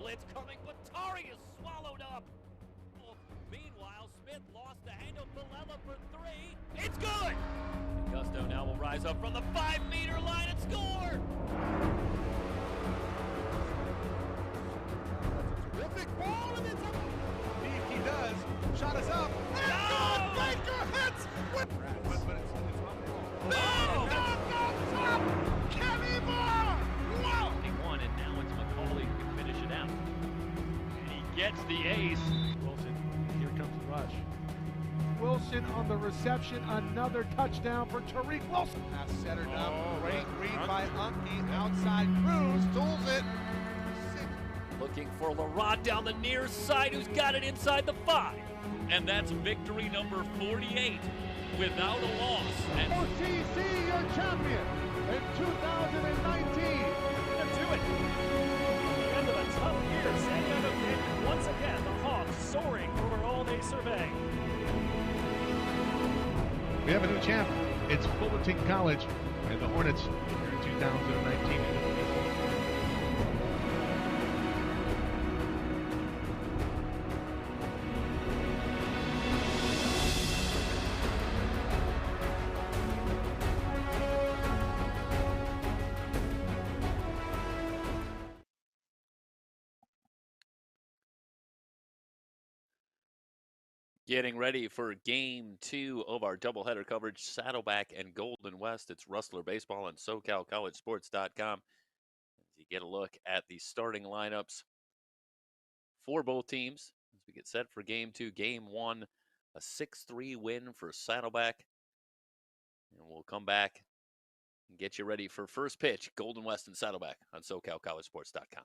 blitz coming, but Tari is swallowed up. Meanwhile, Smith lost the handle. Palella for three. It's good! And Gusto now will rise up from the 5-meter line and score! That's a terrific ball, and it's up. He does. Shot is up. And No! it's good! Baker hits! But it's up. Top! Kenny Moore! Wow! 21, and now it's McCauley who can finish it out. And he gets the ace. Wilson, here comes the rush. Wilson on the reception, another touchdown for Tariq Wilson. Pass centered up, great read by Unke, outside Cruz, tools it. Looking for Larod down the near side, who's got it inside the 5. And that's victory number 48 without a loss. And OTC, your champion in 2019. To it. The end of a tough year, San Diego State, once again, the Hawks soaring over all they survey. We have a new champ. It's Fullerton College and the Hornets here in 2019. getting ready for game 2 of our doubleheader coverage, Saddleback and Golden West. It's Rustler Baseball on SoCalCollegeSports.com. As you get a look at the starting lineups for both teams as we get set for game 2. Game 1, a 6-3 win for Saddleback. And we'll come back and get you ready for first pitch, Golden West and Saddleback on SoCalCollegeSports.com.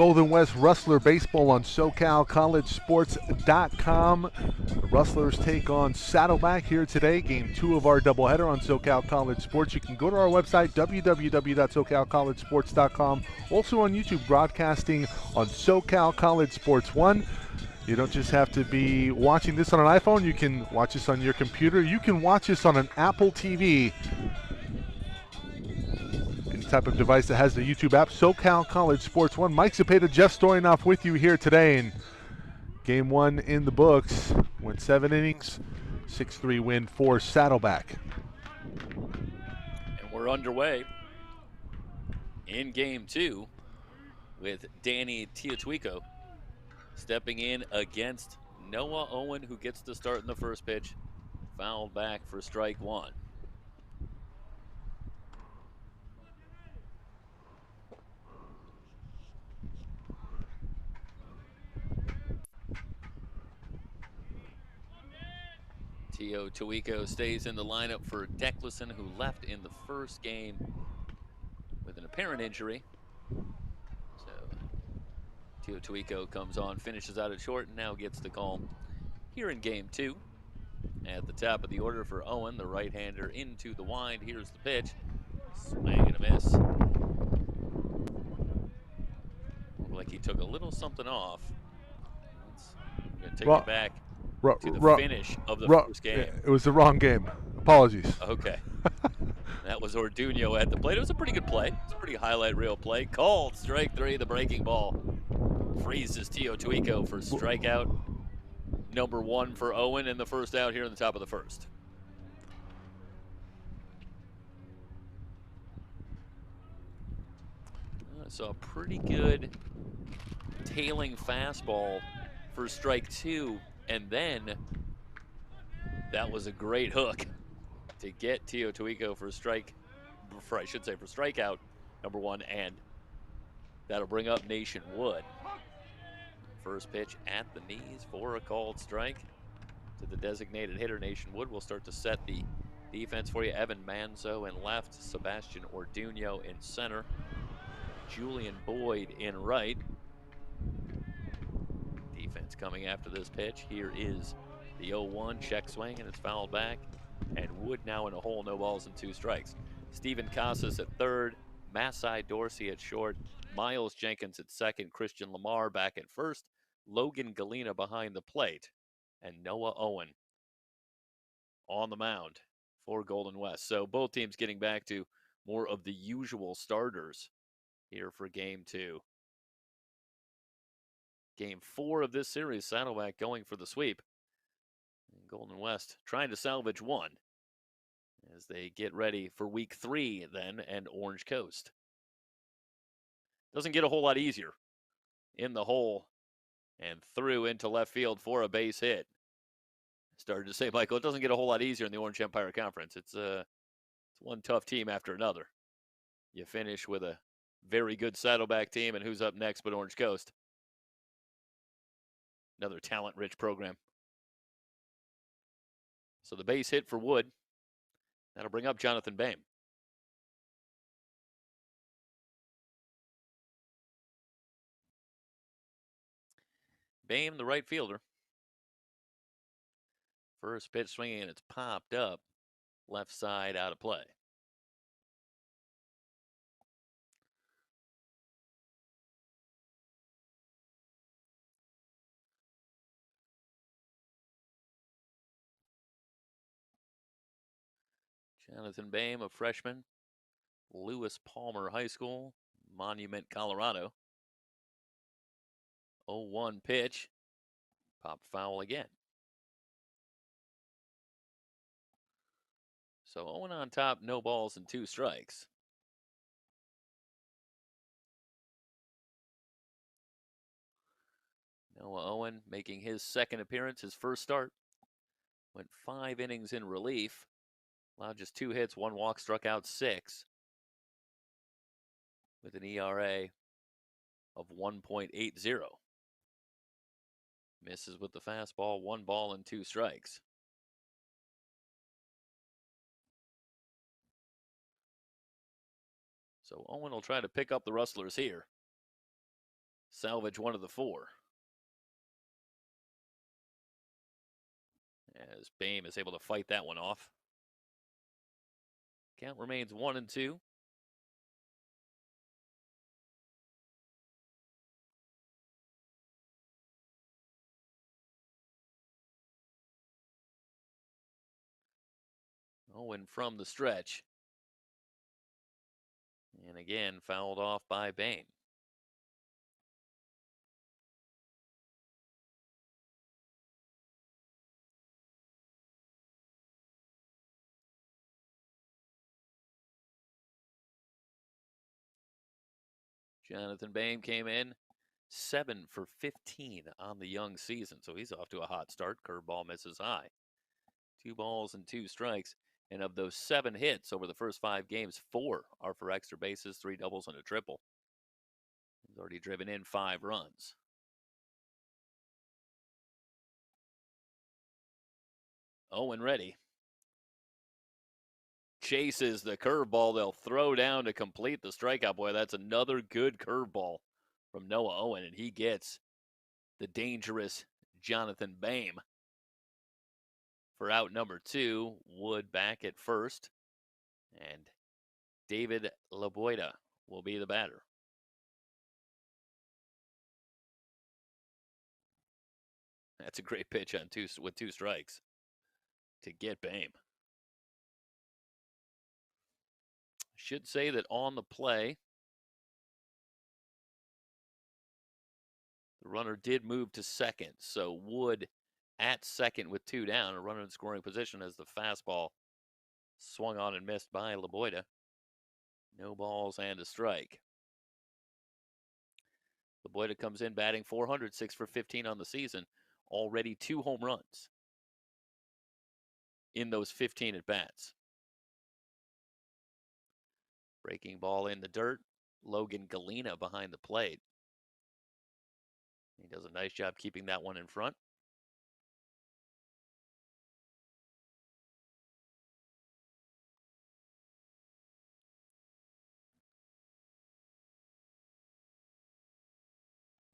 Golden West Rustler Baseball on SoCalCollegeSports.com. The Rustlers take on Saddleback here today, game 2 of our doubleheader on SoCal College Sports. You can go to our website, www.socalcollegesports.com. Also on YouTube, broadcasting on SoCal College Sports 1. You don't just have to be watching this on an iPhone. You can watch this on your computer. You can watch this on an Apple TV. Any type of device that has the YouTube app, SoCal College Sports 1. Mike Zepeda, Jeff Stoynoff with you here today. And game 1 in the books. Went 7 innings, 6-3 win for Saddleback. And we're underway in game 2 with Danny Teotuico stepping in against Noah Owen, who gets to start in the first pitch. Fouled back for strike 1. Teotuico stays in the lineup for Declison, who left in the first game with an apparent injury. So Teotuico comes on, finishes out at short, and now gets the call here in game 2. At the top of the order for Owen, the right-hander into the wind. Here's the pitch. Swing and a miss. Looked like he took a little something off. Going to take it back to the finish of the first game. It was the wrong game. Apologies. Okay. That was Orduño at the plate. It was a pretty good play. It's a pretty highlight reel play. Called strike 3, the breaking ball. Freezes Teotuico for strikeout number 1 for Owen, and the first out here in the top of the first. So a pretty good tailing fastball for strike 2, and then that was a great hook to get Teotuico for strikeout number 1, and that'll bring up Nation Wood. First pitch at the knees for a called strike to the designated hitter. Nation Wood will start to set the defense for you. Evan Manzo in left, Sebastian Orduño in center, Julian Boyd in right. Defense coming after this pitch. Here is the 0-1 check swing, and it's fouled back. And Wood now in a hole, no balls and 2 strikes. Steven Casas at third, Masai Dorsey at short, Miles Jenkins at second, Christian Lamar back at first, Logan Galena behind the plate, and Noah Owen on the mound for Golden West. So both teams getting back to more of the usual starters here for game 2. Game 4 of this series, Saddleback going for the sweep. And Golden West trying to salvage 1 as they get ready for week 3 then, and Orange Coast. Doesn't get a whole lot easier. In the hole and through into left field for a base hit. Started to say, Michael, it doesn't get a whole lot easier in the Orange Empire Conference. It's one tough team after another. You finish with a very good Saddleback team, and who's up next but Orange Coast? Another talent-rich program. So the base hit for Wood. That'll bring up Jonathan Boehm. Boehm, the right fielder. First pitch swinging, and it's popped up. Left side out of play. Jonathan Boehm, a freshman. Lewis Palmer High School, Monument, Colorado. 0-1 pitch. Popped foul again. So Owen on top, no balls and 2 strikes. Noah Owen making his second appearance, his first start. Went 5 innings in relief. Allowed just 2 hits, 1 walk, struck out 6. With an ERA of 1.80. Misses with the fastball, 1 ball and 2 strikes. So Owen will try to pick up the Rustlers here. salvage one of the 4. As Boehm is able to fight that one off. Count remains 1-2. Owen from the stretch. And again, fouled off by Boehm. Jonathan Boehm came in 7 for 15 on the young season, so he's off to a hot start. Curveball misses high. 2 balls and 2 strikes. And of those 7 hits over the first 5 games, 4 are for extra bases, 3 doubles, and a triple. He's already driven in 5 runs. Owen ready. Chases the curveball. They'll throw down to complete the strikeout. Boy, that's another good curveball from Noah Owen, and he gets the dangerous Jonathan Boehm for out number 2. Wood back at first, and David Laboida will be the batter. That's a great pitch on with 2 strikes to get Boehm. Should say that on the play, the runner did move to second, so Wood at second with 2 down, a runner in scoring position as the fastball swung on and missed by Laboida. No balls and a strike. Laboida comes in batting .400, 6 for 15 on the season, already 2 home runs in those 15 at-bats. Breaking ball in the dirt, Logan Galena behind the plate. He does a nice job keeping that one in front.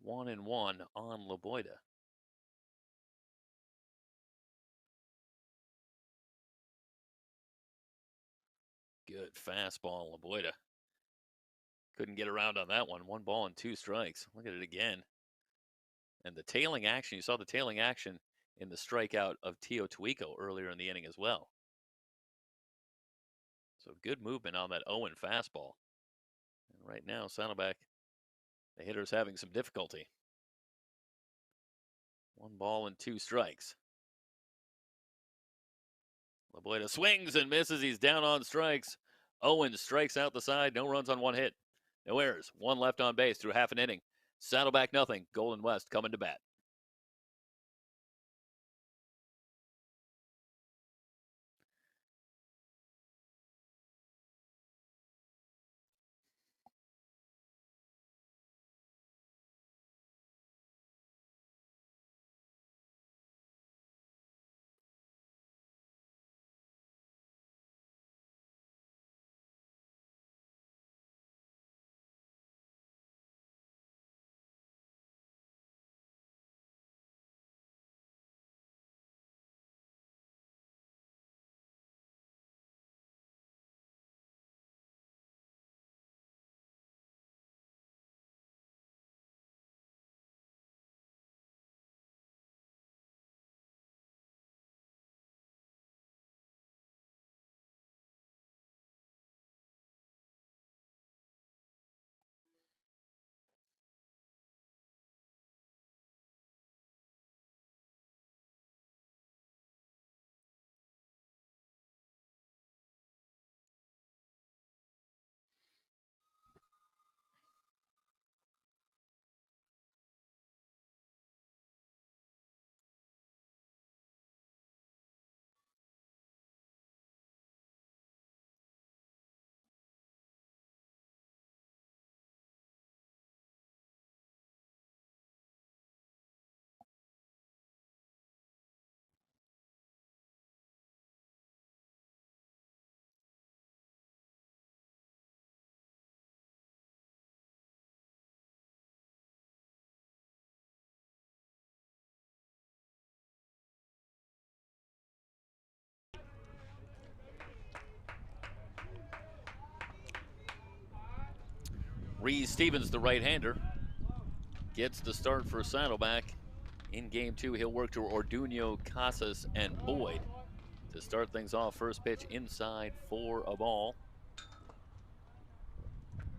One and one on Laboida. Good fastball, Laboida. Couldn't get around on that one. 1 ball and 2 strikes. Look at it again. And the tailing action, you saw the tailing action in the strikeout of Tio Tuico earlier in the inning as well. So good movement on that Owen fastball. And right now, Saddleback, the hitter's having some difficulty. 1 ball and 2 strikes. Laboida swings and misses. He's down on strikes. Owen strikes out the side. No runs on 1 hit. No errors. 1 left on base through half an inning. Saddleback nothing. Golden West coming to bat. Reese Stevens, the right-hander, gets the start for Saddleback. In game 2, he'll work to Orduño, Casas, and Boyd to start things off. First pitch inside for a ball.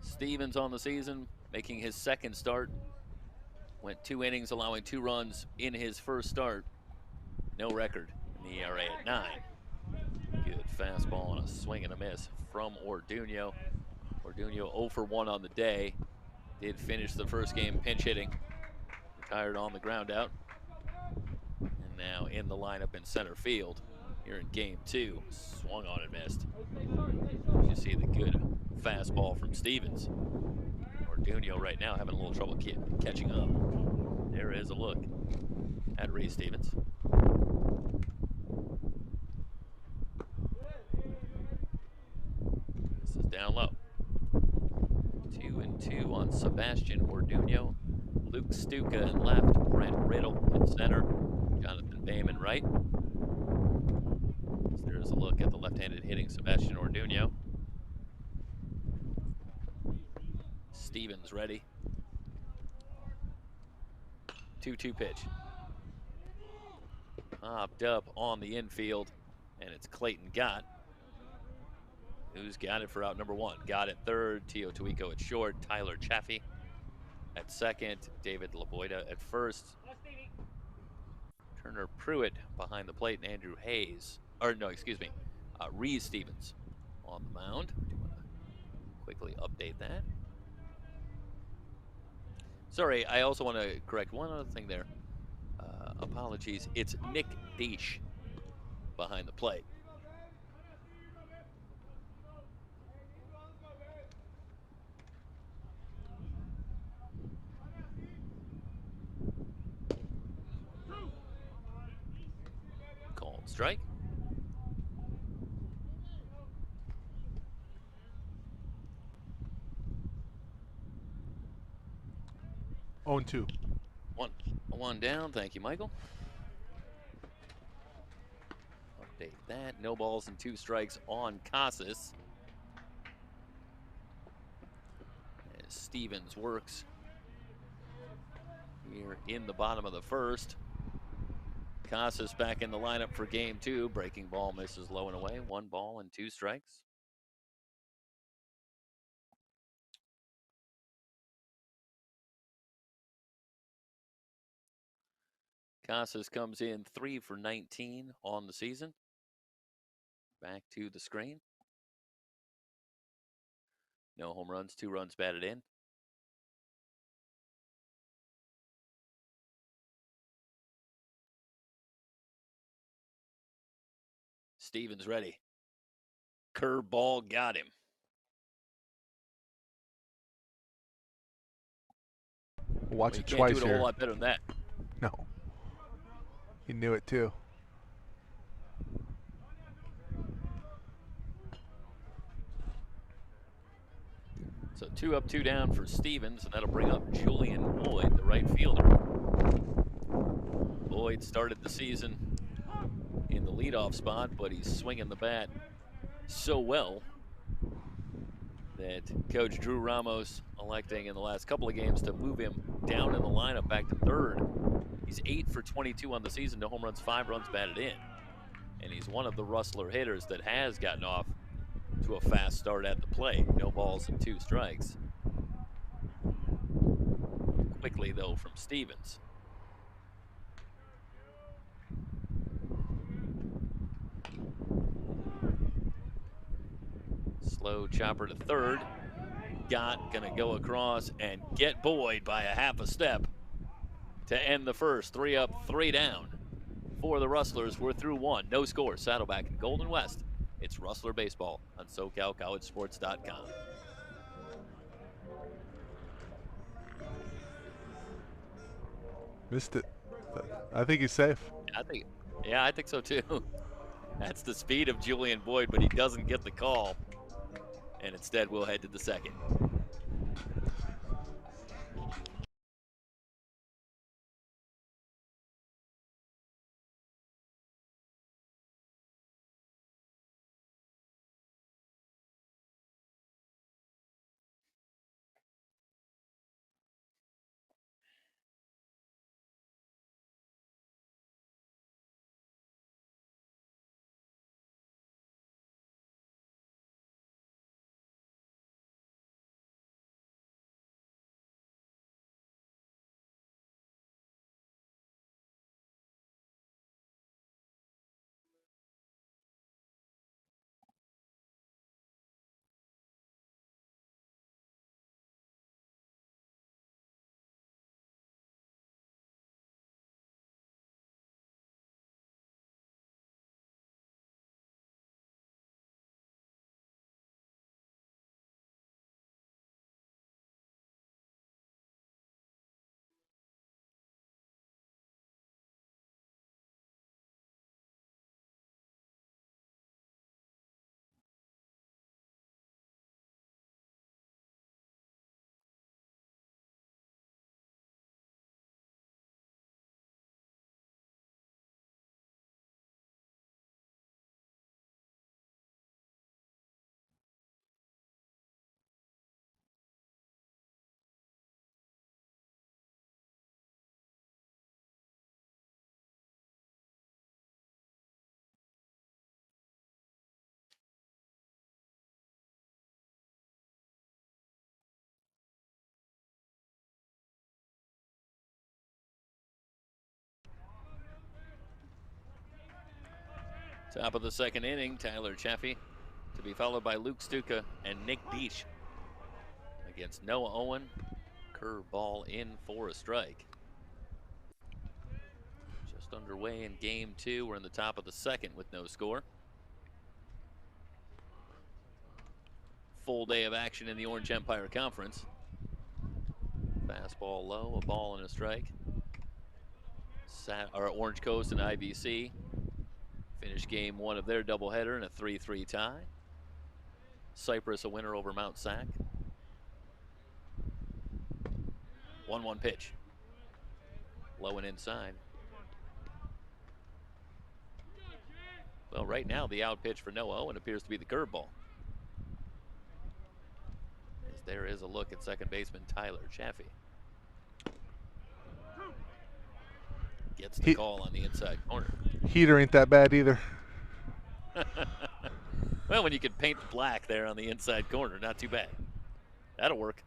Stevens on the season, making his second start. Went 2 innings, allowing 2 runs in his first start. No record in the ERA at 9. Good fastball and a swing and a miss from Orduño. Orduño 0 for 1 on the day. Did finish the first game pinch hitting. Retired on the ground out. And now in the lineup in center field here in game 2. Swung on and missed. You see the good fastball from Stevens. Orduño right now having a little trouble catching up. There is a look at Reese Stevens. This is down low. 2-2 on Sebastian Orduño. Luke Stuka in left, Brent Riddle in center, Jonathan Bayman right. So there's a look at the left-handed hitting Sebastian Orduño. Stevens ready. 2-2 pitch. Popped up on the infield, and it's Clayton Gott who's got it for out number 1. Gott at third, Tio Tuico at short, Tyler Chaffee at second, David Laboida at first, Turner Pruitt behind the plate, and Andrew Hayes, or no, excuse me, Reese Stevens on the mound. I do want to quickly update that. Sorry, I also want to correct one other thing there. Apologies, it's Nick Deesh behind the plate. Called strike. Oh, 2. One down. Thank you, Michael. Update that. No balls and 2 strikes on Casas. As Stevens works here in the bottom of the first. Casas back in the lineup for game 2. Breaking ball misses low and away. 1 ball and 2 strikes. Casas comes in 3 for 19 on the season. Back to the screen. No home runs, 2 runs batted in. Stevens ready. Curveball got him. Watch Well, it you twice can't do it a here. whole lot better than that. No. He knew it too. So 2 up, 2 down for Stevens, and that'll bring up Julian Boyd, the right fielder. Boyd started the season in the leadoff spot, but he's swinging the bat so well that Coach Drew Ramos electing in the last couple of games to move him down in the lineup back to third. He's 8 for 22 on the season, no home runs, 5 runs batted in. And he's one of the Rustler hitters that has gotten off to a fast start at the plate. No balls and 2 strikes. Quickly, though, from Stevens. Slow chopper to third. Gott gonna go across and get Boyd by a half a step to end the first. 3 up, 3 down for the Rustlers. We're through 1. No score. Saddleback and Golden West. It's Rustler Baseball on SoCalCollegeSports.com. Missed it. I think he's safe. I think so too. That's the speed of Julian Boyd, but he doesn't get the call. And instead, we'll head to the second. Top of the second inning, Tyler Chaffee to be followed by Luke Stuka and Nick Deesh against Noah Owen. Curveball in for a strike. Just underway in game two. We're in the top of the second with no score. Full day of action in the Orange Empire Conference. Fastball low, a ball and a strike. Orange Coast and IBC finished game one of their doubleheader in a 3-3 tie. Cypress a winner over Mount Sac. 1-1 pitch. Low and inside. Well, right now the out pitch for Noah Owen appears to be the curveball. As there is a look at second baseman Tyler Chaffee. Gets the call on the inside corner. Heater ain't that bad either. Well, when you can paint black there on the inside corner, not too bad. That'll work.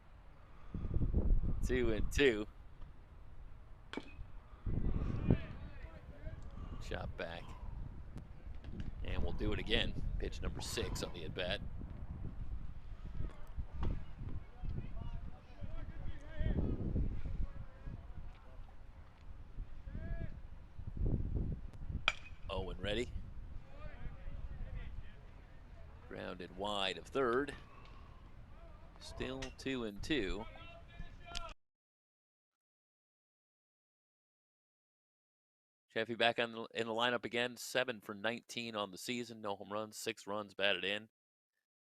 2-2. Shot back. And we'll do it again. Pitch number 6 on the at-bat. Owen ready. Grounded wide of third. Still 2-2. Chaffee back in the lineup again. 7 for 19 on the season. No home runs, 6 runs batted in.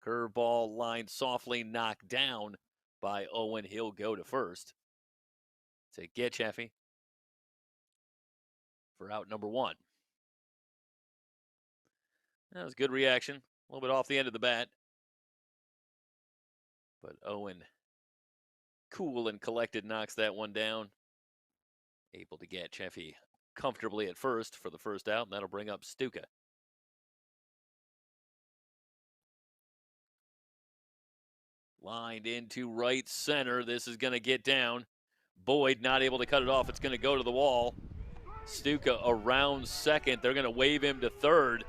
Curveball lined softly, knocked down by Owen. He'll go to first to get Chaffee for out number 1. That was a good reaction. A little bit off the end of the bat. But Owen, cool and collected, knocks that one down. Able to get Chaffee comfortably at first for the first out, and that'll bring up Stuka. Lined into right center. This is going to get down. Boyd not able to cut it off. It's going to go to the wall. Stuka around second. They're going to wave him to third.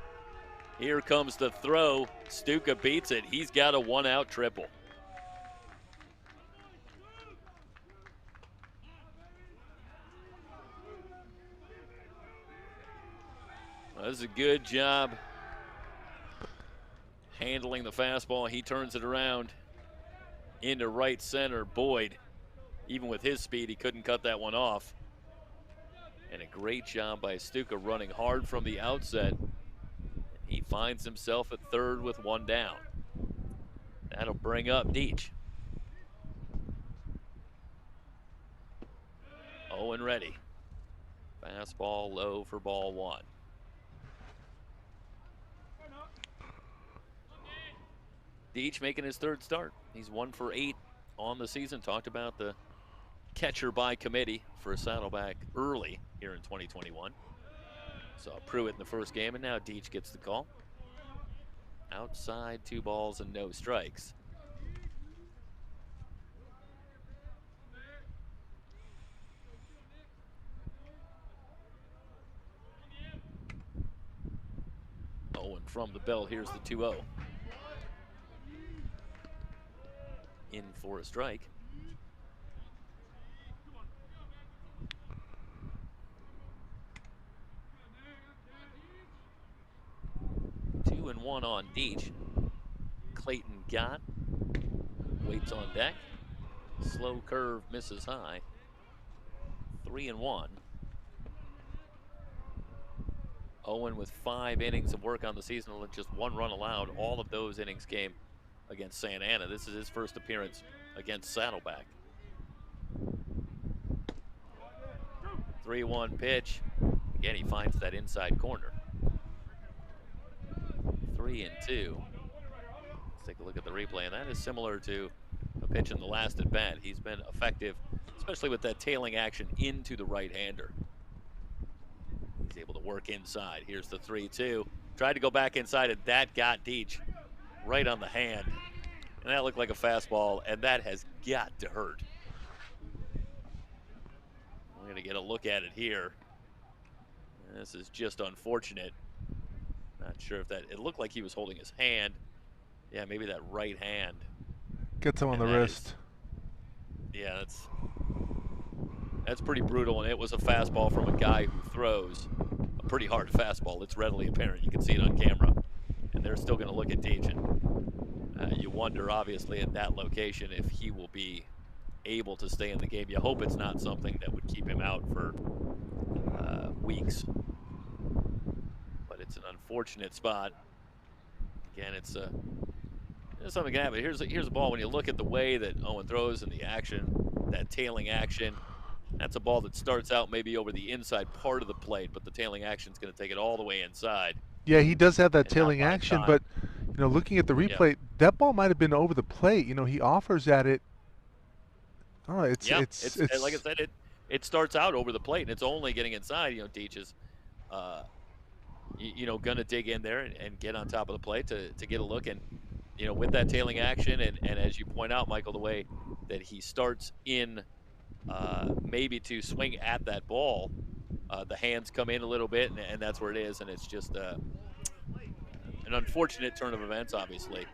Here comes the throw. Stuka beats it. He's got a 1-out triple. Well, this is a good job handling the fastball. He turns it around into right center. Boyd, even with his speed, he couldn't cut that one off. And a great job by Stuka running hard from the outset. He finds himself at third with 1 down. That'll bring up Deech. Owen ready. Fastball low for ball 1. Deech making his 3rd start. He's 1 for 8 on the season. Talked about the catcher by committee for Saddleback early here in 2021. Saw Pruitt in the first game, and now Deech gets the call. Outside, 2 balls and no strikes. Owen from the belt. Here's the 2-0. In for a strike. 2-1 on Deech. Clayton Gott waits on deck. Slow curve misses high. 3-1. Owen with 5 innings of work on the season with just 1 run allowed. All of those innings came against Santa Ana. This is his first appearance against Saddleback. 3-1 pitch. Again, he finds that inside corner. 3-2. Let's take a look at the replay, and that is similar to a pitch in the last at bat. He's been effective, especially with that tailing action into the right-hander. He's able to work inside. Here's the 3-2. Tried to go back inside, and that got Deech right on the hand. And that looked like a fastball, and that has got to hurt. We're going to get a look at it here. This is just unfortunate. Not sure if that, it looked like he was holding his hand. Yeah, maybe that right hand. Gets him on the wrist. Yeah, that's pretty brutal, and it was a fastball from a guy who throws a pretty hard fastball. It's readily apparent. You can see it on camera. And they're still going to look at Deej. You wonder, obviously, at that location if he will be able to stay in the game. You hope it's not something that would keep him out for weeks. But it's an unfortunate spot. Again, it's something can happen. Here's a ball. When you look at the way that Owen throws and the action, that tailing action, that's a ball that starts out maybe over the inside part of the plate, but the tailing action is going to take it all the way inside. Yeah, he does have that tailing action, but looking at the replay, that ball might have been over the plate. He offers at it. Oh, it's like I said, it starts out over the plate, and it's only getting inside. Deej is, going to dig in there and get on top of the plate to get a look. And with that tailing action, and as you point out, Michael, the way that he starts in, maybe to swing at that ball, the hands come in a little bit, and that's where it is. And it's just an unfortunate turn of events, obviously.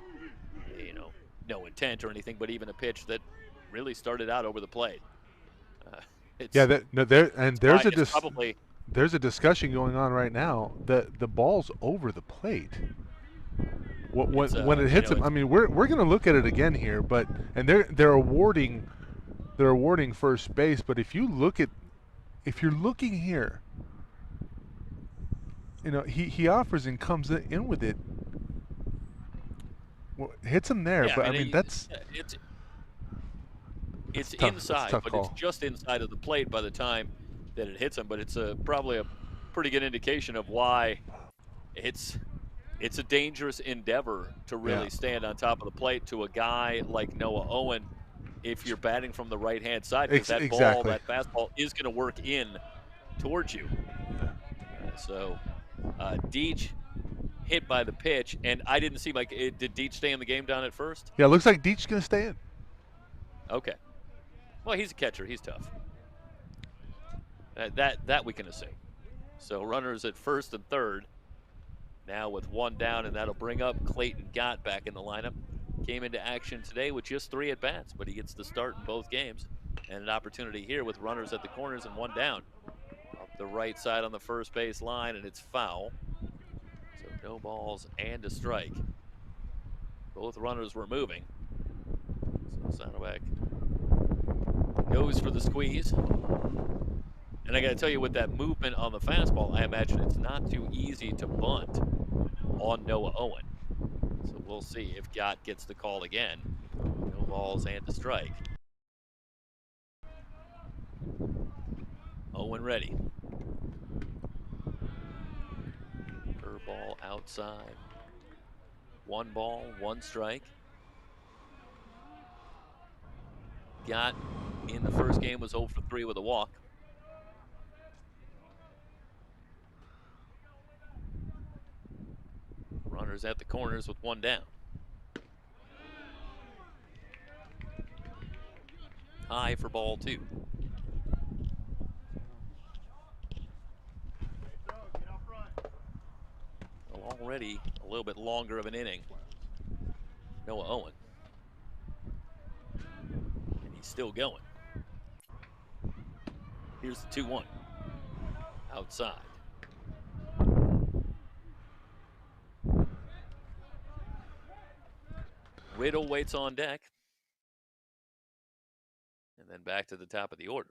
No intent or anything, but even a pitch that really started out over the plate. There's a discussion going on right now. The ball's over the plate. When it hits him, I mean, we're going to look at it again here, and they're awarding first base. But if you're looking here, he offers and comes in with it. Well, hits him there, but I mean that's it's inside, but it's just inside of the plate by the time that it hits him. But it's probably a pretty good indication of why it's a dangerous endeavor to really stand on top of the plate to a guy like Noah Owen if you're batting from the right-hand side, because that ball, that fastball, is going to work in towards you. So Deej hit by the pitch, and I didn't see did Deej stay in the game down at first? Yeah, it looks like Deej's going to stay in. Okay. Well, he's a catcher. He's tough. That we can assume. So runners at first and third. Now with one down, and that'll bring up Clayton Gott back in the lineup. Came into action today with just 3 at-bats, but he gets the start in both games. And an opportunity here with runners at the corners and 1 down. Up the right side on the first base line, and it's foul. So no balls and a strike. Both runners were moving. So Saddleback goes for the squeeze. And I got to tell you, with that movement on the fastball, I imagine it's not too easy to bunt on Noah Owen. So we'll see if Gott gets the call again. No balls and a strike. Owen ready. Curveball outside. 1 ball, 1 strike. Gott in the first game was 0 for 3 with a walk. Runners at the corners with 1 down. High for ball 2. Well, already a little bit longer of an inning. Noah Owen. And he's still going. Here's the 2-1. Outside. Riddle waits on deck. And then back to the top of the order.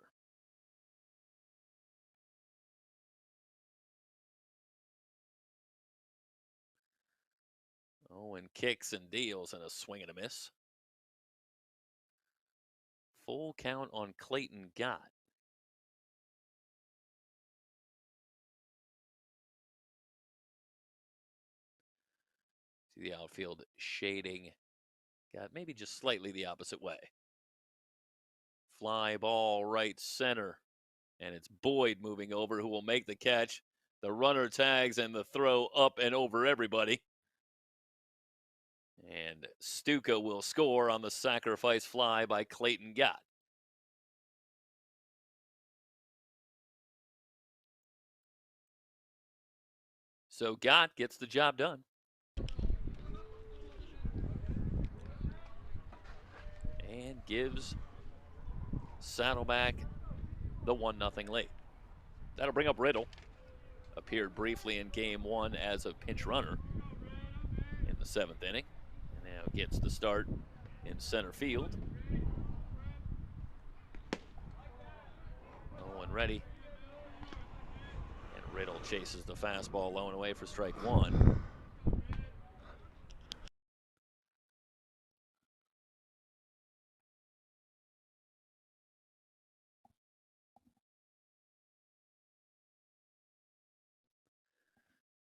Owen kicks and deals, and a swing and a miss. Full count on Clayton Gott. See the outfield shading. Got maybe just slightly the opposite way. Fly ball right center. And it's Boyd moving over who will make the catch. The runner tags and the throw up and over everybody. And Stuka will score on the sacrifice fly by Clayton Gott. So Gott gets the job done. And gives Saddleback the 1-0 lead. That'll bring up Riddle. Appeared briefly in game one as a pinch runner in the 7th inning. And now gets the start in center field. Oh, and ready. And Riddle chases the fastball low and away for strike one.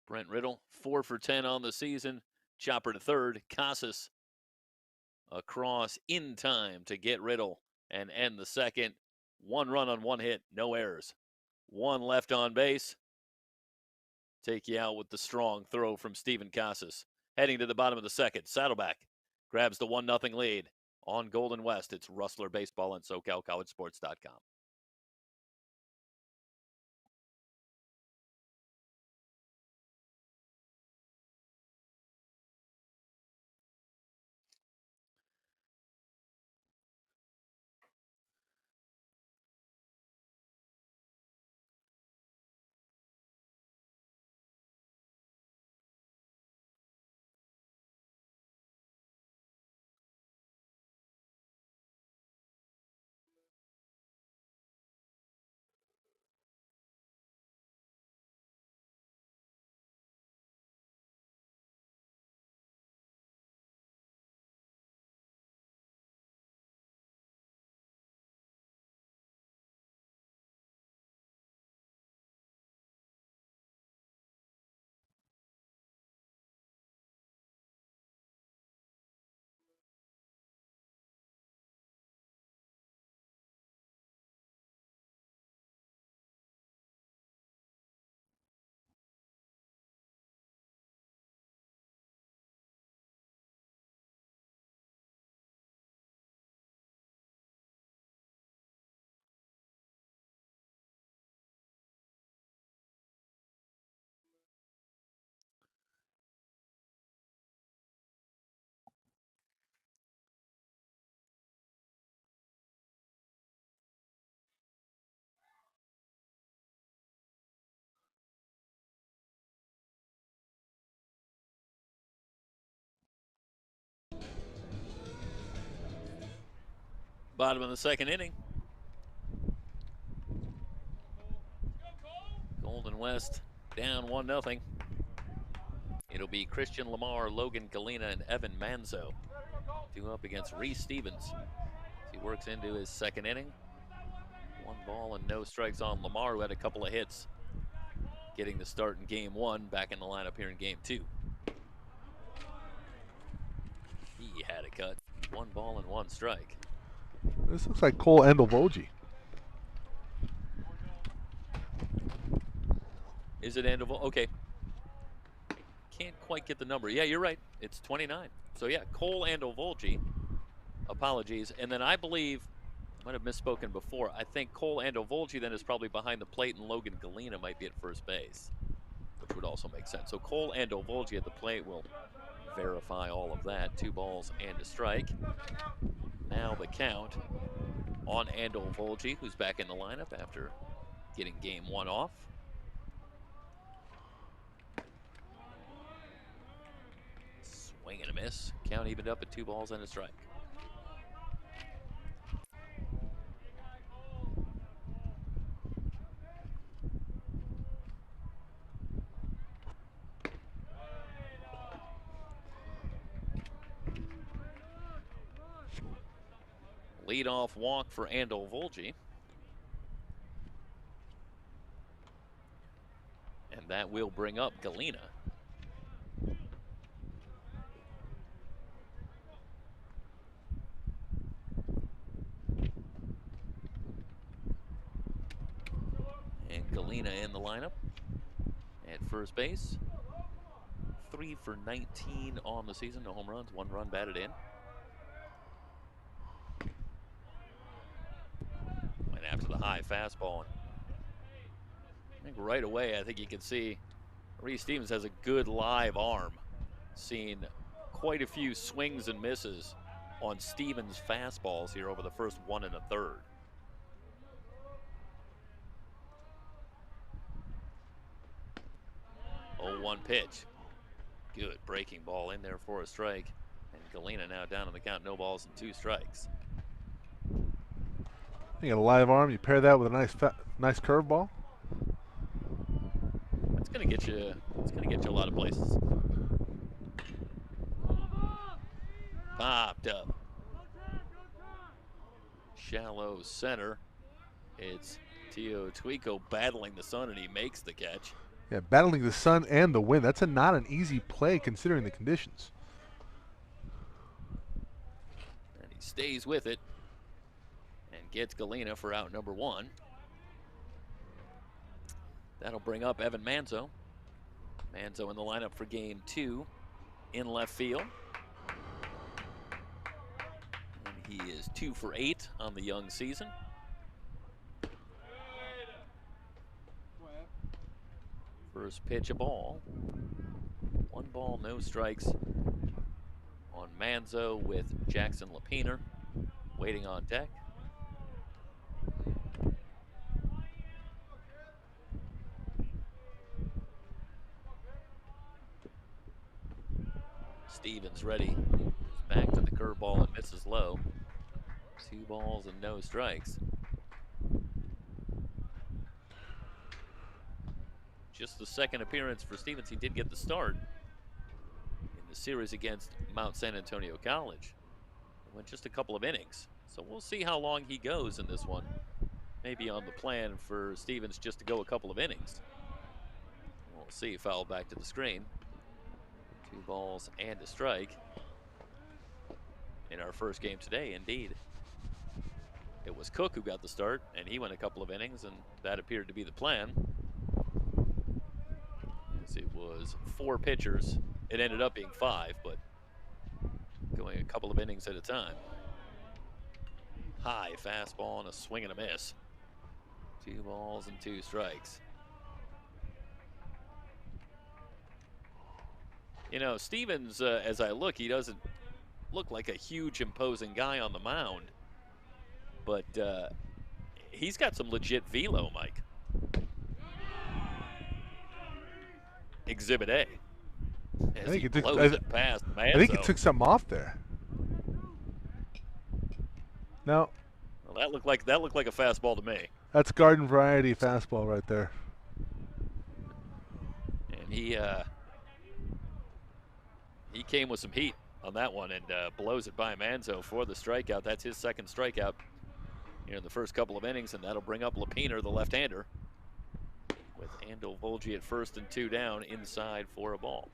Brent Riddle, 4 for 10 on the season. Chopper to third. Casas across in time to get Riddle and end the second. 1 run on 1 hit, no errors. 1 left on base. Take you out with the strong throw from Steven Casas. Heading to the bottom of the second, Saddleback grabs the 1-0 lead on Golden West. It's Rustler Baseball and SoCalCollegeSports.com. Bottom of the 2nd inning. Golden West down 1-0. It'll be Christian Lamar, Logan Galena, and Evan Manzo. 2 up against Reese Stevens. He works into his 2nd inning. 1 ball and no strikes on Lamar, who had a couple of hits, getting the start in game 1, back in the lineup here in game 2. He had a cut. 1 ball and 1 strike. This looks like Cole Endelvolgi. Is it Andoval? Okay. Can't quite get the number. Yeah, you're right. It's 29. So yeah, Cole Andovolgi. Apologies. And then I believe, I might have misspoken before, I think Cole Andovolgi then is probably behind the plate and Logan Galena might be at first base, which would also make sense. So Cole Andovolgi at the plate will verify all of that. 2 balls and a strike. Now the count on Andovolgi, who's back in the lineup after getting game 1 off. Swing and a miss. Count evened up at 2 balls and a strike. Leadoff walk for Andovolgi. And that will bring up Galena. And Galena in the lineup at first base. 3 for 19 on the season. No home runs, 1 run batted in. Went after the high fastball. I think right away, I think you can see Reese Stevens has a good live arm. Seen quite a few swings and misses on Stevens' fastballs here over the first 1 1/3. Oh, 1 pitch. Good breaking ball in there for a strike. And Galena now down on the count, no balls and 2 strikes. You got a live arm. You pair that with a nice curveball. That's gonna get you. It's gonna get you a lot of places. Popped up. Shallow center. It's Tio Twico battling the sun, and he makes the catch. Yeah, battling the sun and the wind. That's not an easy play considering the conditions. And he stays with it and gets Galena for out number 1. That'll bring up Evan Manzo. Manzo in the lineup for game 2 in left field. And he is 2 for 8 on the young season. First pitch, a ball. 1 ball, no strikes on Manzo with Jackson Lapiner waiting on deck. Stevens ready. Back to the curveball and misses low. 2 balls and no strikes. Just the second appearance for Stevens. He did get the start in the series against Mount San Antonio College. It went just a couple of innings. So we'll see how long he goes in this one. Maybe on the plan for Stevens just to go a couple of innings. We'll see. Foul back to the screen. 2 balls and a strike in our first game today, indeed. It was Cook who got the start, and he went a couple of innings, and that appeared to be the plan. As it was 4 pitchers. It ended up being 5, but going a couple of innings at a time. High fastball and a swing and a miss. 2 balls and 2 strikes. You know, Stevens, as I look, he doesn't look like a huge imposing guy on the mound, but he's got some legit velo, Mike. Exhibit A. I think it past Manzo. I think he took something off there. No. Well, that looked like a fastball to me. That's garden variety fastball right there. And he came with some heat on that one and blows it by Manzo for the strikeout. That's his second strikeout here in the first couple of innings, and that'll bring up Lapiner, the left-hander, with Andel Volgi at first and 2 down, inside for a ball.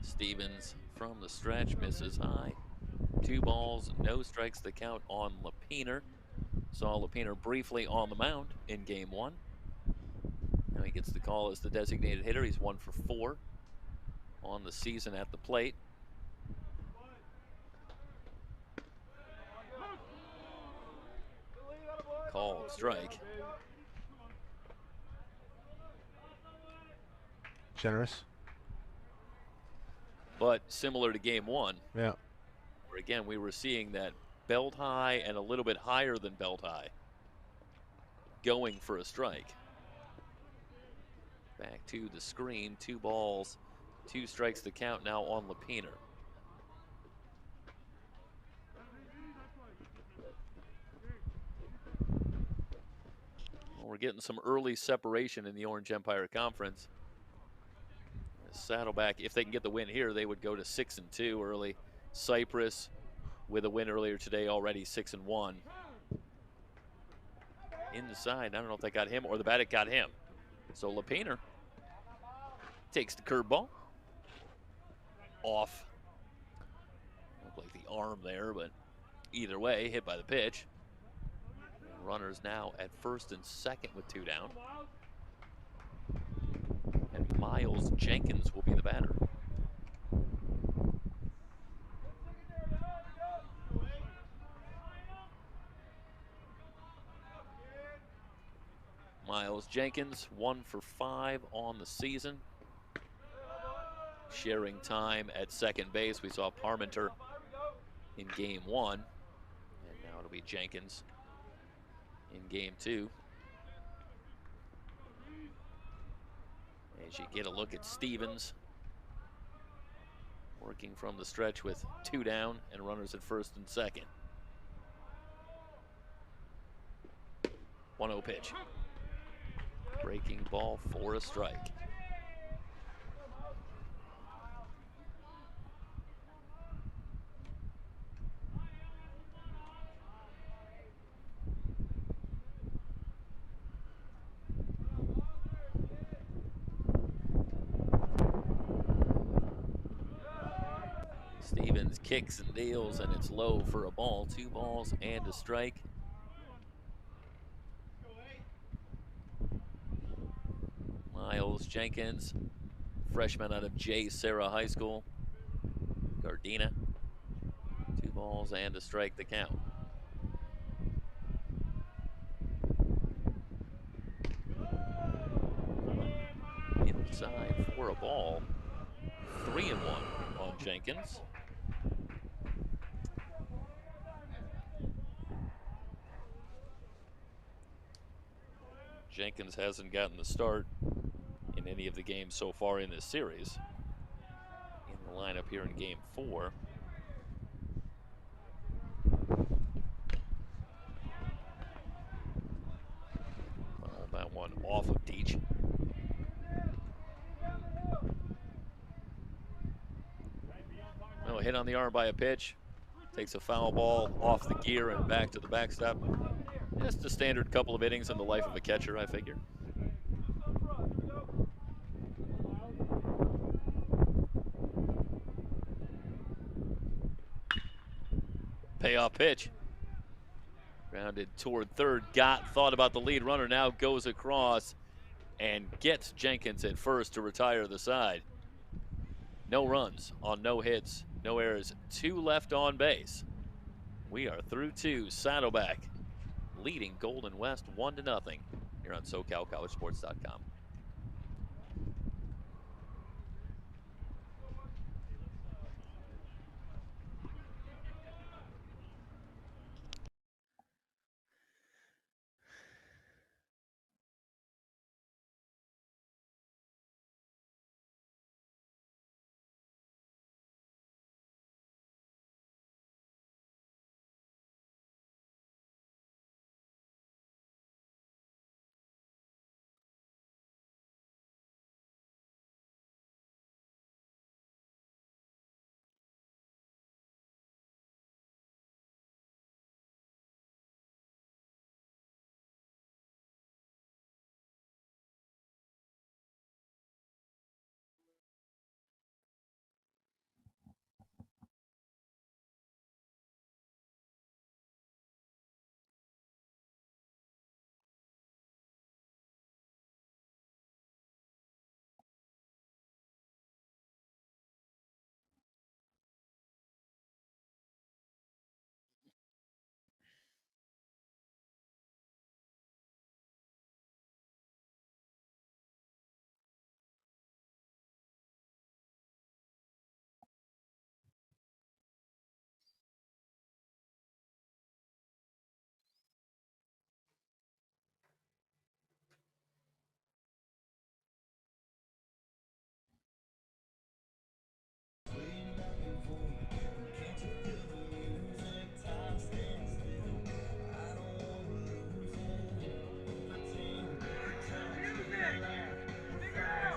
Stevens from the stretch misses high. 2 balls, no strikes, the count on Lapiner. Saw Lapiner briefly on the mound in game 1. Now he gets the call as the designated hitter. He's 1 for 4 on the season at the plate. Called strike. Generous. But similar to game 1. Yeah. Where again, we were seeing that belt high and a little bit higher than belt high going for a strike. Back to the screen, 2 balls, 2 strikes, the count now on Lapiner. Well, we're getting some early separation in the Orange Empire Conference. Saddleback, if they can get the win here, they would go to 6-2 early. Cypress with a win earlier today, already 6-1. Inside, I don't know if that got him or the bat got him. So Lapiner takes the curveball off. Looked like the arm there, but either way, hit by the pitch. Runners now at first and second with 2 down. And Miles Jenkins will be the batter. Miles Jenkins, 1 for 5 on the season. Sharing time at second base. We saw Parmenter in game 1. And now it'll be Jenkins in game 2. As you get a look at Stevens, working from the stretch with 2 down and runners at first and second. 1-0 pitch. Breaking ball for a strike. Stevens kicks and deals, and it's low for a ball. 2 balls and a strike. Miles Jenkins, freshman out of J. Sarah High School, Gardena. 2 balls and a strike the count. Inside for a ball. 3-1 on Jenkins. Jenkins hasn't gotten the start in any of the games so far in this series. In the lineup here in game 4. Well, that one off of Deach. No, hit on the arm by a pitch. Takes a foul ball off the gear and back to the backstop. Just a standard couple of innings in the life of a catcher, I figure. Payoff pitch. Grounded toward third. Thought about the lead runner, now goes across and gets Jenkins at first to retire the side. No runs on no hits, no errors. 2 left on base. We are through 2. Saddleback leading Golden West 1-0 here on SoCalCollegeSports.com.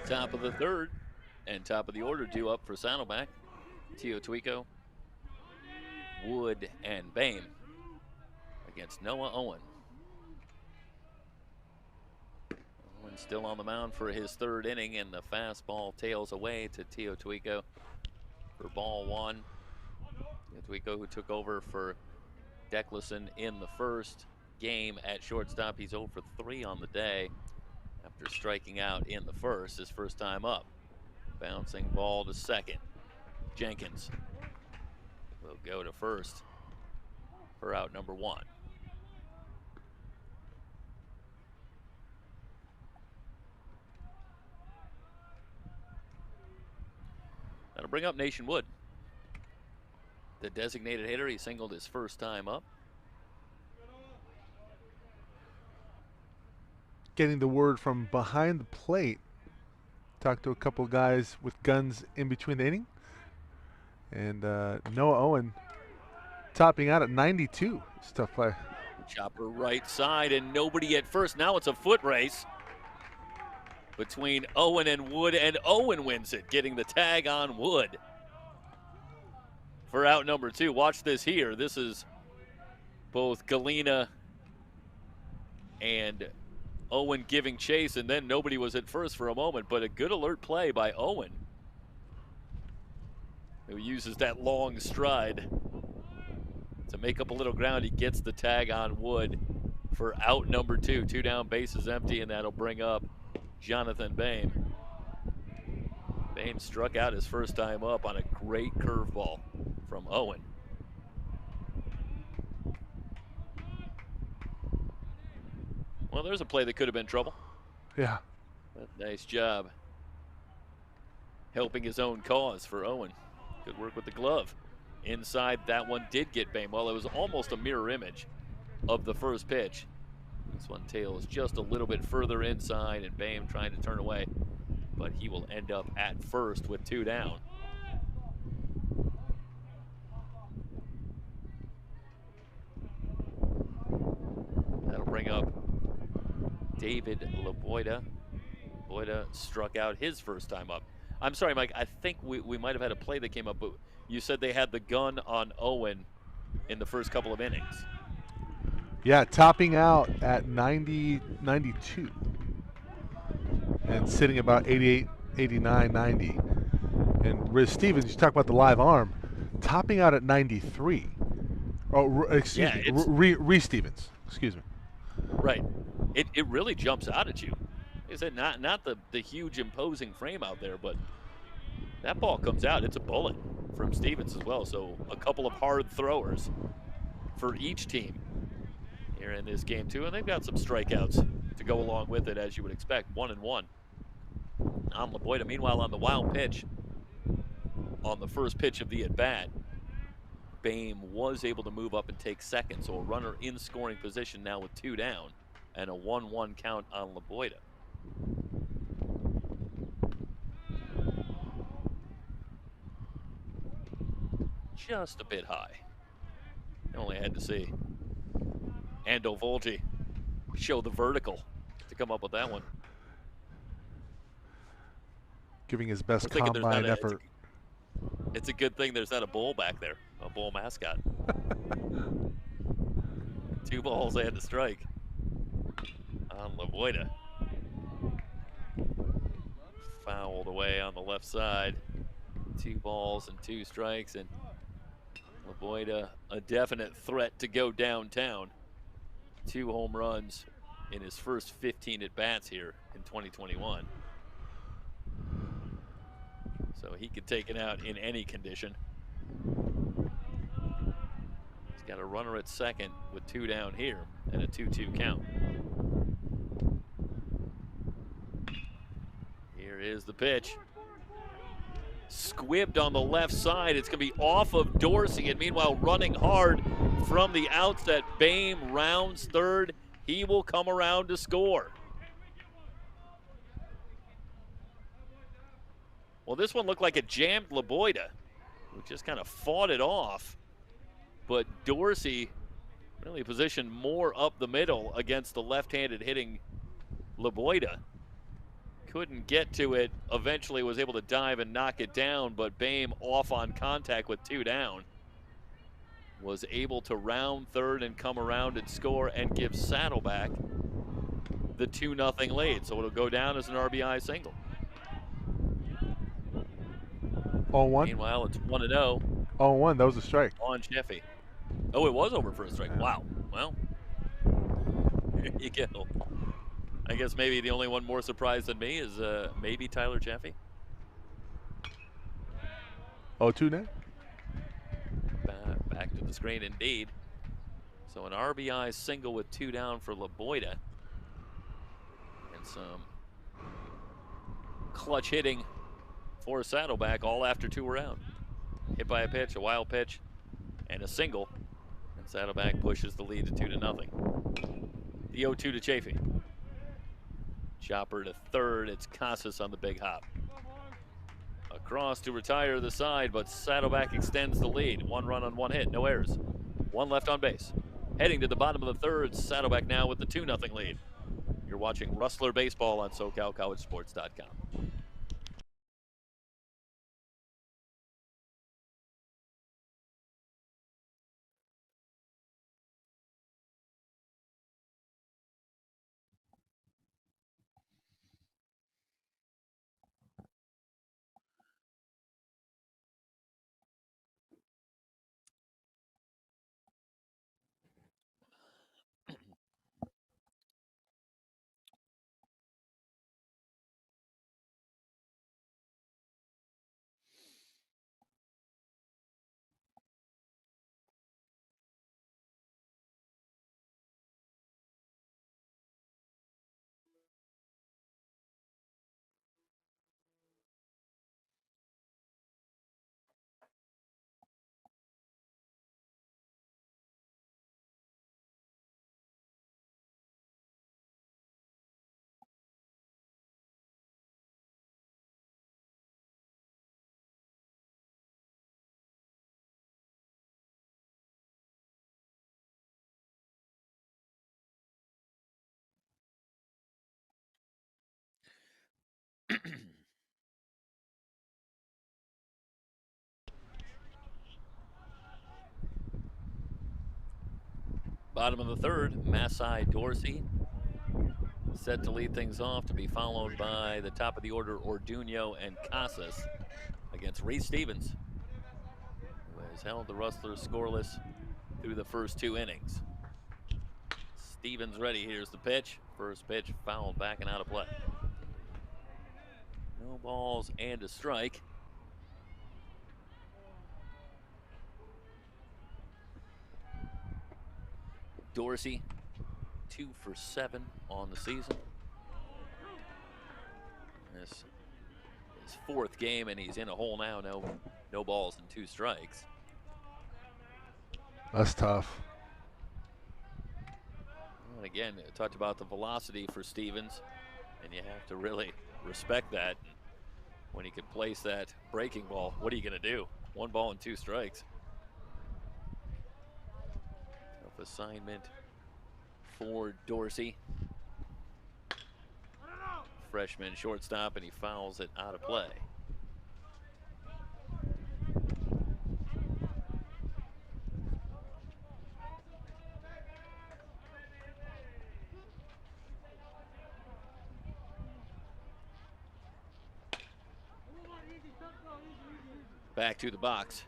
Top of the third and top of the order due up for Saddleback. Teotihuaco, Wood, and Bame against Noah Owen. Owen still on the mound for his 3rd inning, and the fastball tails away to Teotihuaco for ball 1. Teotihuaco, who took over for Decleson in the 1st, game at shortstop. He's 0 for 3 on the day after striking out in the first, his first time up. Bouncing ball to second. Jenkins will go to first for out number 1. That'll bring up Nation Wood. The designated hitter, he singled his first time up. Getting the word from behind the plate. Talked to a couple guys with guns in between the inning. And Noah Owen topping out at 92. It's a tough play. Chopper right side and nobody at first. Now it's a foot race between Owen and Wood, and Owen wins it, getting the tag on Wood for out number 2. Watch this here. This is both Galena and Owen giving chase, and then nobody was at first for a moment, but a good alert play by Owen, who uses that long stride to make up a little ground. He gets the tag on Wood for out number 2. 2 down, bases empty, and that'll bring up Jonathan Boehm. Boehm struck out his first time up on a great curveball from Owen. Well, there's a play that could have been trouble. Yeah. But nice job helping his own cause for Owen. Good work with the glove. Inside, that one did get Boehm. Well, it was almost a mirror image of the first pitch. This one tails just a little bit further inside, and Boehm trying to turn away, but he will end up at first with 2 down. That'll bring up David LaBoida. Boida struck out his first time up. I'm sorry, Mike, I think we might have had a play that came up, but you said they had the gun on Owen in the first couple of innings. Yeah, topping out at 92 and sitting about 88, 89, 90. And Riz Stevens, you talk about the live arm, topping out at 93. Oh, excuse me, Riz Stevens, excuse me. Right. It really jumps out at you. Is it not the huge imposing frame out there, but that ball comes out. It's a bullet from Stevens as well. So a couple of hard throwers for each team here in this game too, and they've got some strikeouts to go along with it, as you would expect. 1-1 on LaBoida. Meanwhile, on the wild pitch, on the first pitch of the at bat, Boehm was able to move up and take second. So a runner in scoring position now with 2 down, and a 1-1 count on LaBoida. Just a bit high. You only had to see Ando Volgi show the vertical to come up with that one. Giving his best combine effort. It's a good thing there's not a bull back there, a bull mascot. 2 balls and a strike on LaBoida. Fouled away on the left side. 2 balls and 2 strikes, and LaBoida a definite threat to go downtown. 2 home runs in his first 15 at-bats here in 2021. So he could take it out in any condition. He's got a runner at second with 2 down here and a 2-2 count. Here is the pitch. Squibbed on the left side. It's going to be off of Dorsey, and meanwhile running hard from the outset. Boehm rounds third. He will come around to score. Well, this one looked like a jammed LaBoida, who just kind of fought it off. But Dorsey really positioned more up the middle against the left-handed hitting LaBoida. Couldn't get to it. Eventually was able to dive and knock it down, but Boehm off on contact with 2 down. Was able to round third and come around and score and give Saddleback the 2-0 lead. So it'll go down as an RBI single. 0-1. Meanwhile, it's 1-0. 0-1, that was a strike. On Sheffy. Oh, it was over for a strike. Yeah. Wow. Well, There you go. I guess maybe the only one more surprised than me is maybe Tyler Jeffy. 0-2 now. Back to the screen indeed. So an RBI single with 2 down for LaBoida. And some clutch hitting for Saddleback all after 2 were out. Hit by a pitch, a wild pitch, and a single. And Saddleback pushes the lead to 2-0. The 0-2 to Chafee. Chopper to third. It's Casas on the big hop. Across to retire the side, but Saddleback extends the lead. 1 run on 1 hit, no errors. 1 left on base. Heading to the bottom of the third, Saddleback now with the 2-0 lead. You're watching Rustler Baseball on SoCalCollegeSports.com. Bottom of the third, Masai Dorsey set to lead things off, to be followed by the top of the order Orduno and Casas against Reese Stevens, who has held the Rustlers scoreless through the first 2 innings. Stevens ready. Here's the pitch. First pitch fouled back and out of play. No balls and a strike. Dorsey 2 for 7 on the season. This is his 4th game, and he's in a hole now. No balls and 2 strikes. That's tough. And again, I talked about the velocity for Stevens, and you have to really respect that. When he can place that breaking ball, what are you going to do? 1 ball and 2 strikes. Tough assignment for Dorsey. Freshman shortstop, and he fouls it out of play. Back to the box,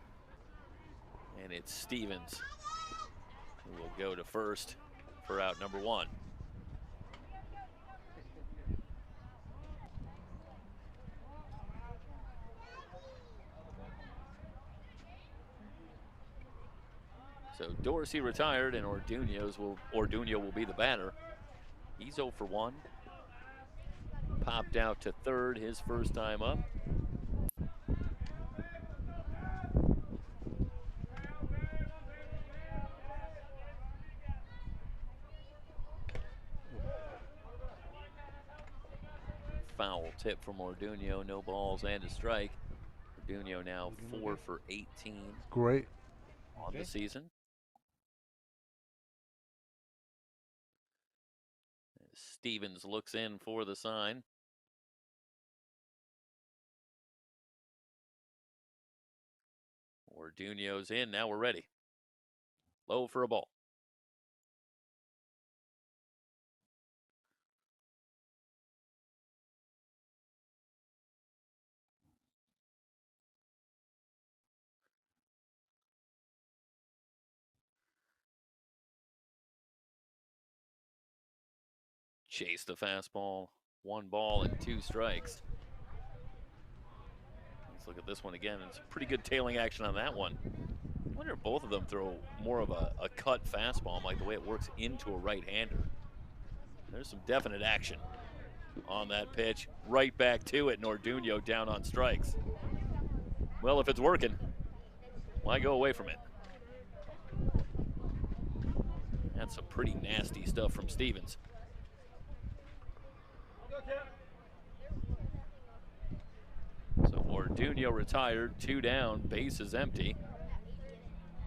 and it's Stevens who will go to first for out number 1. So Dorsey retired, and Orduno will be the batter. He's 0 for 1. Popped out to third his first time up. Foul tip from Orduno, no balls and a strike. Orduno now 4 for 18. Great. On the season. Stevens looks in for the sign. Orduno's in, now we're ready. Low for a ball. Chase the fastball. 1 ball and 2 strikes. Let's look at this one again. It's pretty good tailing action on that one. I wonder if both of them throw more of a cut fastball, like the way it works into a right-hander. There's some definite action on that pitch. Right back to it. Norduno down on strikes. Well, if it's working, why go away from it? That's some pretty nasty stuff from Stevens. So Norduno retired, 2 down, base is empty.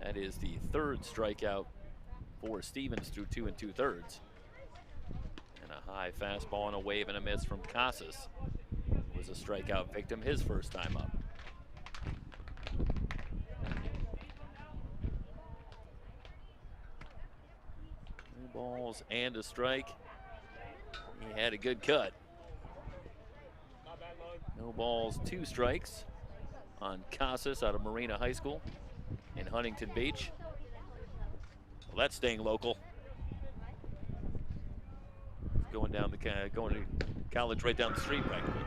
That is the 3rd strikeout for Stevens through 2 2/3. And a high fastball and a wave and a miss from Casas, who was a strikeout victim his first time up. 2 balls and a strike. He had a good cut. No balls, 2 strikes on Casas out of Marina High School in Huntington Beach. Well, that's staying local. Going to college right down the street practically.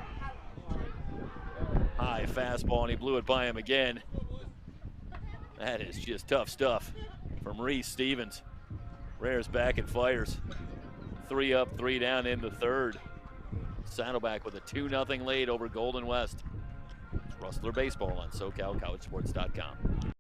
High fastball, and he blew it by him again. That is just tough stuff from Reese Stevens. Rares back and fires. 3 up, 3 down in the 3rd. Saddleback with a 2-0 lead over Golden West. It's Rustler Baseball on SoCalCollegeSports.com.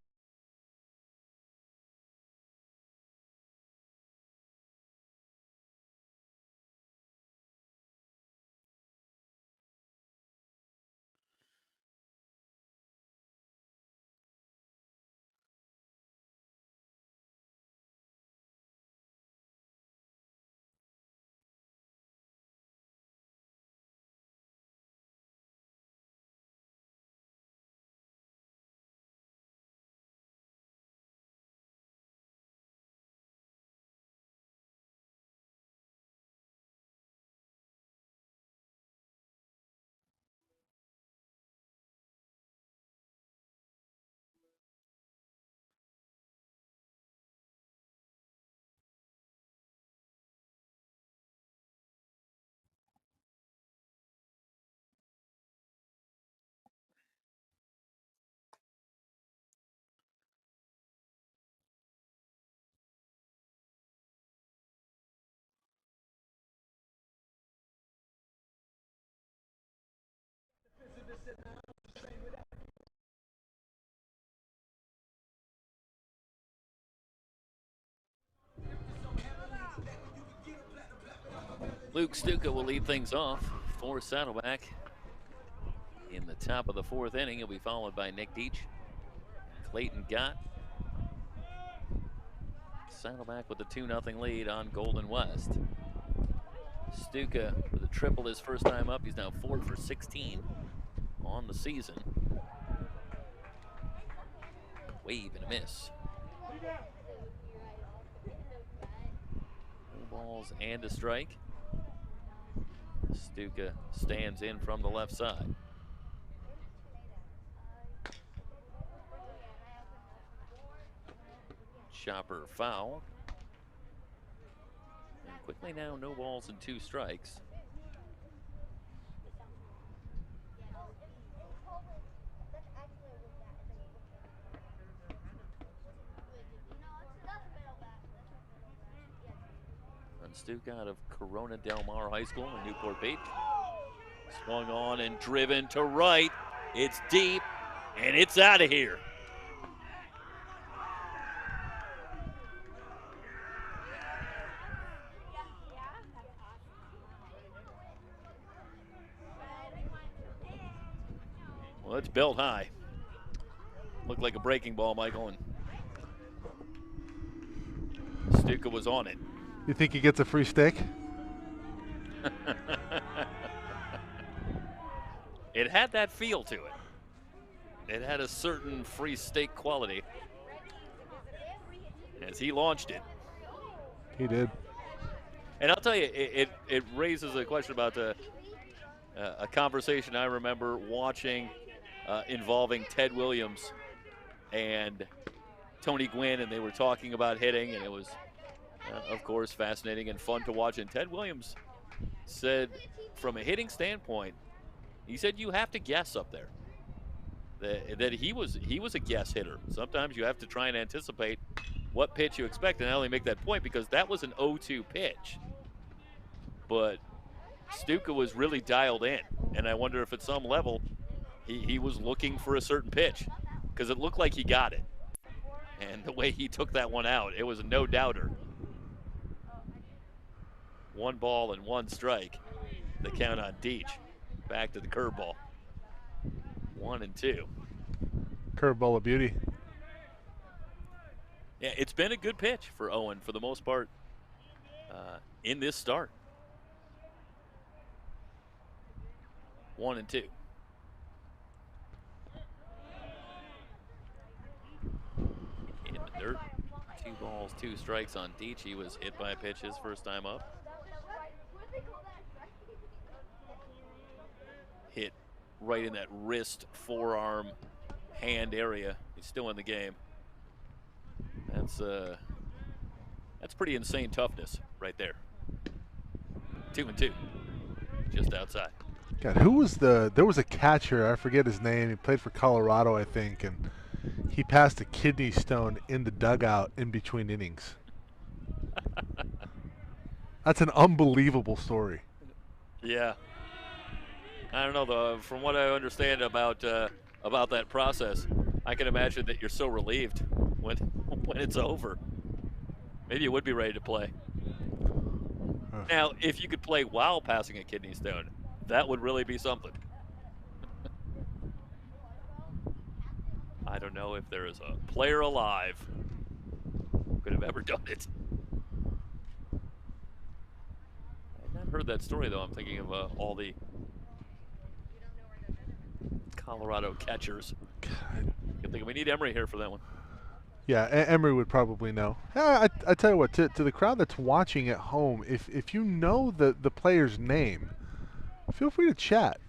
Luke Stuka will lead things off for Saddleback. In the top of the 4th inning, he'll be followed by Nick Deach, Clayton Gott. Saddleback with a 2-0 lead on Golden West. Stuka with a triple his first time up. He's now 4 for 16 on the season. Wave and a miss. 2 balls and a strike. Stuka stands in from the left side. Chopper foul. And quickly now, no balls and 2 strikes. Stuka out of Corona Del Mar High School in Newport Beach. Swung on and driven to right. It's deep, and it's out of here. Well, it's belt high. Looked like a breaking ball, Michael, and Stuka was on it. You think he gets a free steak? It had that feel to it. It had a certain free steak quality as he launched it. He did. And I'll tell you, it raises a question about a conversation I remember watching involving Ted Williams and Tony Gwynn, and they were talking about hitting, and it was, of course, fascinating and fun to watch. And Ted Williams said from a hitting standpoint, he said you have to guess up there. That he was a guess hitter. Sometimes you have to try and anticipate what pitch you expect, and I only make that point because that was an 0-2 pitch. But Stuka was really dialed in, and I wonder if at some level he was looking for a certain pitch because it looked like he got it. And the way he took that one out, it was a no-doubter. 1 ball and 1 strike. The count on Deach. Back to the curveball. 1-2. Curveball of beauty. Yeah, it's been a good pitch for Owen for the most part in this start. 1-2. In the dirt. 2 balls, 2 strikes on Deach. He was hit by a pitch his first time up. Hit right in that wrist, forearm, hand area. He's still in the game. That's pretty insane toughness right there. 2-2, just outside. God, who was there was a catcher, I forget his name. He played for Colorado, I think, and he passed a kidney stone in the dugout in between innings. That's an unbelievable story. Yeah. I don't know, though. From what I understand about that process, I can imagine that you're so relieved when it's over. Maybe you would be ready to play. Now, if you could play while passing a kidney stone, that would really be something. I don't know if there is a player alive who could have ever done it. I've not heard that story, though. I'm thinking of all the Colorado catchers. I think we need Emery here for that one. Yeah, Emery would probably know. I tell you what, to the crowd that's watching at home, if you know the player's name, feel free to chat.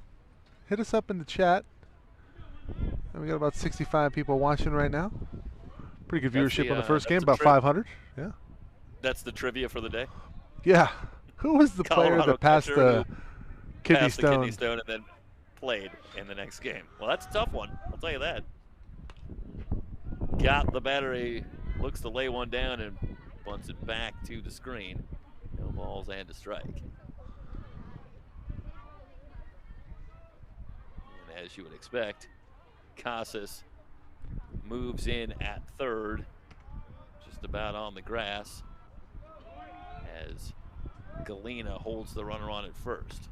Hit us up in the chat. And we got about 65 people watching right now. Pretty good viewership on the first game, about 500. Yeah. That's the trivia for the day. Yeah. Who was the player that passed the kidney stone and then played in the next game? Well, that's a tough one. I'll tell you that. Got the battery, looks to lay one down and bunts it back to the screen. No balls and a strike. And as you would expect, Casas moves in at third, just about on the grass, as Galena holds the runner on at first.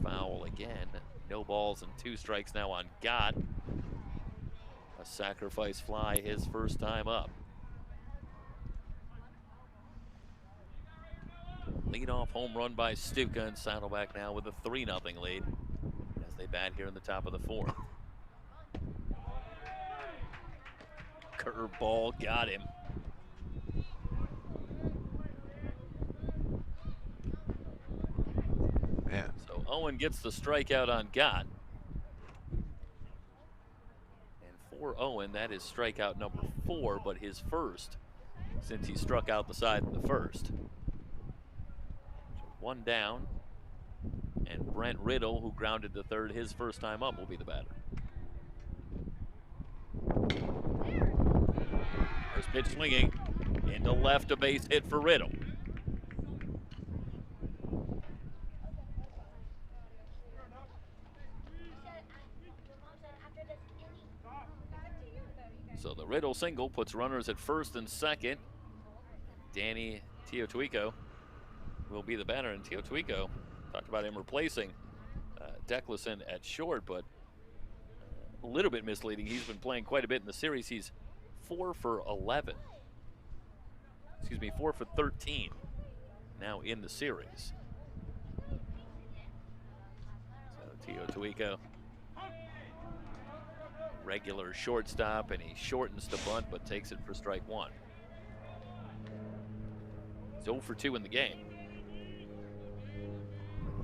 Foul again. No balls and 2 strikes now on Gott. A sacrifice fly his first time up. Leadoff home run by Stuka, and Saddleback now with a 3-0 lead as they bat here in the top of the 4th. Curveball got him. Man. So Owen gets the strikeout on Gott. And for Owen, that is strikeout number 4, but his first since he struck out the side in the first. So 1 down. And Brent Riddle, who grounded to third his first time up, will be the batter. First pitch swinging into left, a base hit for Riddle. So the Riddle single puts runners at first and second. Danny Teotihuico will be the batter, and Teotihuico, talked about him replacing Decleson at short, but a little bit misleading. He's been playing quite a bit in the series. He's 4 for 11. Excuse me, 4 for 13 now in the series. So Teotihuico, regular shortstop, and he shortens the bunt but takes it for strike 1. He's 0 for 2 in the game.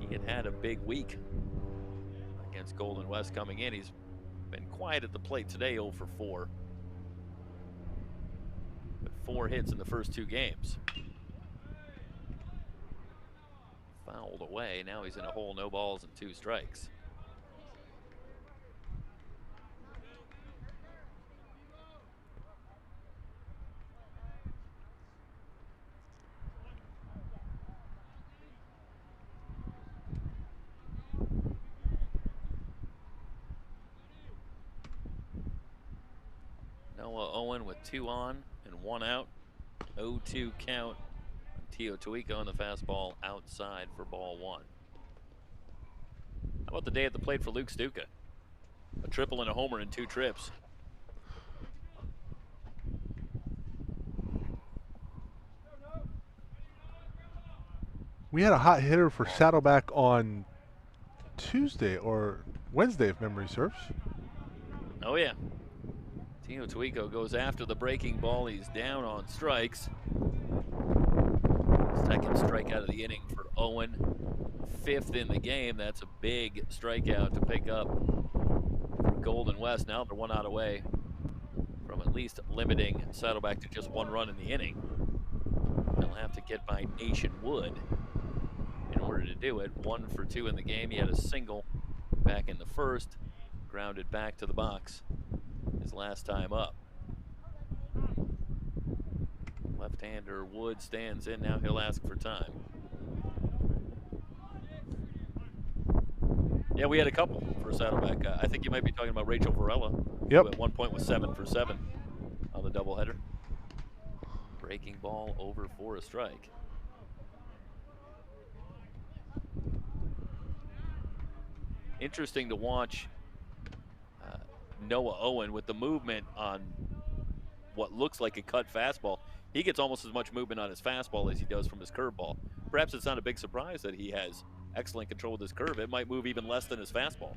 He had a big week against Golden West coming in. He's been quiet at the plate today, 0 for 4. more hits in the first 2 games. Fouled away. Now he's in a hole, no balls and 2 strikes. Noah Owen with 2 on and 1 out. 0-2 count. Tio Tuico on the fastball outside for ball 1. How about the day at the plate for Luke Stuka? A triple and a homer in 2 trips. We had a hot hitter for Saddleback on Tuesday or Wednesday, if memory serves. Oh, yeah. Tio Tuico goes after the breaking ball. He's down on strikes. Second strikeout of the inning for Owen. 5th in the game. That's a big strikeout to pick up for Golden West. Now they're 1 out away from at least limiting Saddleback to just 1 run in the inning. They'll have to get by Nation Wood in order to do it. 1 for 2 in the game. He had a single back in the first. Grounded back to the box his last time up. Left-hander Wood stands in. Now he'll ask for time. Yeah, we had a couple for Saddleback. I think you might be talking about Rachel Varela. Yep. Who at one point was 7 for 7 on the doubleheader. Breaking ball over for a strike. Interesting to watch Noah Owen with the movement on what looks like a cut fastball. He gets almost as much movement on his fastball as he does from his curveball. Perhaps it's not a big surprise that he has excellent control with his curve. It might move even less than his fastball.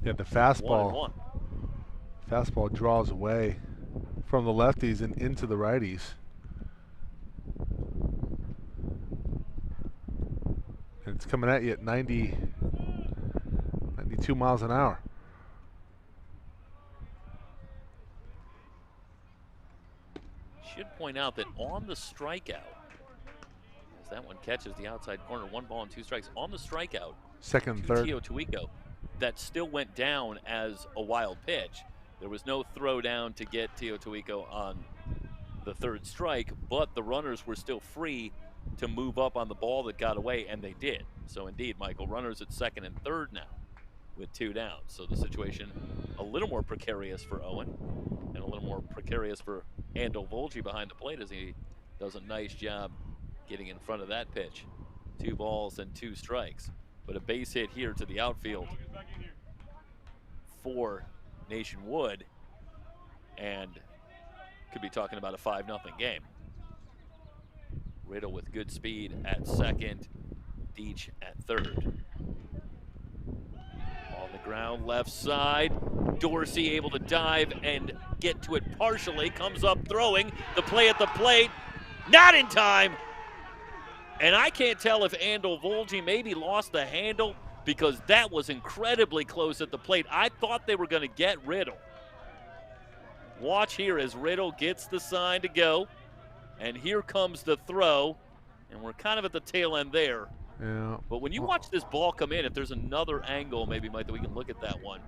Yeah, the fastball. 1-1. Fastball draws away from the lefties and into the righties. And it's coming at you at 92 miles an hour. Should point out that on the strikeout, as that one catches the outside corner, 1 ball and 2 strikes. On the strikeout, Second and to third. Tio Tuico, that still went down as a wild pitch. There was no throw down to get Tio Tuico on the 3rd strike, but the runners were still free to move up on the ball that got away, and they did. So indeed, Michael, runners at 2nd and 3rd now with 2 down. So the situation a little more precarious for Owen and a little more precarious for Andel Volge behind the plate as he does a nice job getting in front of that pitch. 2 balls and 2 strikes. But a base hit here to the outfield for Nation Wood, and could be talking about a 5-0 game. Riddle with good speed at 2nd, Deach at 3rd. On the ground, left side. Dorsey able to dive and get to it partially. Comes up throwing. The play at the plate. Not in time. And I can't tell if Andel Volge maybe lost the handle because that was incredibly close at the plate. I thought they were going to get Riddle. Watch here as Riddle gets the sign to go. And here comes the throw. And we're kind of at the tail end there. Yeah. But when you watch this ball come in, if there's another angle, maybe, Mike, that we can look at that one.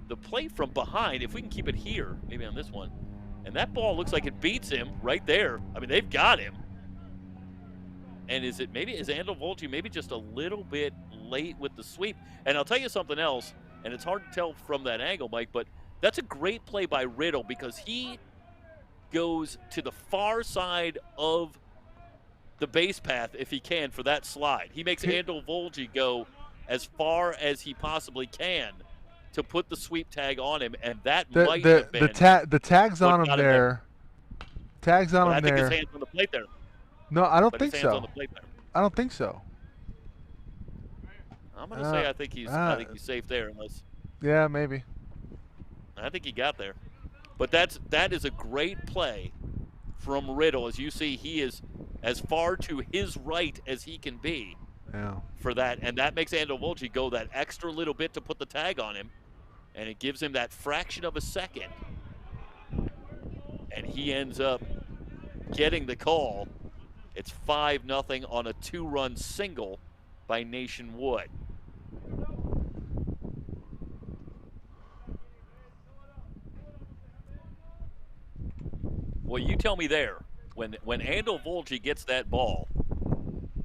The play from behind, if we can keep it here, maybe on this one, and that ball looks like it beats him right there. I mean, they've got him. And is Andel Volge maybe just a little bit late with the sweep? And I'll tell you something else, and it's hard to tell from that angle, Mike, but that's a great play by Riddle because he goes to the far side of the base path if he can for that slide. He makes Andel Volge go as far as he possibly can to put the sweep tag on him, and that might have been the tags on him there. Tags on him there. I think his hand's on the plate there. No, I don't think His hand's so. on the plate there. I don't think so. I'm gonna say I think he's safe there unless. Yeah, maybe. I think he got there, but that is a great play from Riddle. As you see, he is as far to his right as he can be. Yeah. For that, and that makes Andel Volge go that extra little bit to put the tag on him, and it gives him that fraction of a second he ends up getting the call. It's 5-0 on a 2-run single by Nation Wood. Well, you tell me there, when Andel Volge gets that ball,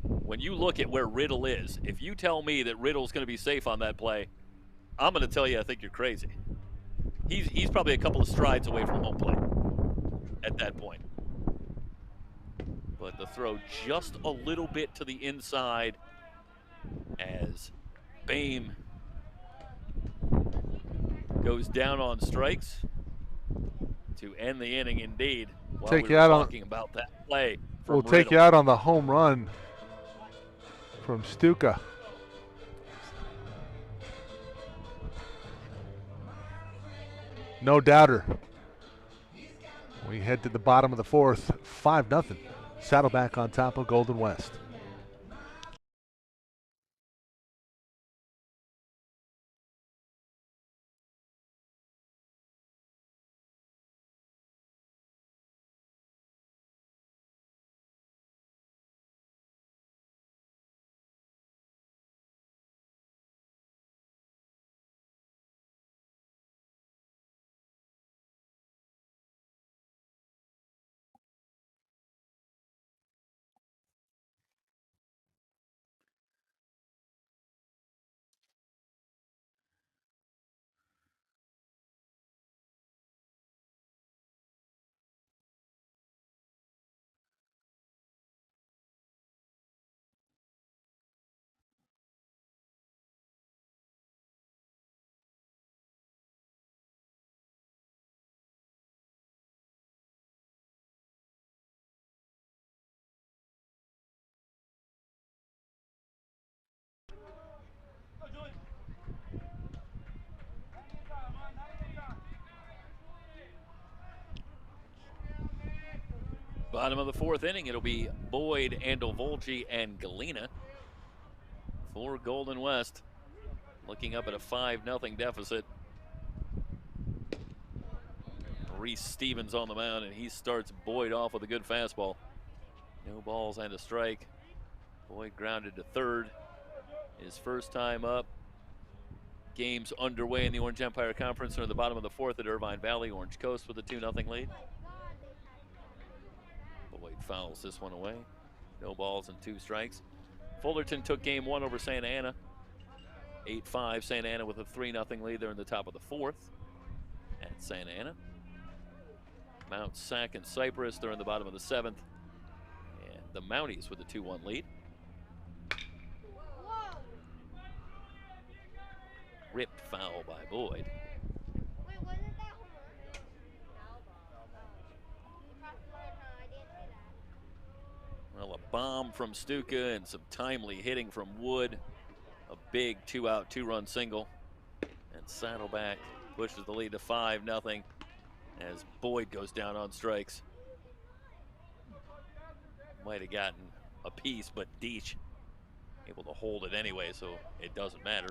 when you look at where Riddle is, if you tell me that Riddle's going to be safe on that play, I'm going to tell you I think you're crazy. He's probably a couple of strides away from home plate at that point. But the throw just a little bit to the inside as Boehm goes down on strikes to end the inning indeed. While we were talking about that play from We'll take Riddle. you out on the home run from Stuka. No doubter. We head to the bottom of the fourth, 5-0. Saddleback on top of Golden West. Bottom of the fourth inning, it'll be Boyd, Andel Volge, and Galena for Golden West. Looking up at a 5-0 deficit. Reese Stevens on the mound, and he starts Boyd off with a good fastball. No balls and a strike. Boyd grounded to third. His first time up. Games underway in the Orange Empire Conference are in the bottom of the fourth at Irvine Valley. Orange Coast with a 2-0 lead. Boyd fouls this one away. No balls and 2 strikes. Fullerton took game 1 over Santa Ana. 8-5. Santa Ana with a 3-0 lead. They're in the top of the fourth at Santa Ana. Mount Sac and Cypress, they're in the bottom of the seventh. And the Mounties with a 2-1 lead. Ripped foul by Boyd. Well, a bomb from Stuka and some timely hitting from Wood. A big 2-out, 2-run single. And Saddleback pushes the lead to 5-0 as Boyd goes down on strikes. Might have gotten a piece, but Deach able to hold it anyway, so it doesn't matter.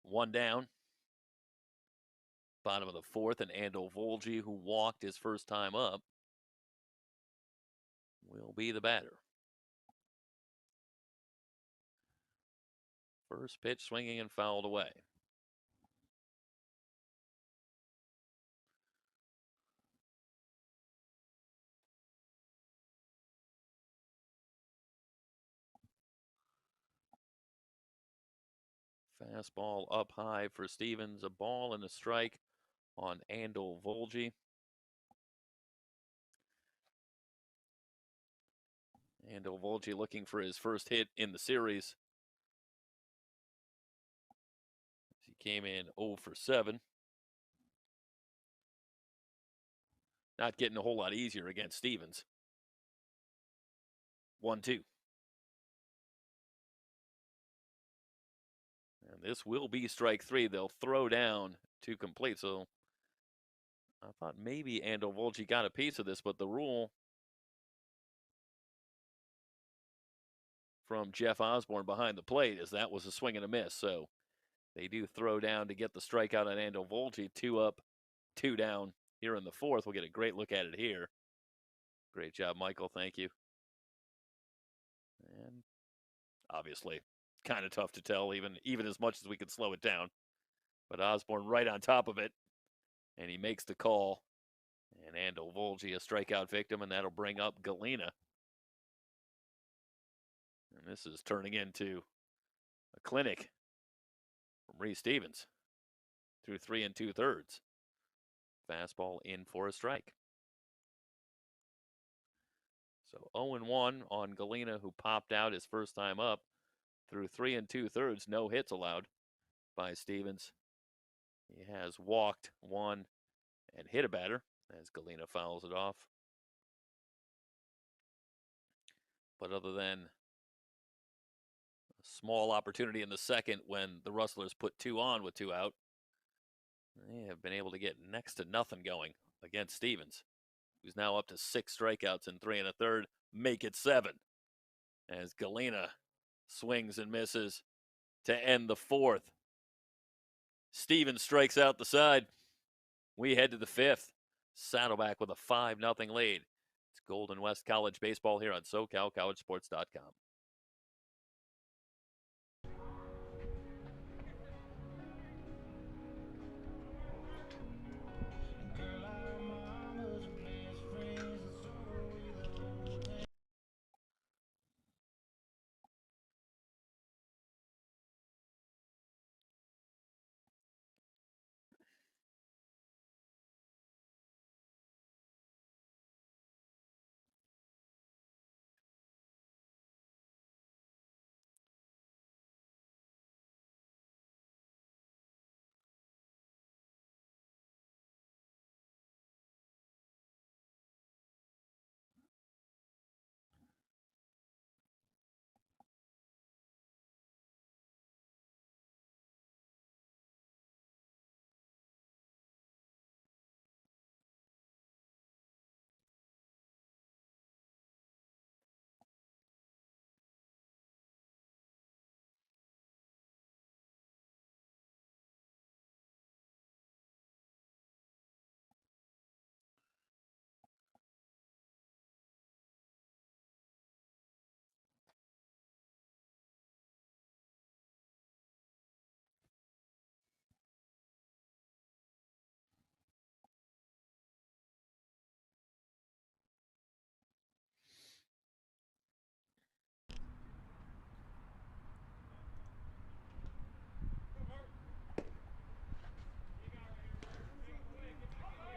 1 down. Bottom of the fourth, and Andel Volge, who walked his first time up, will be the batter. First pitch swinging and fouled away. Fastball up high for Stevens. A ball and a strike on Andel Volge. Andel Volge looking for his first hit in the series. He came in 0 for 7. Not getting a whole lot easier against Stevens. 1-2. And this will be strike 3. They'll throw down to complete. So I thought maybe Andel Volge got a piece of this, but the rule from Jeff Osborne behind the plate is that was a swing and a miss. So they do throw down to get the strikeout on Andel Volge. 2 up, 2 down here in the fourth. We'll get a great look at it here. Great job, Michael. Thank you. And obviously, kind of tough to tell, even as much as we could slow it down. But Osborne right on top of it, and he makes the call. And Ando Volgi, a strikeout victim, and that'll bring up Galena. And this is turning into a clinic from Reese Stevens through 3 2/3. Fastball in for a strike. So 0-1 on Galena, who popped out his first time up through 3 2/3. No hits allowed by Stevens. He has walked one and hit a batter as Galena fouls it off. But other than a small opportunity in the second when the Rustlers put 2 on with 2 out, they have been able to get next to nothing going against Stevens, who's now up to 6 strikeouts in 3 1/3, make it 7. As Galena swings and misses to end the fourth. Stevens strikes out the side. We head to the fifth. Saddleback with a 5-0 lead. It's Golden West College baseball here on SoCalCollegeSports.com.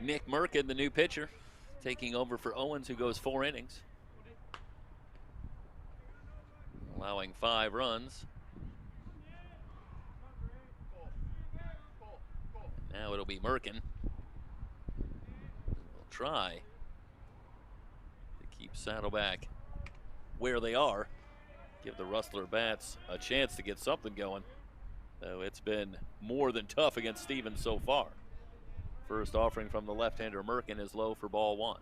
Nick Merkin, the new pitcher, taking over for Owens, who goes 4 innings, allowing 5 runs. Now it'll be Merkin. We'll try to keep Saddleback where they are, give the Rustler bats a chance to get something going. Though it's been more than tough against Stevens so far. First offering from the left-hander Merkin is low for ball 1.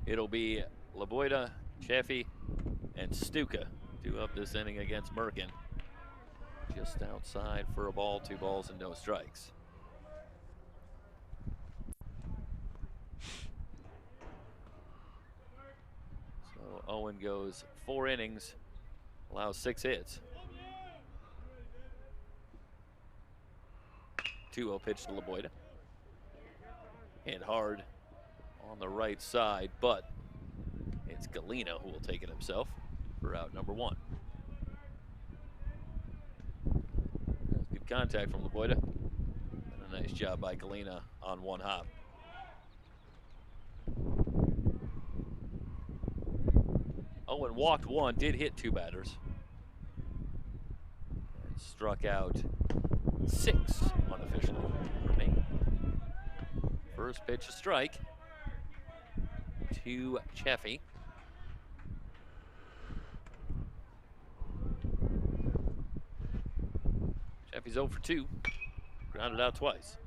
It'll be Laboida, Chaffee, and Stuka to up this inning against Merkin. Just outside for a ball, 2 balls, and no strikes. So Owen goes 4 innings, allows 6 hits. 2-0 pitch to Laboida. Hit hard on the right side, but it's Galena who will take it himself for out number 1. Good contact from Laboida. And a nice job by Galena on 1 hop. Owen walked 1, did hit 2 batters. And struck out 6 unofficially for me. First pitch a strike to Chaffee. Chaffee's 0 for 2. Grounded out twice.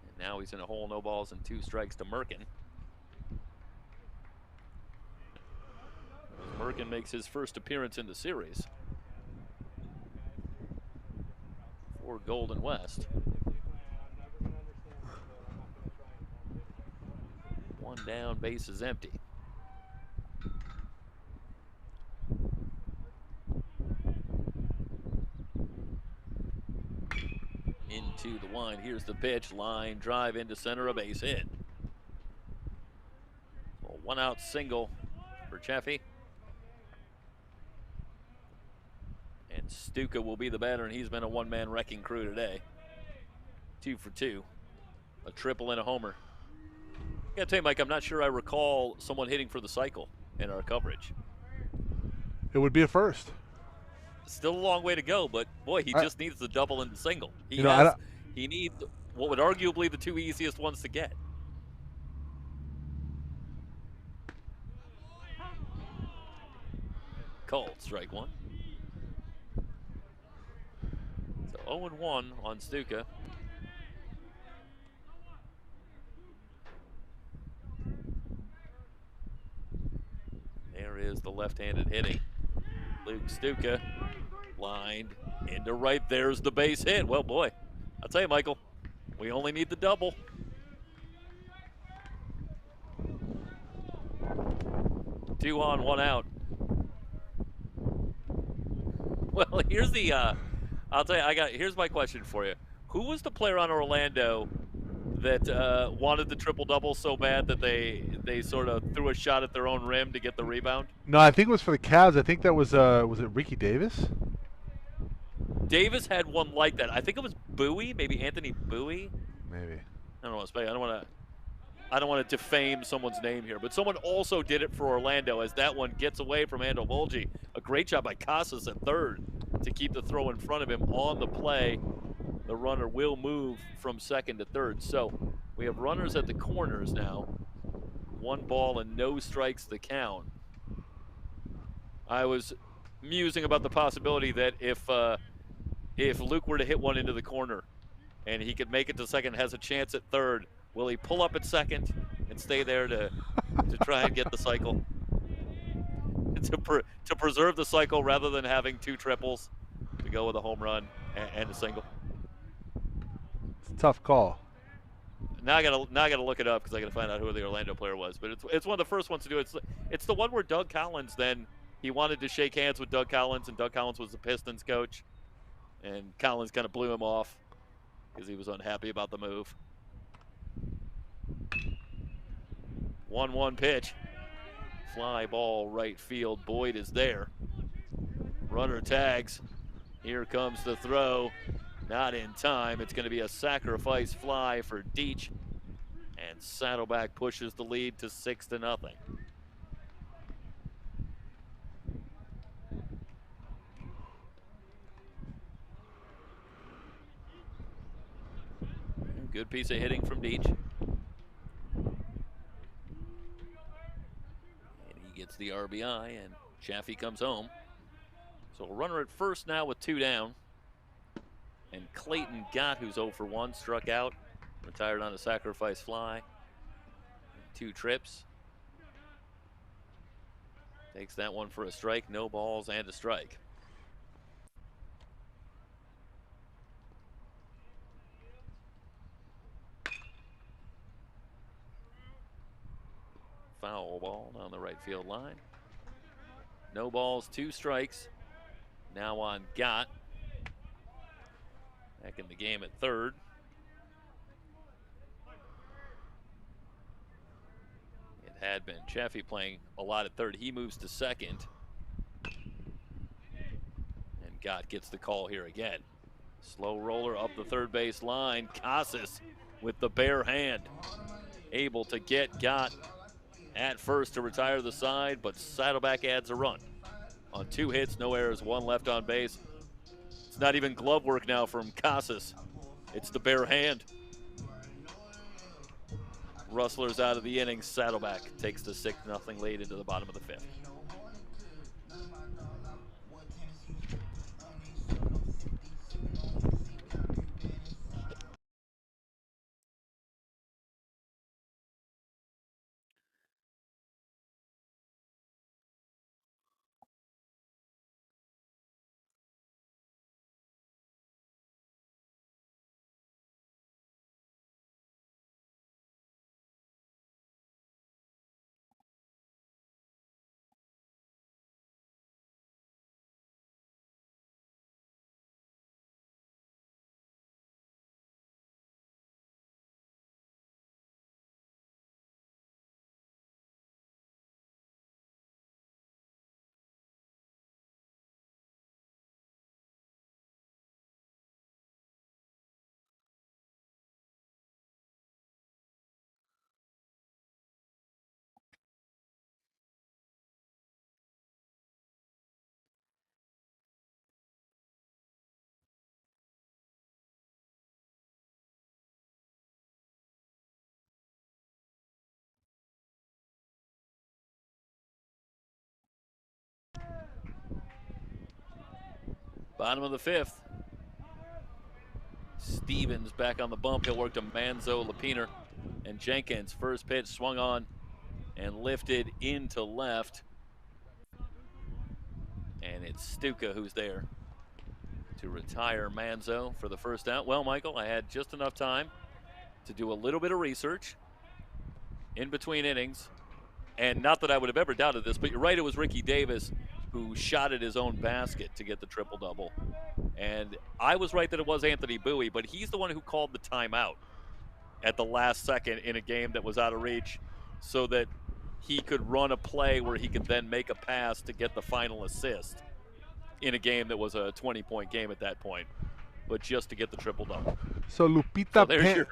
And now he's in a hole, no balls, and 2 strikes to Merkin. Merkin makes his first appearance in the series. for Golden West. One down, base is empty. Into the line. Here's the pitch. Line drive into center, a base hit. So a 1-out single for Chaffee. And Stuka will be the batter, and he's been a one-man wrecking crew today. 2 for 2. A triple and a homer. I gotta tell you, Mike, I'm not sure I recall someone hitting for the cycle in our coverage. It would be a first. Still a long way to go, but boy, he just needs the double and the single. He needs what would arguably the two easiest ones to get. Called strike one. So 0-1 on Stuka. There is the left-handed hitting. Luke Stuka lined into right. There's the base hit. Well, boy, I'll tell you, Michael, we only need the double. Two on, one out. Well, here's the, I'll tell you, here's my question for you. Who was the player on Orlando that wanted the triple-double so bad that they sort of threw a shot at their own rim to get the rebound? No, I think it was for the Cavs. I think that was it Ricky Davis? Davis had one like that. I think it was Bowie, maybe Anthony Bowie. Maybe. I don't know. I don't want to defame someone's name here, but someone also did it for Orlando as that one gets away from Ando Volgi. A great job by Casas at third to keep the throw in front of him on the play. The runner will move from second to third. So we have runners at the corners now. 1 ball and no strikes to count. I was musing about the possibility that if Luke were to hit one into the corner and he could make it to second, has a chance at third, will he pull up at second and stay there to try and get the cycle? To preserve the cycle rather than having 2 triples to go with a home run and a single. It's a tough call. Now I gotta look it up because I gotta find out who the Orlando player was. But it's one of the first ones to do it. It's the one where Doug Collins he wanted to shake hands with Doug Collins, and Doug Collins was the Pistons coach, and Collins kind of blew him off because he was unhappy about the move. 1-1 pitch. Fly ball right field. Boyd is there. Runner tags. Here comes the throw. Not in time. It's going to be a sacrifice fly for Deach. And Saddleback pushes the lead to 6-0. Good piece of hitting from Deach. And he gets the RBI, and Chaffee comes home. So a runner at first now with 2 down. And Clayton Gott, who's 0 for 1, struck out, retired on a sacrifice fly. 2 trips. Takes that one for a strike, no balls and a strike. Foul ball down the right field line. No balls, 2 strikes. Now on Gott. Back in the game at third. It had been Chaffee playing a lot at third. He moves to second. And Gott gets the call here again. Slow roller up the third base line. Casas with the bare hand. Able to get Gott at first to retire the side, but Saddleback adds a run. On 2 hits, no errors, 1 left on base. It's not even glove work now from Casas. It's the bare hand. Rustlers out of the inning. Saddleback takes the 6-0 lead into the bottom of the 5th. Bottom of the 5th. Stevens back on the bump. He'll work to Manzo, Lapiner, and Jenkins. First pitch swung on and lifted into left. And it's Stuka who's there to retire Manzo for the first out. Well, Michael, I had just enough time to do a little bit of research in between innings. And not that I would have ever doubted this, but you're right, it was Ricky Davis who shot at his own basket to get the triple-double. And I was right that it was Anthony Bowie, but he's the one who called the timeout at the last second in a game that was out of reach so that he could run a play where he could then make a pass to get the final assist in a game that was a 20-point game at that point, but just to get the triple-double. So Lupita Peña.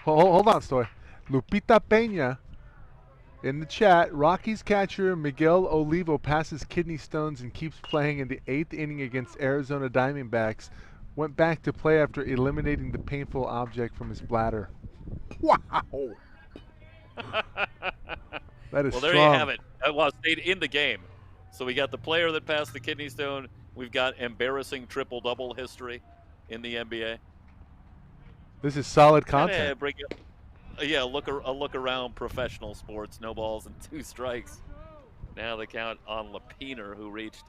Hold on, Stoy. Lupita Peña in the chat. Rockies catcher Miguel Olivo passes kidney stones and keeps playing in the 8th inning against Arizona Diamondbacks. Went back to play after eliminating the painful object from his bladder. Wow. That is well, there strong. you have it. Well, stayed in the game. So we got the player that passed the kidney stone. We've got embarrassing triple-double history in the NBA. This is solid content. Yeah, a look around professional sports. No balls and 2 strikes. Now the count on Lapiner, who reached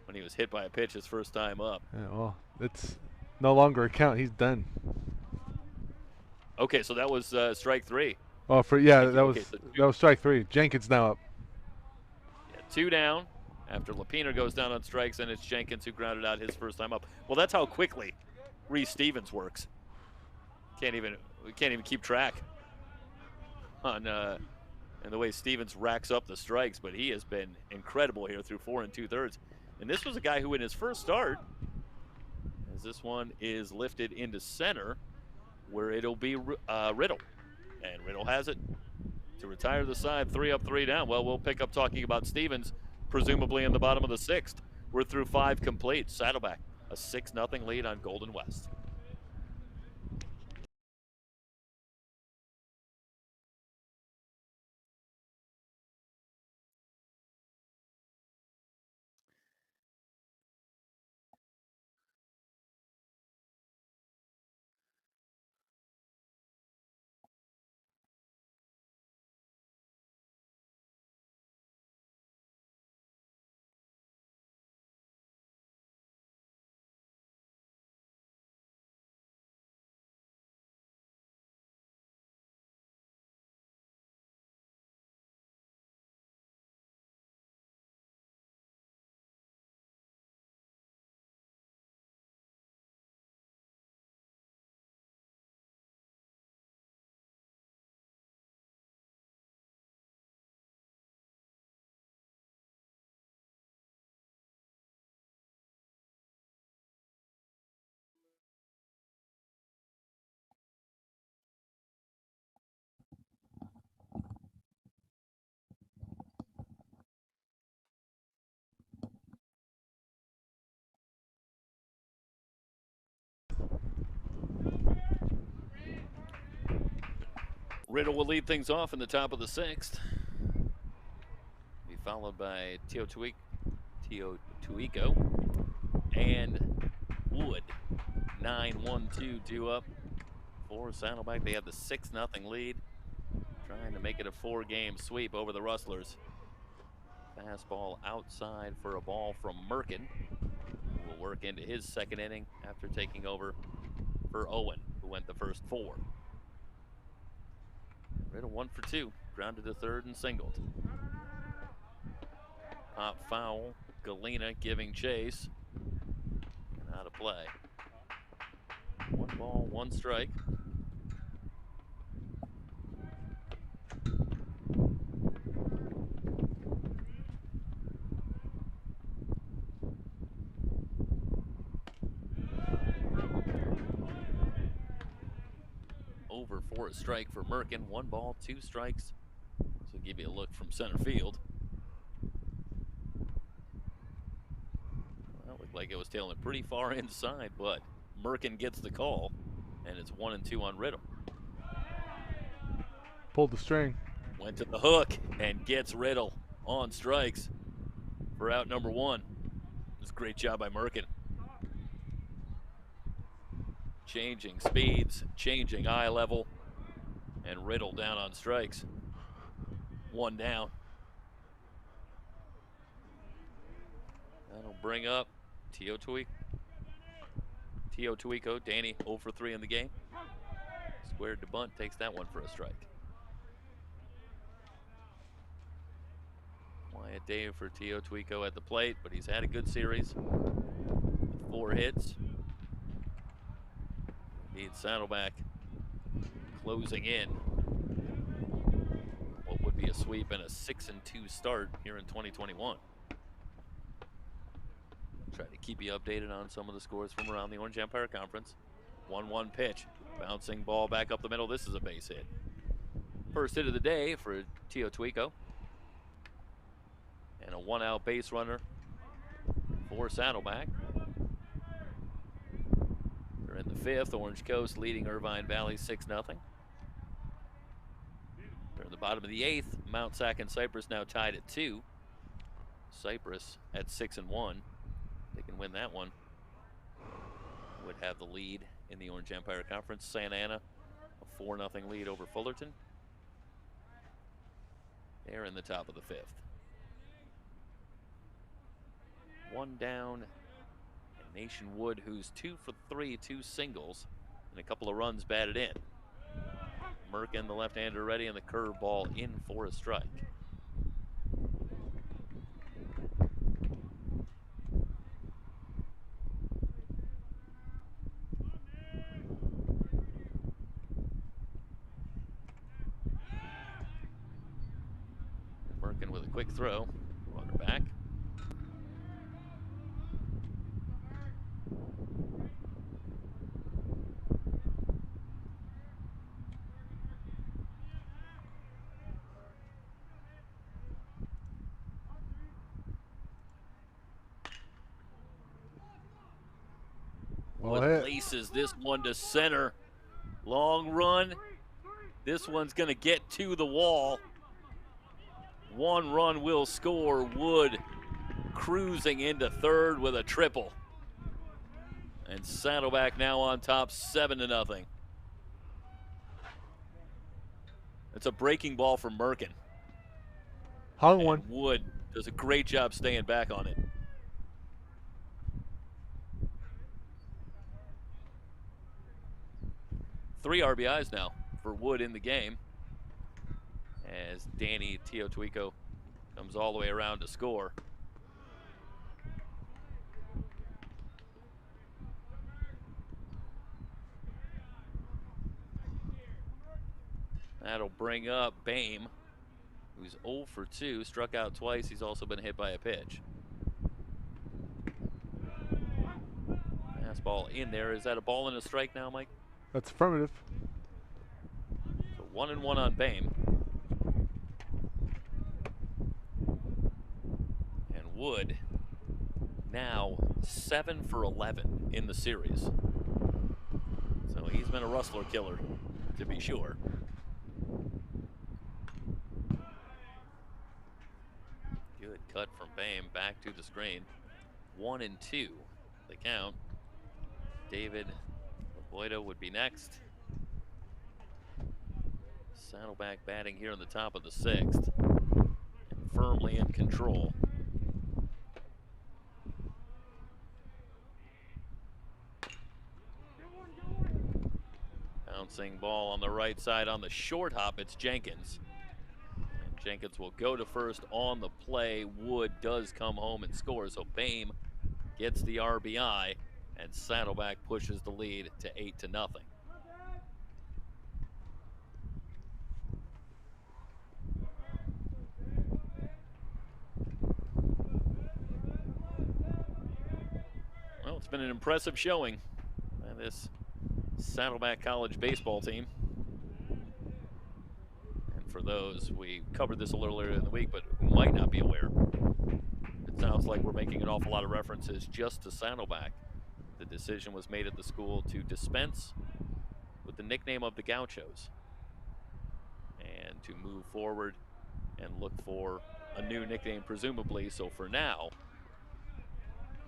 when he was hit by a pitch his first time up. Yeah, well, it's no longer a count. He's done. Okay, so that was strike 3. Oh, that was strike 3. Jenkins now up. Yeah, 2 down after Lapiner goes down on strikes, and it's Jenkins who grounded out his first time up. Well, that's how quickly Reese Stevens works. We can't even keep track on and the way Stevens racks up the strikes, but he has been incredible here through 4 2/3. And this was a guy who in his first start, as this one is lifted into center, where it'll be Riddle. And Riddle has it to retire the side, 3 up, 3 down. Well, we'll pick up talking about Stevens, presumably in the bottom of the 6th. We're through 5 complete. Saddleback, a 6-0 lead on Golden West. Riddle will lead things off in the top of the 6th. Be followed by Tio Tuico and Wood. 9-1-2 due up for Saddleback. They have the 6-0 lead, trying to make it a 4-game sweep over the Rustlers. Fastball outside for a ball from Merkin, who will work into his 2nd inning after taking over for Owen, who went the first 4. Riddle 1 for 2, grounded to 3rd and singled. Pop foul, Galena giving chase, and out of play. 1 ball, 1 strike. Over for a strike for Merkin. 1 ball, 2 strikes. So give you a look from center field. Well, it looked like it was tailing it pretty far inside, but Merkin gets the call, and it's 1-2 on Riddle. Pulled the string. Went to the hook and gets Riddle on strikes for out number 1. It was a great job by Merkin. Changing speeds, changing eye level, and Riddle down on strikes. One down. That'll bring up Tio Tuico. Danny 0 for 3 in the game. Squared to bunt, takes that one for a strike. Quiet day for Tio Tuico at the plate, but he's had a good series with 4 hits. Indeed, Saddleback closing in what would be a sweep and a 6-2 start here in 2021. Try to keep you updated on some of the scores from around the Orange Empire Conference. 1-1 pitch, bouncing ball back up the middle. This is a base hit. First hit of the day for Tio Tuico. And a 1-out base runner for Saddleback. They're in the 5th. Orange Coast leading Irvine Valley 6-0. They're in the bottom of the 8th. Mount Sac and Cypress now tied at 2. Cypress at 6-1. They can win that one. Would have the lead in the Orange Empire Conference. Santa Ana, a 4-0 lead over Fullerton. They're in the top of the 5th. One down, and Nation Wood, who's 2 for 3, 2 singles, and a couple of runs batted in. Merkin, the left-hander, ready, and the curveball in for a strike. Merkin with a quick throw, runner back. Wood laces this one to center. Long run. This one's going to get to the wall. 1 run will score. Wood cruising into 3rd with a triple. And Saddleback now on top 7-0. It's a breaking ball from Merkin. Hung one. Wood does a great job staying back on it. Three RBIs now for Wood in the game as Danny Tio Tuico comes all the way around to score. That'll bring up Bame, who's 0 for 2, struck out twice. He's also been hit by a pitch. Fastball in there. Is that a ball and a strike now, Mike? That's affirmative. So 1-1 on Bame. And Wood now 7 for 11 in the series. So he's been a rustler killer, to be sure. Good cut from Bame back to the screen. 1-2 the count. David Boydo would be next. Saddleback batting here in the top of the 6th. And firmly in control. Bouncing ball on the right side on the short hop. It's Jenkins. And Jenkins will go to first on the play. Wood does come home and score. So Bame gets the RBI. And Saddleback pushes the lead to 8-0. Well, it's been an impressive showing by this Saddleback College baseball team. And for those, we covered this a little earlier in the week, but who might not be aware, it sounds like we're making an awful lot of references just to Saddleback. The decision was made at the school to dispense with the nickname of the Gauchos and to move forward and look for a new nickname, presumably. So for now,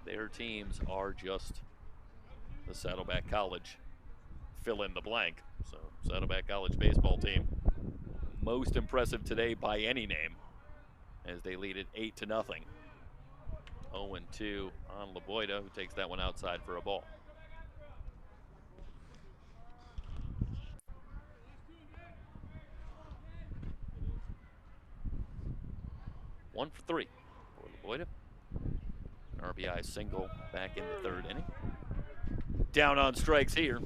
their teams are just the Saddleback College fill in the blank. So Saddleback College baseball team, most impressive today by any name, as they lead it 8-0. 0-2 on Leboida, who takes that one outside for a ball. One for three for Leboida. RBI single back in the third inning. Down on strikes here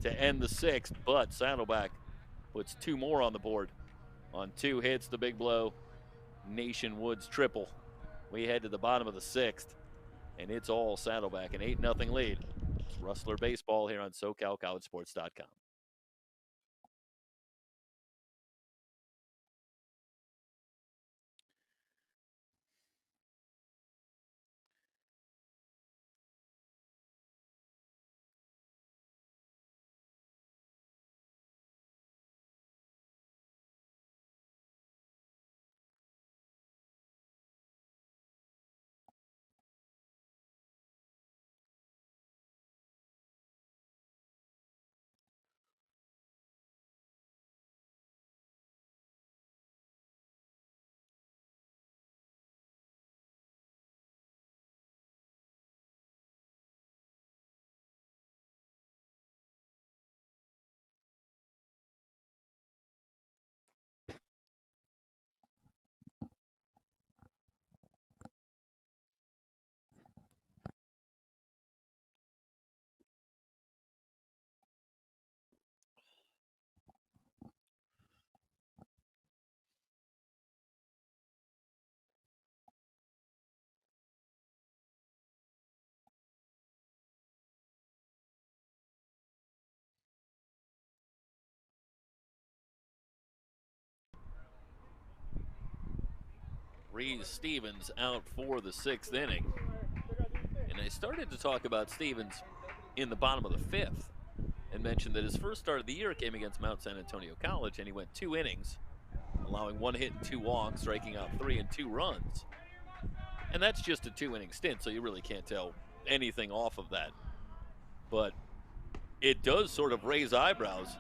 to end the sixth, but Saddleback puts two more on the board. On 2 hits, the big blow, Nation Woods triple. We head to the bottom of the sixth, and it's all Saddleback, an 8-0 lead. It's Rustler Baseball here on SoCalCollegeSports.com. Reese Stevens out for the sixth inning. And I started to talk about Stevens in the bottom of the fifth and mentioned that his first start of the year came against Mount San Antonio College, and he went 2 innings, allowing 1 hit and 2 walks, striking out 3 and 2 runs. And that's just a 2-inning stint, so you really can't tell anything off of that. But it does sort of raise eyebrows,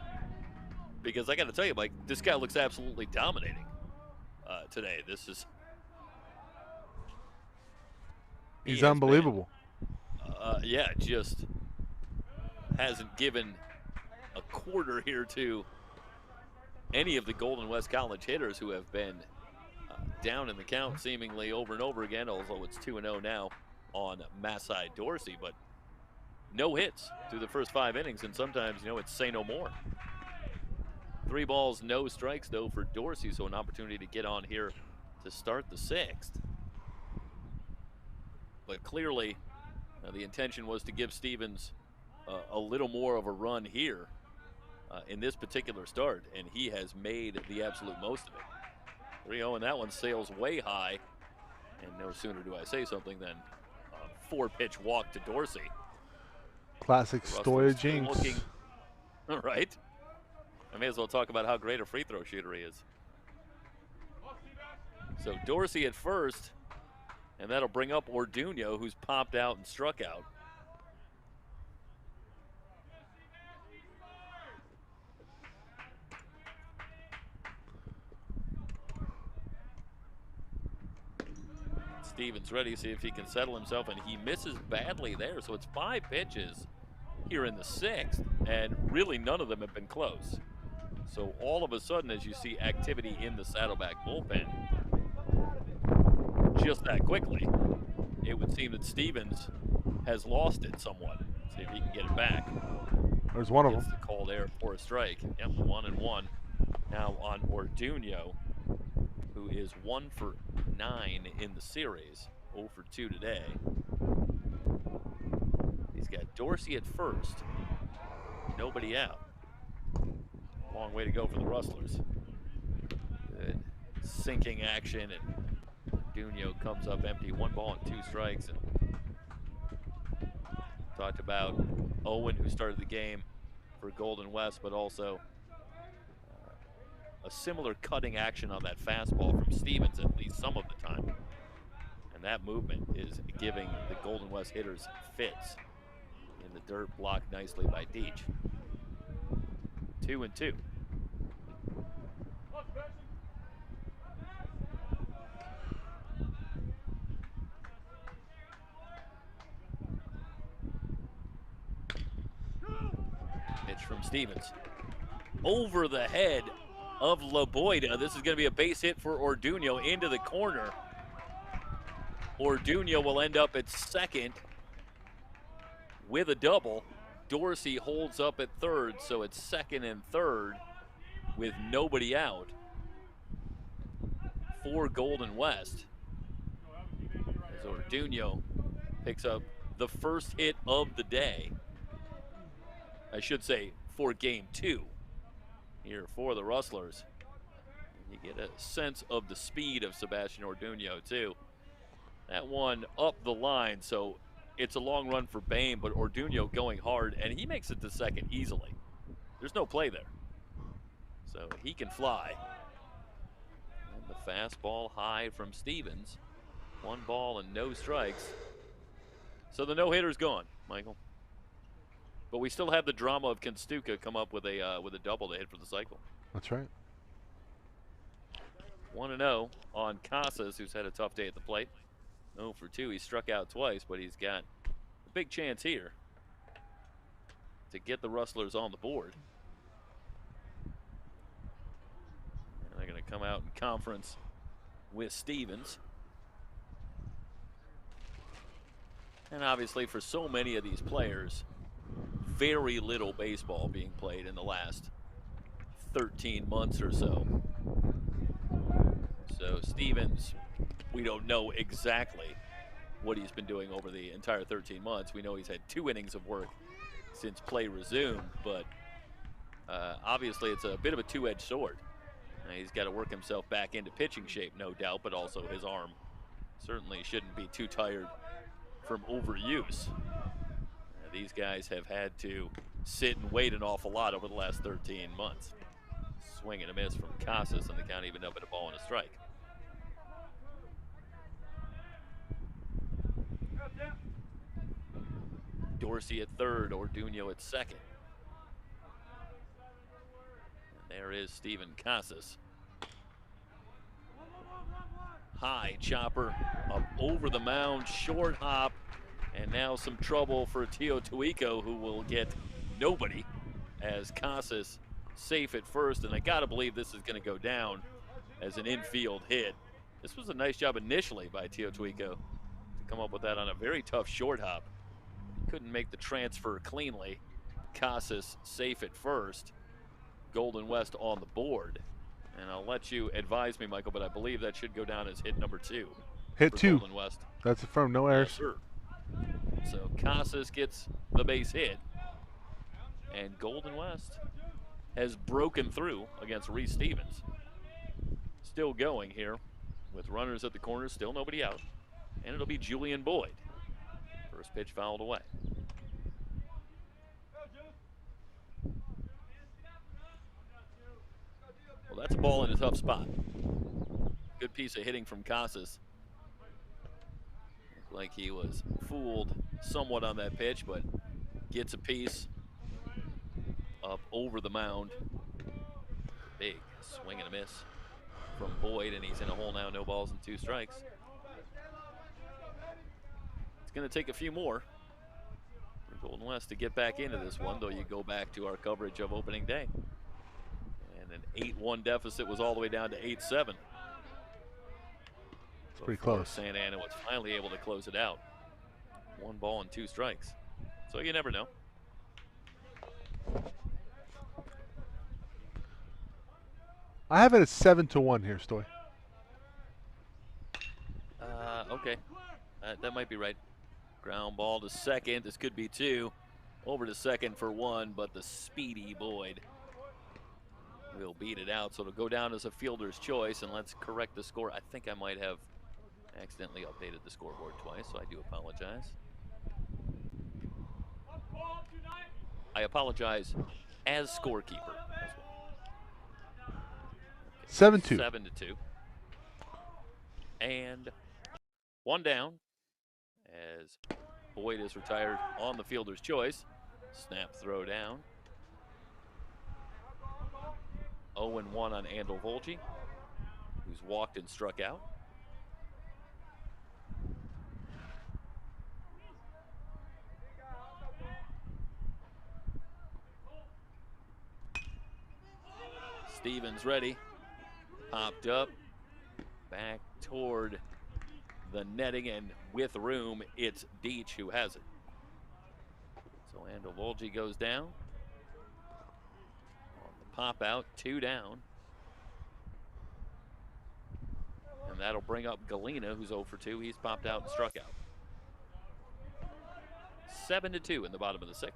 because I got to tell you, Mike, this guy looks absolutely dominating today. This is... He's unbelievable. Yeah, just hasn't given a quarter here to any of the Golden West College hitters, who have been down in the count seemingly over and over again, although it's 2-0 now on Masai Dorsey. But no hits through the first 5 innings, and sometimes, you know, it's say no more. 3 balls, no strikes, though, for Dorsey, so an opportunity to get on here to start the sixth. But clearly, the intention was to give Stevens a little more of a run here in this particular start, and he has made the absolute most of it. 3-0, and that one sails way high, and no sooner do I say something than a 4-pitch walk to Dorsey. Classic Stoya jinx. All right. I may as well talk about how great a free throw shooter he is. So Dorsey at first, and that'll bring up Orduno, who's popped out and struck out. Stevens ready, see if he can settle himself, and he misses badly there. So it's 5 pitches here in the sixth, and really none of them have been close. So all of a sudden, as you see activity in the Saddleback bullpen, just that quickly, it would seem that Stevens has lost it somewhat. See if he can get it back. There's one of them. The call there for a strike. Yep, 1-1 now on Orduno, who is 1 for 9 in the series, 0 for 2 today. He's got Dorsey at first, nobody out. Long way to go for the Rustlers. Good sinking action, and Orduno comes up empty. 1 ball and 2 strikes. And talked about Owen, who started the game for Golden West, but also a similar cutting action on that fastball from Stevens at least some of the time. And that movement is giving the Golden West hitters fits in the dirt, blocked nicely by Deach. 2-2. Pitch from Stevens. Over the head of LaBoida. This is going to be a base hit for Orduno into the corner. Orduno will end up at second with a double. Dorsey holds up at third, so it's second and third with nobody out for Golden West. As Orduno picks up the first hit of the day. I should say for game 2 here for the Rustlers. You get a sense of the speed of Sebastian Orduno too. That one up the line, so it's a long run for Bain, but Orduno going hard, and he makes it to second easily. There's no play there. So he can fly. And the fastball high from Stevens. 1 ball and no strikes. So the no-hitter's gone, Michael. But we still have the drama of Konstuka come up with a double to hit for the cycle. That's right. 1-0 on Casas, who's had a tough day at the plate. 0 for 2. He struck out twice, but he's got a big chance here to get the Rustlers on the board. And they're going to come out in conference with Stevens. And obviously for so many of these players, very little baseball being played in the last 13 months or so. So Stevens, we don't know exactly what he's been doing over the entire 13 months. We know he's had 2 innings of work since play resumed, but obviously it's a bit of a two-edged sword. He's got to work himself back into pitching shape, no doubt, but also his arm certainly shouldn't be too tired from overuse. These guys have had to sit and wait an awful lot over the last 13 months. Swing and a miss from Casas, and the count evened up at a ball and a strike. Dorsey at third, Orduno at second. And there is Steven Casas. High chopper up over the mound, short hop, and now some trouble for Tio Tuico, who will get nobody as Casas safe at first. And I gotta believe this is gonna go down as an infield hit. This was a nice job initially by Tio Tuico to come up with that on a very tough short hop. Couldn't make the transfer cleanly. Casas safe at first. Golden West on the board. And I'll let you advise me, Michael, but I believe that should go down as hit number 2. Hit 2. Golden West. That's affirmed. No errors. Yes, sir. So Casas gets the base hit. And Golden West has broken through against Reese Stevens. Still going here with runners at the corner, still nobody out. And it'll be Julian Boyd. First pitch fouled away. Well, that's a ball in a tough spot. Good piece of hitting from Casas. Looked like he was fooled somewhat on that pitch, but gets a piece up over the mound. Big swing and a miss from Boyd, and he's in a hole now, no balls and 2 strikes. It's going to take a few more for Golden West to get back into this one, though you go back to our coverage of opening day. And an 8-1 deficit was all the way down to 8-7. It's pretty close. Santa Ana was finally able to close it out. 1 ball and 2 strikes. So you never know. I have it at 7-1 here, Stoy. Okay. That might be right. Ground ball to second. This could be 2. Over to second for 1, but the speedy Boyd will beat it out. So it'll go down as a fielder's choice, and let's correct the score. I think I might have accidentally updated the scoreboard twice, so I do apologize. I apologize as scorekeeper as well. 7-2. 7-2. And 1 down as Boyd is retired on the fielder's choice. Snap throw down. 0-1 on Andel Volge, who's walked and struck out. Stevens ready, popped up, back toward the netting, and with room, it's Deach who has it. So Andel Volge goes down. On the pop out, 2 down. And that'll bring up Galena, who's 0 for 2. He's popped out and struck out. 7-2 in the bottom of the 6th.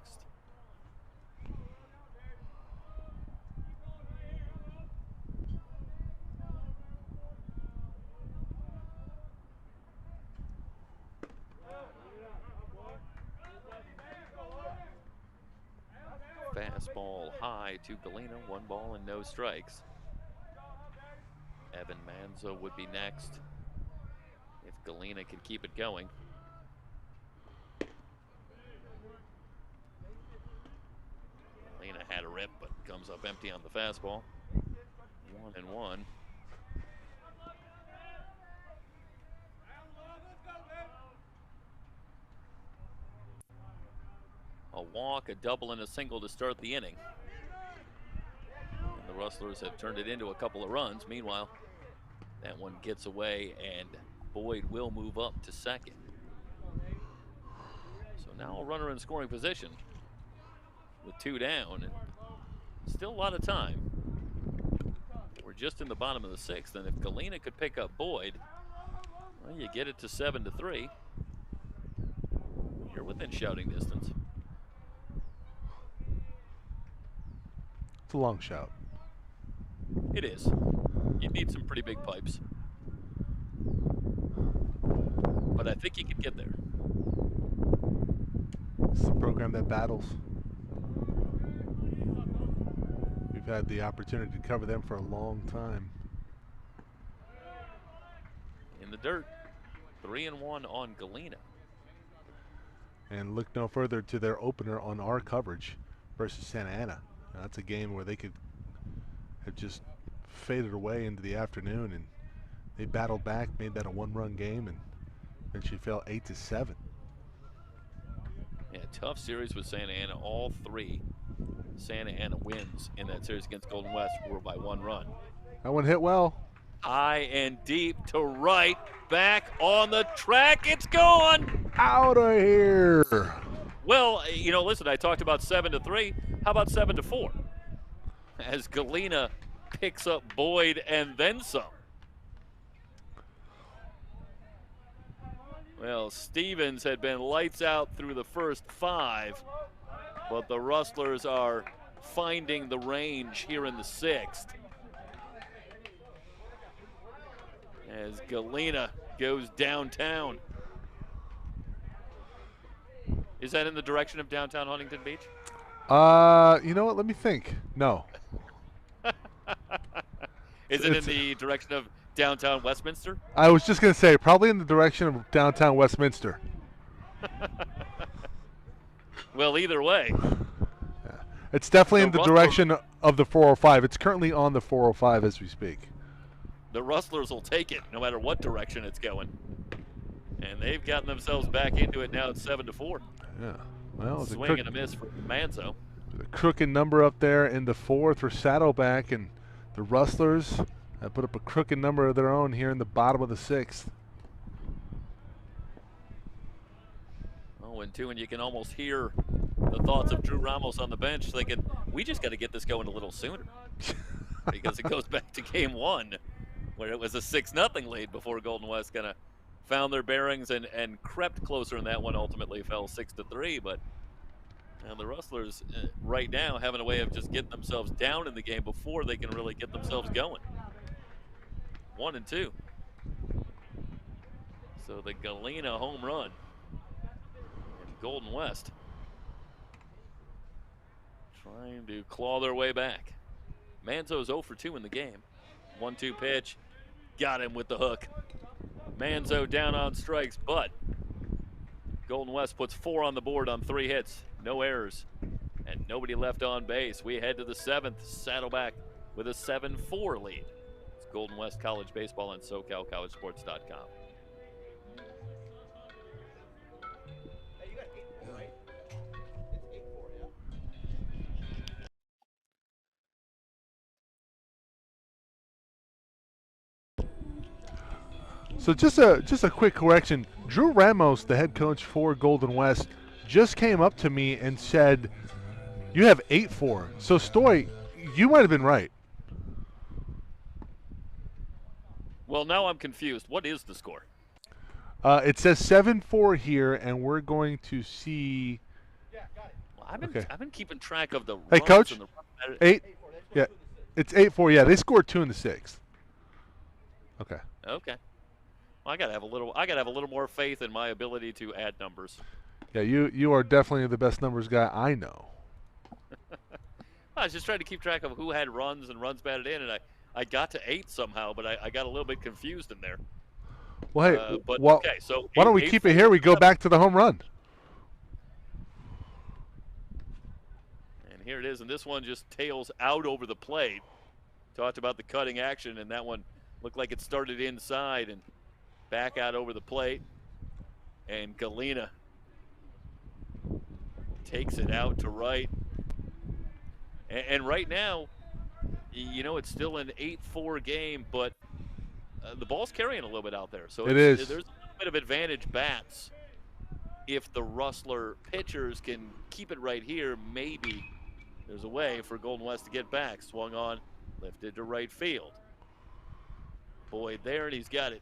Fastball high to Galena, 1 ball and no strikes. Evan Manzo would be next if Galena can keep it going. Galena had a rip, but comes up empty on the fastball. 1-1. A walk, a double, and a single to start the inning. And the Rustlers have turned it into a couple of runs. Meanwhile, that one gets away, and Boyd will move up to second. So now a runner in scoring position with 2 down. And still a lot of time. We're just in the bottom of the 6th, and if Galena could pick up Boyd, well, you get it to 7-3. You're within shouting distance. It's a long shout. It is. You need some pretty big pipes. But I think you could get there. It's the program that battles. We've had the opportunity to cover them for a long time. In the dirt, 3-1 on Galena. And look no further to their opener on our coverage versus Santa Ana. Now, that's a game where they could have just faded away into the afternoon, and they battled back, made that a 1-run game, and eventually fell 8-7. Yeah, tough series with Santa Ana. All 3 Santa Ana wins in that series against Golden West were by 1 run. That one hit well. High and deep to right, back on the track. It's gone. Out of here. Well, you know, listen, I talked about 7-3. How about 7-4? As Galena picks up Boyd and then some. Well, Stevens had been lights out through the first 5, but the Rustlers are finding the range here in the 6th. As Galena goes downtown. Is that in the direction of downtown Huntington Beach? You know what? Let me think. No. Is it in the direction of downtown Westminster? I was just going to say, probably in the direction of downtown Westminster. Well, either way. Yeah. It's definitely in the direction of the 405. It's currently on the 405 as we speak. The Rustlers will take it no matter what direction it's going. And they've gotten themselves back into it now at 7-4. Yeah. Well, it's swing and a miss for Manzo. The crooked number up there in the 4th for Saddleback, and the Rustlers have put up a crooked number of their own here in the bottom of the 6th. 0-2, and you can almost hear the thoughts of Drew Ramos on the bench thinking, we just got to get this going a little sooner. Because it goes back to game 1, where it was a 6-0 lead before Golden West kind of found their bearings and crept closer in that one. Ultimately fell 6-3, but the Rustlers right now having a way of just getting themselves down in the game before they can really get themselves going. 1-2. So the Galena home run. And Golden West trying to claw their way back. Manzo's 0 for 2 in the game. 1-2 pitch. Got him with the hook. Manzo down on strikes, but Golden West puts 4 on the board on 3 hits. No errors and nobody left on base. We head to the 7th. Saddleback with a 7-4 lead. It's Golden West College Baseball and SoCalCollegeSports.com. So just a quick correction. Drew Ramos, the head coach for Golden West, just came up to me and said, "You have 8-4." So Stoy, you might have been right. Well, now I'm confused. What is the score? It says 7-4 here, and we're going to see. Well, I've been keeping track of the Hey, runs Coach. and the 8. Yeah, it's 8-4. Yeah, they scored 2 in the 6th. Okay. Okay. Well, I gotta have a little more faith in my ability to add numbers. Yeah, you are definitely the best numbers guy I know. I was just trying to keep track of who had runs and runs batted in, and I got to 8 somehow, but I got a little bit confused in there. Well, hey, Okay, so why don't we keep it here? We go back to the home run. And here it is, and this one just tails out over the plate. Talked about the cutting action, and that one looked like it started inside and back out over the plate. And Galena takes it out to right. And right now, you know, it's still an 8-4 game, but the ball's carrying a little bit out there. So there's a little bit of advantage bats. If the Rustler pitchers can keep it right here, maybe there's a way for Golden West to get back. Swung on, lifted to right field. Boyd there, and he's got it.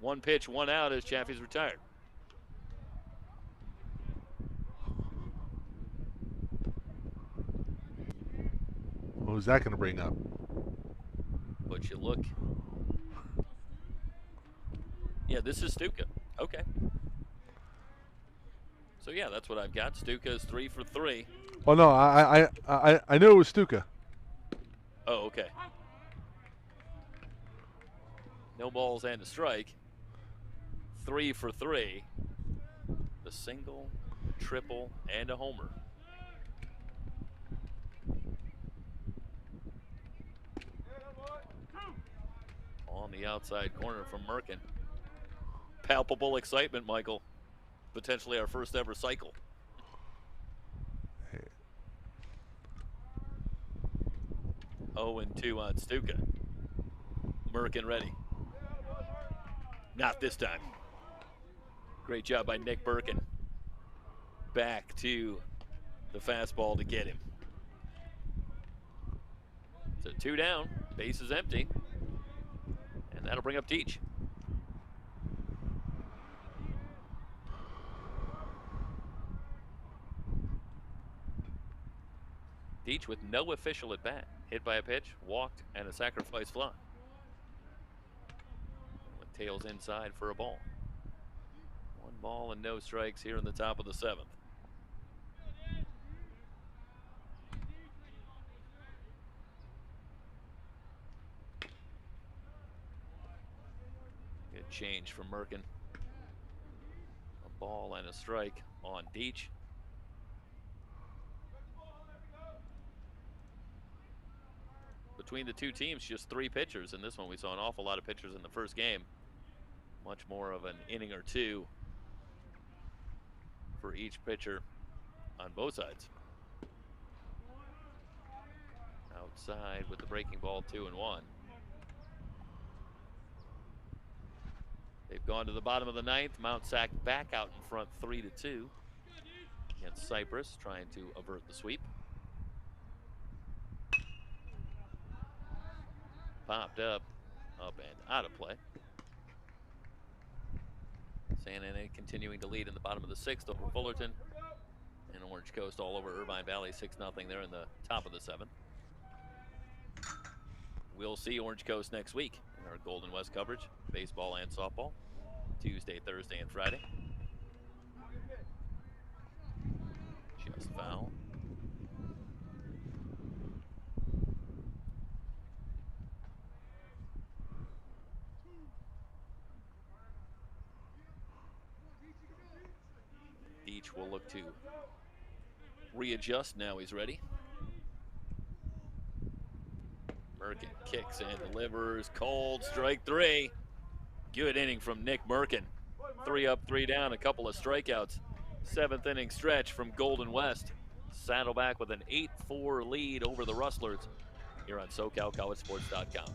1 pitch, 1 out as Chaffee's retired. Who's that going to bring up? But you look. Yeah, this is Stuka. Okay. So yeah, that's what I've got. Stuka is 3 for 3. Oh no, I knew it was Stuka. Oh, okay. No balls and a strike. 3 for 3. The single, a triple, and a homer. On the outside corner from Merkin. Palpable excitement, Michael. Potentially our first ever cycle. Hey. 0-2 on Stuka. Merkin ready. Not this time. Great job by Nick Birkin. Back to the fastball to get him. So 2 down, base is empty. And that'll bring up Teach. Teach with no official at bat. Hit by a pitch, walked, and a sacrifice fly. With tails inside for a ball. 1 ball and no strikes here in the top of the 7th. Good change from Merkin. A ball and a strike on Deach. Between the two teams, just 3 pitchers. In this one, we saw an awful lot of pitchers in the first game. Much more of an inning or 2 for each pitcher on both sides. Outside with the breaking ball, 2-1. They've gone to the bottom of the 9th. Mount Sac back out in front, 3-2 against Cypress, trying to avert the sweep. Popped up and out of play. San Ana continuing to lead in the bottom of the 6th over Fullerton. And Orange Coast all over Irvine Valley, 6-0 there in the top of the 7th. We'll see Orange Coast next week in our Golden West coverage, baseball and softball, Tuesday, Thursday, and Friday. Just foul. Deach will look to readjust. Now he's ready. Merkin kicks and delivers. Cold, strike 3. Good inning from Nick Merkin. 3 up, 3 down, a couple of strikeouts. 7th inning stretch from Golden West. Saddleback with an 8-4 lead over the Rustlers here on SoCalCollegeSports.com.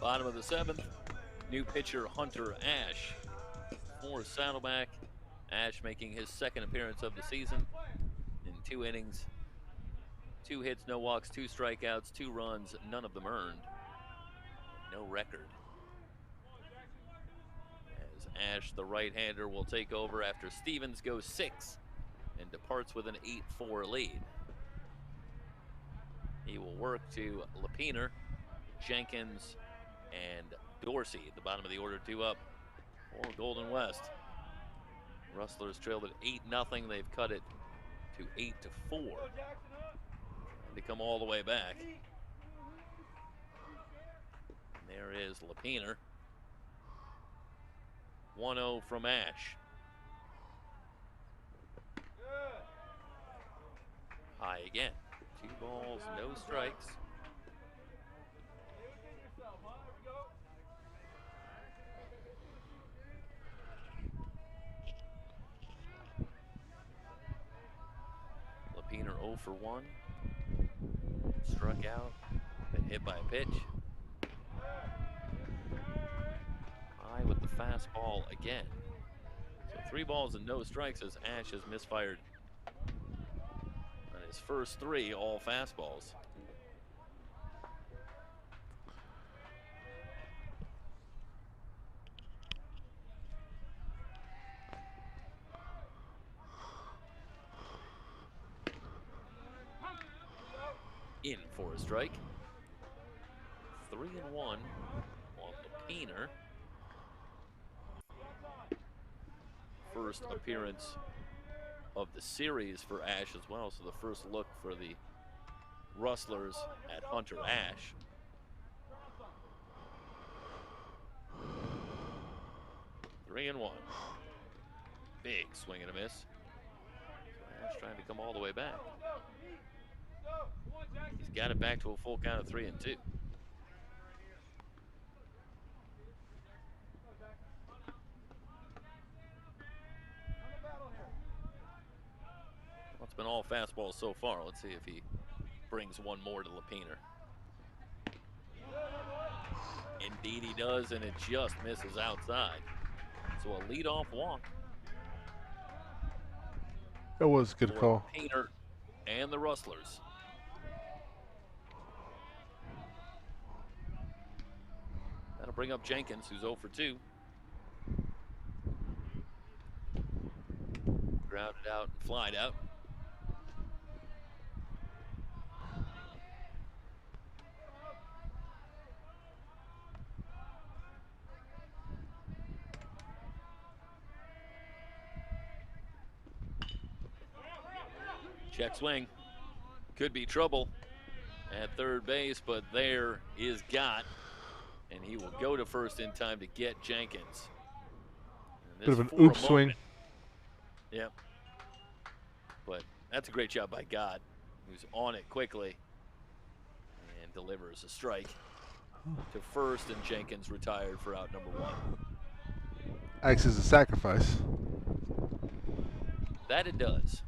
Bottom of the 7th, new pitcher Hunter Ash for Saddleback. Ash making his 2nd appearance of the season in 2 innings, 2 hits, no walks, 2 strikeouts, 2 runs, none of them earned. No record. As Ash, the right-hander, will take over after Stevens goes 6 and departs with an 8-4 lead. He will work to Lapiner, Jenkins, and Dorsey at the bottom of the order, 2 up for Golden West. Rustlers trailed at 8-0. They've cut it to 8-4. And to come all the way back. And there is Lapiner. 1-0 from Ash. High again. 2 balls, no strikes. Lapiner 0 for 1. Struck out. Been hit by a pitch. High with the fastball again. So 3 balls and no strikes as Ash has misfired on his first 3, all fastballs. In for a strike. 3-1 on Lapiner. First appearance of the series for Ash as well, so the first look for the Rustlers at Hunter Ash. Three and 1. Big swing and a miss. So Ash trying to come all the way back. He's got it back to a full count of 3-2. Well, it's been all fastballs so far. Let's see if he brings one more to Lapiner. Indeed he does, and it just misses outside. So a leadoff walk It was a good for call. Painter and the Rustlers. That'll bring up Jenkins, who's 0 for 2. Grounded out and flied out. Check swing. Could be trouble at third base, but there is Gott. And he will go to first in time to get Jenkins. Bit of an oops swing. Yep. But that's a great job by Gott, who's on it quickly and delivers a strike to first, and Jenkins retired for out number 1. Acts as a sacrifice. That it does.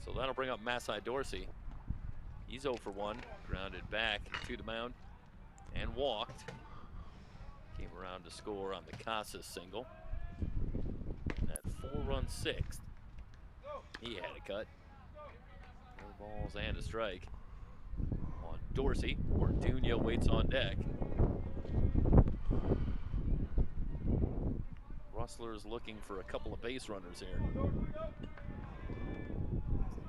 So that'll bring up Masai Dorsey. He's 0 for 1, grounded back to the mound and walked. Came around to score on the Casas single. At 4-run 6th, he had a cut. 4 balls and a strike on Dorsey. Orduña waits on deck. Rustlers looking for a couple of base runners here.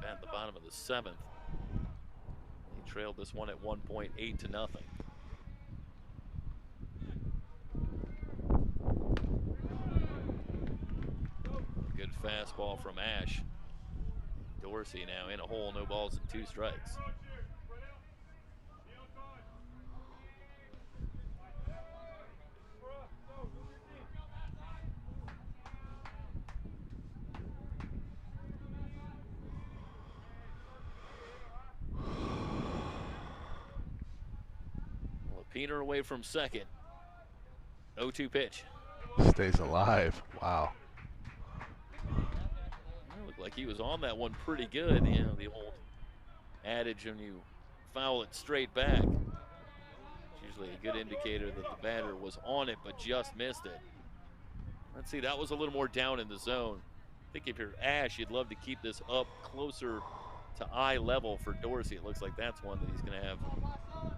At the bottom of the 7th. They trailed this one at 1.8 to nothing. Good fastball from Ash. Dorsey now in a hole, no balls and 2 strikes. Lapiner away from second. 0-2 pitch. Stays alive. Wow. It looked like he was on that one pretty good. You know, the old adage when you foul it straight back, it's usually a good indicator that the batter was on it but just missed it. Let's see, that was a little more down in the zone. I think if you're Ash, you'd love to keep this up closer to eye level for Dorsey. It looks like that's one that he's going to have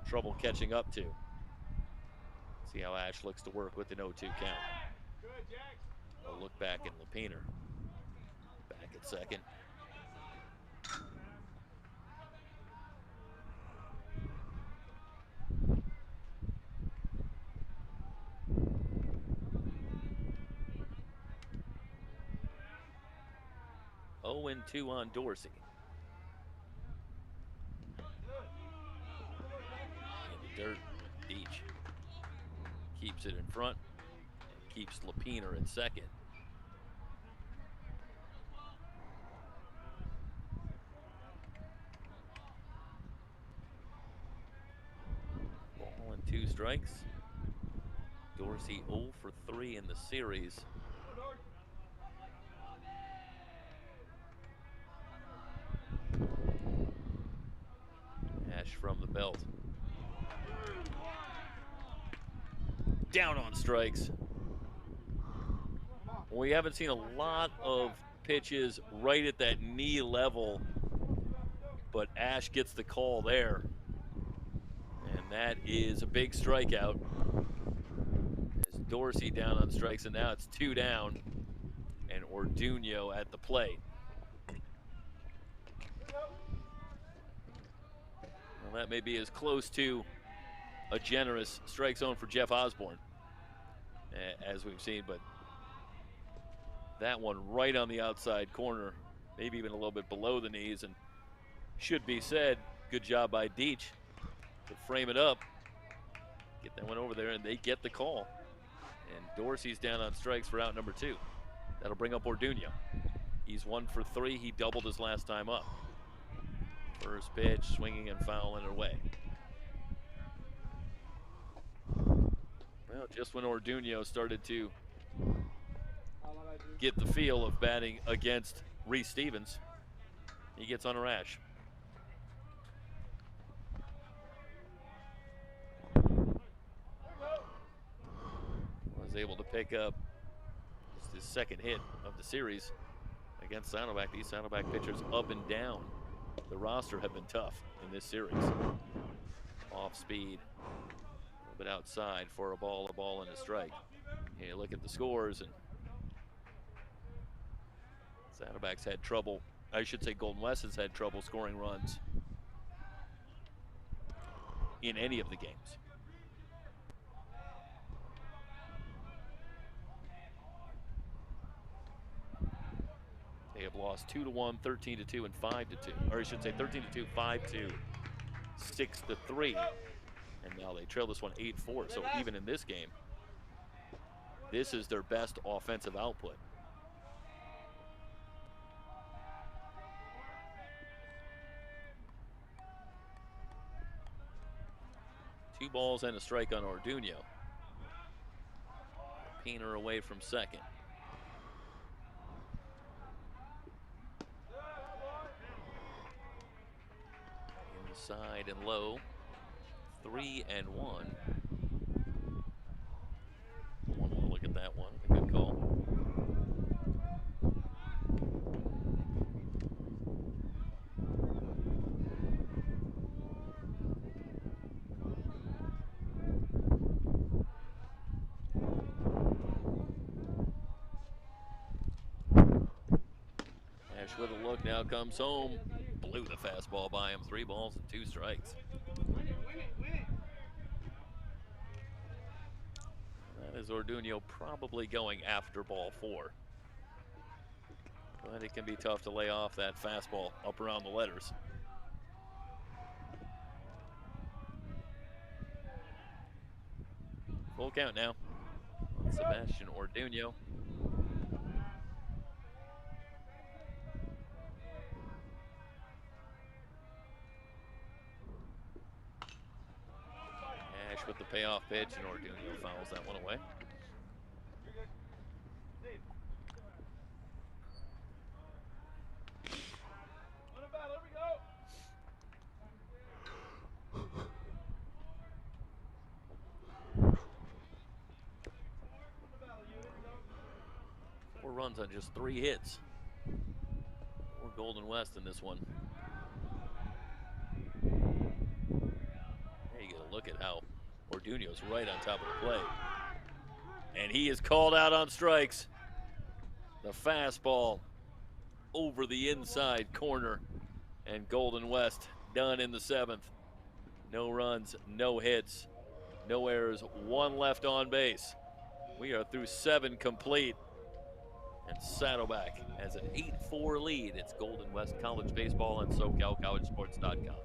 trouble catching up to. See how Ash looks to work with an 0-2 count. A look back at Lapiner. Back at second. Oh, and 2 on Dorsey. In the dirt, Beach keeps it in front and keeps Lapiner at second. Ball and 2 strikes. Dorsey 0 for 3 in the series. Ash from the belt. Down on strikes. We haven't seen a lot of pitches right at that knee level, but Ash gets the call there. And that is a big strikeout. As Dorsey down on strikes, and now it's 2 down. And Orduña at the plate. Well, that may be as close to a generous strike zone for Jeff Osborne as we've seen, but that one right on the outside corner, maybe even a little bit below the knees, and should be said, good job by Deach to frame it up, get that one over there, and they get the call. And Dorsey's down on strikes for out number 2. That'll bring up Orduña. He's 1 for 3. He doubled his last time up. First pitch, swinging and fouling away. Well, just when Orduña started to get the feel of batting against Reese Stevens, he gets on a rash. Was able to pick up his second hit of the series against Saddleback. These Saddleback pitchers up and down the roster have been tough in this series. Off speed, a little bit outside for a ball, and a strike. And you look at the scores, and Saddleback's had trouble. I should say Golden West has had trouble scoring runs in any of the games. They have lost 2-1, 13-2, and 5-2. Or I should say 13-2, 5-2, 6-3. And now they trail this one 8-4. So even in this game, this is their best offensive output. Two balls and a strike on Orduno. Peener away from second. Inside and low. 3-1. One more look at that one. A good call. Ash with a look, now comes home. Blew the fastball by him. 3 balls and 2 strikes. That is Orduno probably going after ball 4. But it can be tough to lay off that fastball up around the letters. Full count now. Sebastian Orduno. Ash with the payoff pitch, and Orduno fouls that one away. Runs on just 3 hits for Golden West in this one. There you get a look at how Orduno's right on top of the plate. And he is called out on strikes. The fastball over the inside corner. And Golden West done in the 7th. No runs, no hits, no errors, 1 left on base. We are through 7 complete. And Saddleback has an 8-4 lead. It's Golden West College Baseball on SoCalCollegeSports.com.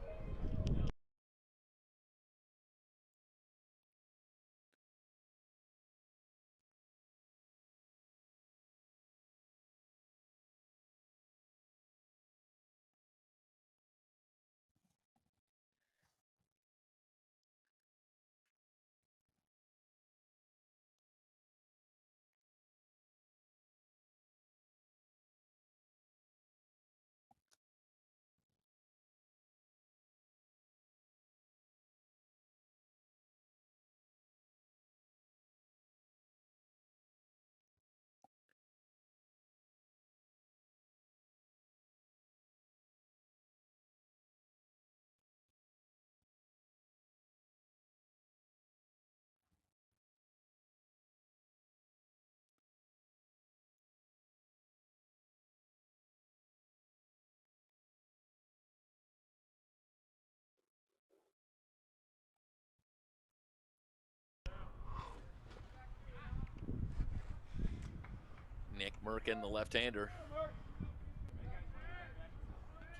Nick Merkin, the left-hander,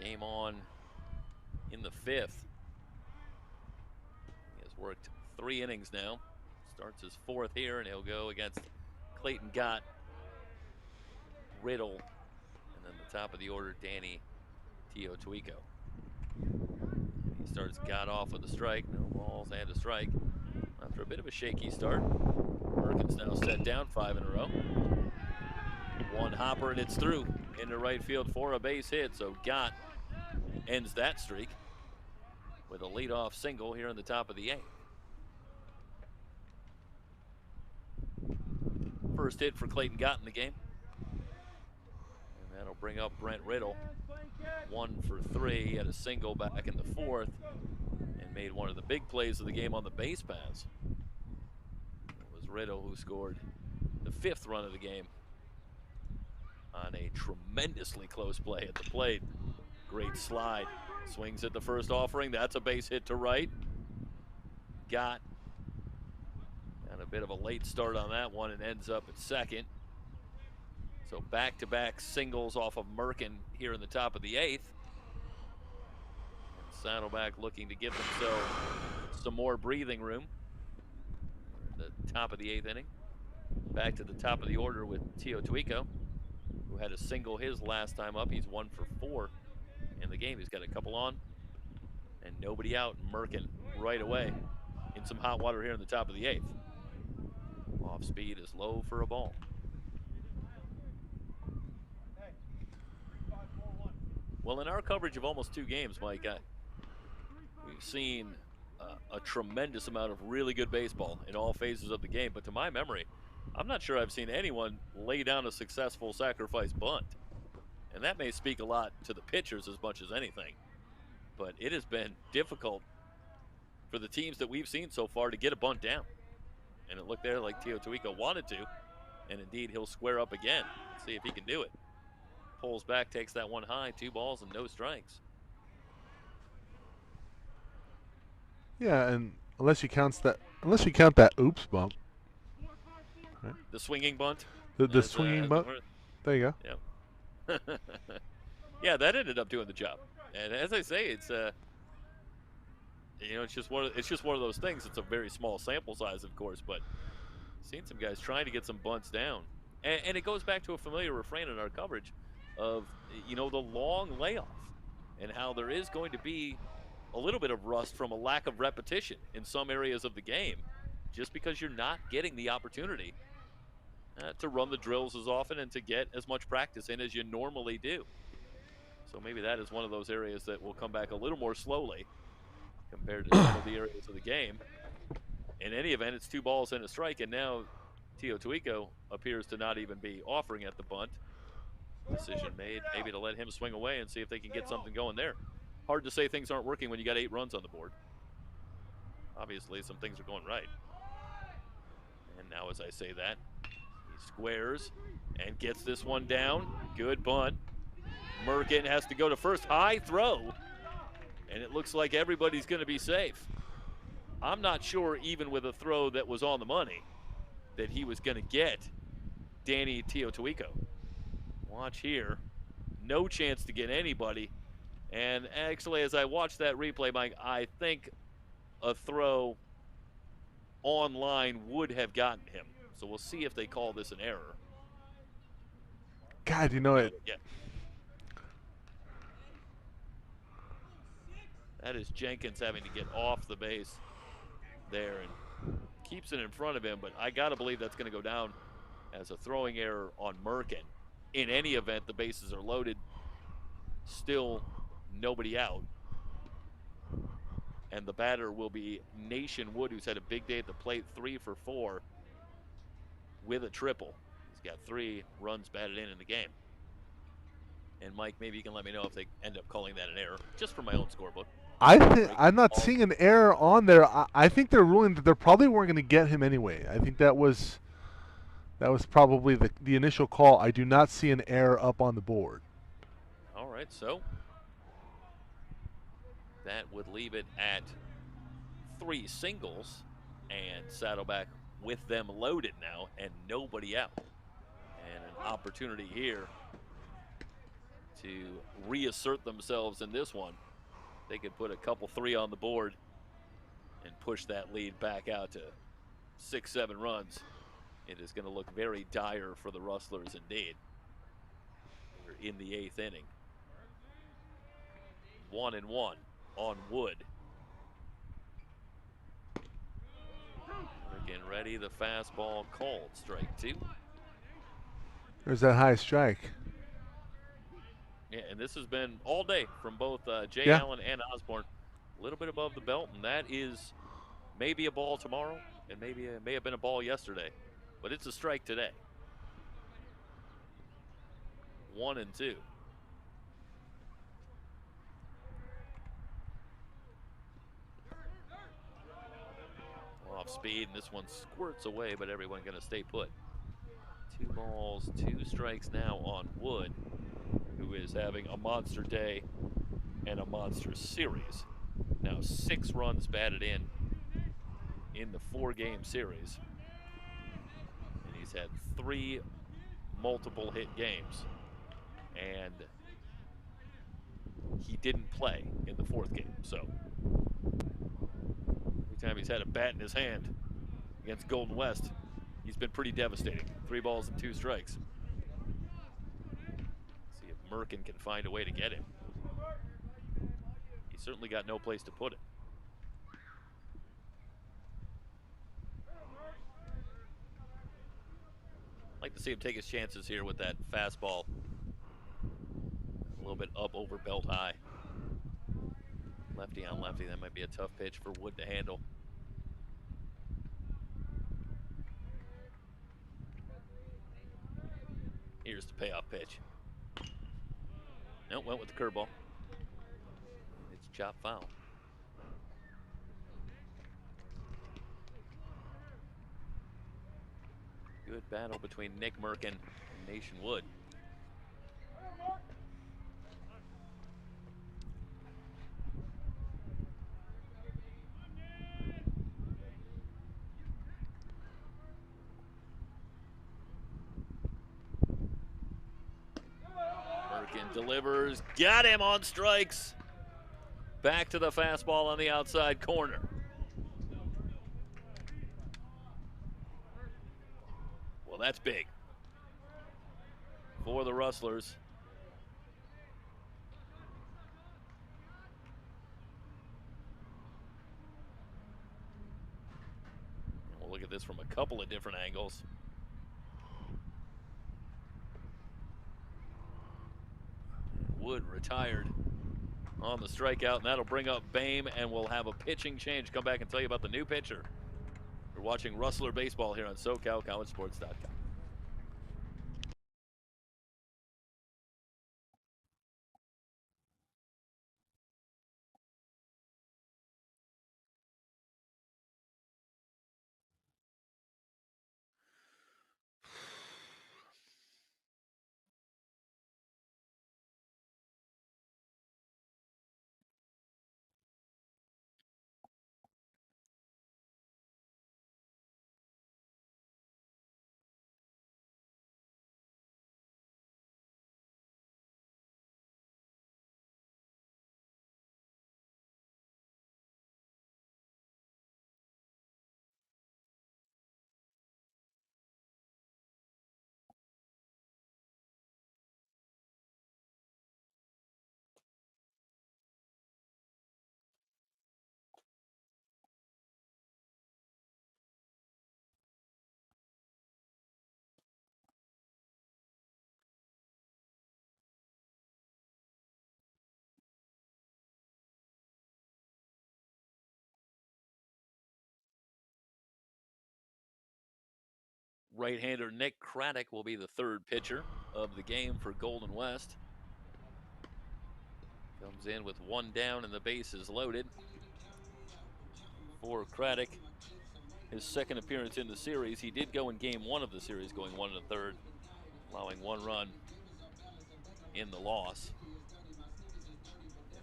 came on in the 5th. He has worked 3 innings now. Starts his 4th here, and he'll go against Clayton Gott, Riddle, and then the top of the order, Danny Teotuico. He starts Gott off with a strike, no balls and a strike. After a bit of a shaky start, Merkin's now set down 5 in a row. 1 hopper and it's through into right field for a base hit. So Gott ends that streak with a leadoff single here in the top of the 8th. First hit for Clayton Gott in the game. And That'll bring up Brent Riddle. 1 for 3. He had a single back in the 4th and made one of the big plays of the game on the base paths. It was Riddle who scored the 5th run of the game on a tremendously close play at the plate. Great slide. Swings at the first offering. That's a base hit to right. Got a bit of a late start on that one and ends up at second. So back-to-back singles off of Merkin here in the top of the 8th. And Saddleback looking to give themselves some more breathing room. The top of the 8th inning. Back to the top of the order with Tio Tuico, who had a single his last time up. He's 1 for 4 in the game. He's got a couple on and nobody out. Merkin right away in some hot water here in the top of the 8th. Off speed is low for a ball. Well, in our coverage of almost 2 games, Mike, we've seen a tremendous amount of really good baseball in all phases of the game. But to my memory, I'm not sure I've seen anyone lay down a successful sacrifice bunt. And that may speak a lot to the pitchers as much as anything. But it has been difficult for the teams that we've seen so far to get a bunt down. And it looked there like Tio Tuico wanted to. And indeed, he'll square up again. See if he can do it. Pulls back, takes that one high, 2 balls and no strikes. Yeah, and unless you count that oops bump. Right. The swinging bunt. The swinging bunt. There you go. Yeah. Yeah, that ended up doing the job. And as I say, it's it's just one of those things. It's a very small sample size, of course, but seen some guys trying to get some bunts down. And it goes back to a familiar refrain in our coverage of, the long layoff and how there is going to be a little bit of rust from a lack of repetition in some areas of the game, just because you're not getting the opportunity to run the drills as often and to get as much practice in as you normally do. So maybe that is one of those areas that will come back a little more slowly compared to some of the areas of the game. In any event, it's 2 balls and a strike, and now Tio Tuico appears to not even be offering at the bunt. Decision made maybe to let him swing away and see if they can get something going there. Hard to say things aren't working when you got 8 runs on the board. Obviously, some things are going right. And now as I say that, he squares and gets this one down. Good bunt. Merkin has to go to first. High throw. And it looks like everybody's going to be safe. I'm not sure, even with a throw that was on the money, that he was going to get Danny Tio Tuico. Watch here. No chance to get anybody. And actually, as I watched that replay, Mike, I think a throw online would have gotten him. So we'll see if they call this an error. God, it. Yeah. That is Jenkins having to get off the base there and keeps it in front of him. But I got to believe that's going to go down as a throwing error on Merkin. In any event, the bases are loaded. Still nobody out. And the batter will be Nation Wood, who's had a big day at the plate, 3 for 4 with a triple. He's got 3 runs batted in the game. And Mike, maybe you can let me know if they end up calling that an error, just for my own scorebook. I'm not seeing an error on there. I think they're ruling that they probably weren't going to get him anyway. I think that was probably the initial call. I do not see an error up on the board. All right, so that would leave it at 3 singles, and Saddleback with them loaded now and nobody out. And an opportunity here to reassert themselves in this one. They could put a couple 3 on the board and push that lead back out to 6-7 runs. It is going to look very dire for the Rustlers indeed. We're in the 8th inning. 1-1 on Wood. Again, ready, the fastball called, strike 2. There's that high strike. Yeah, and this has been all day from both Jay Allen and Osborne. A little bit above the belt, and that is maybe a ball tomorrow, and maybe it may have been a ball yesterday, but it's a strike today. 1-2. Off speed, and this one squirts away, but everyone going to stay put. 2 balls, 2 strikes now on Wood, who is having a monster day and a monster series. Now 6 runs batted in the 4-game series. And he's had 3 multiple hit games. And he didn't play in the 4th game. So every time he's had a bat in his hand against Golden West, he's been pretty devastating. 3 balls and 2 strikes. See if Merkin can find a way to get him. He's certainly got no place to put it. Like to see him take his chances here with that fastball. A little bit up over belt high. Lefty on lefty, that might be a tough pitch for Wood to handle. Here's the payoff pitch. Nope, went with the curveball. It's chopped foul. Good battle between Nick Merkin and Nation Wood. Merkin delivers, got him on strikes. Back to the fastball on the outside corner. Well, that's big for the Rustlers. And we'll look at this from a couple of different angles. Wood retired on the strikeout, and that'll bring up Boehm, and we'll have a pitching change. Come back and tell you about the new pitcher. We're watching Rustler Baseball here on SoCalCollegeSports.com. Right-hander Nick Craddock will be the 3rd pitcher of the game for Golden West. Comes in with 1 down and the bases loaded. For Craddock, his 2nd appearance in the series. He did go in game 1 of the series, going 1 1/3, allowing 1 run in the loss.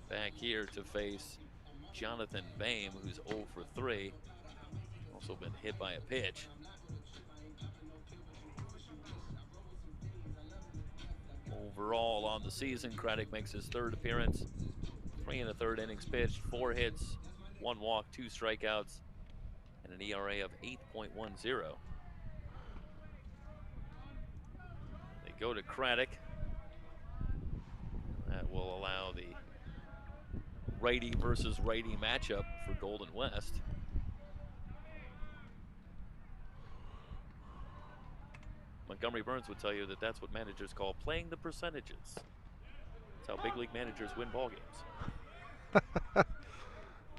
Back here to face Jonathan Boehm, who's 0 for 3. Also been hit by a pitch. Overall on the season, Craddock makes his 3rd appearance. 3 1/3 innings pitched, 4 hits, 1 walk, 2 strikeouts, and an ERA of 8.10. They go to Craddock. That will allow the righty versus righty matchup for Golden West. Montgomery Burns would tell you that that's what managers call playing the percentages. That's how big league managers win ball games.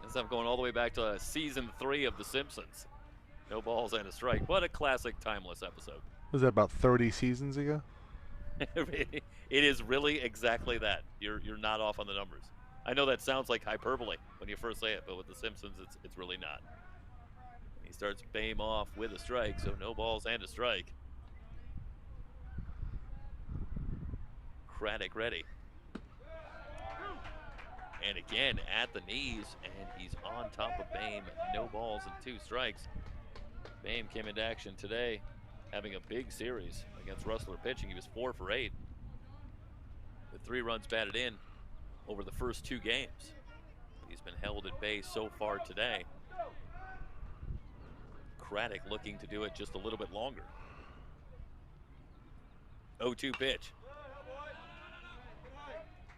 As I'm going all the way back to season 3 of The Simpsons. No balls and a strike. What a classic timeless episode. Was that about 30 seasons ago? It is really exactly that. You're not off on the numbers. I know that sounds like hyperbole when you first say it, but with the Simpsons, it's really not. He starts Boehm off with a strike, so no balls and a strike. Craddock ready. And again at the knees, and he's on top of Boehm. No balls and 2 strikes. Boehm came into action today, having a big series against Rustler pitching. He was 4 for 8 with 3 runs batted in over the first 2 games. He's been held at bay so far today. Craddock looking to do it just a little bit longer. 0-2 pitch.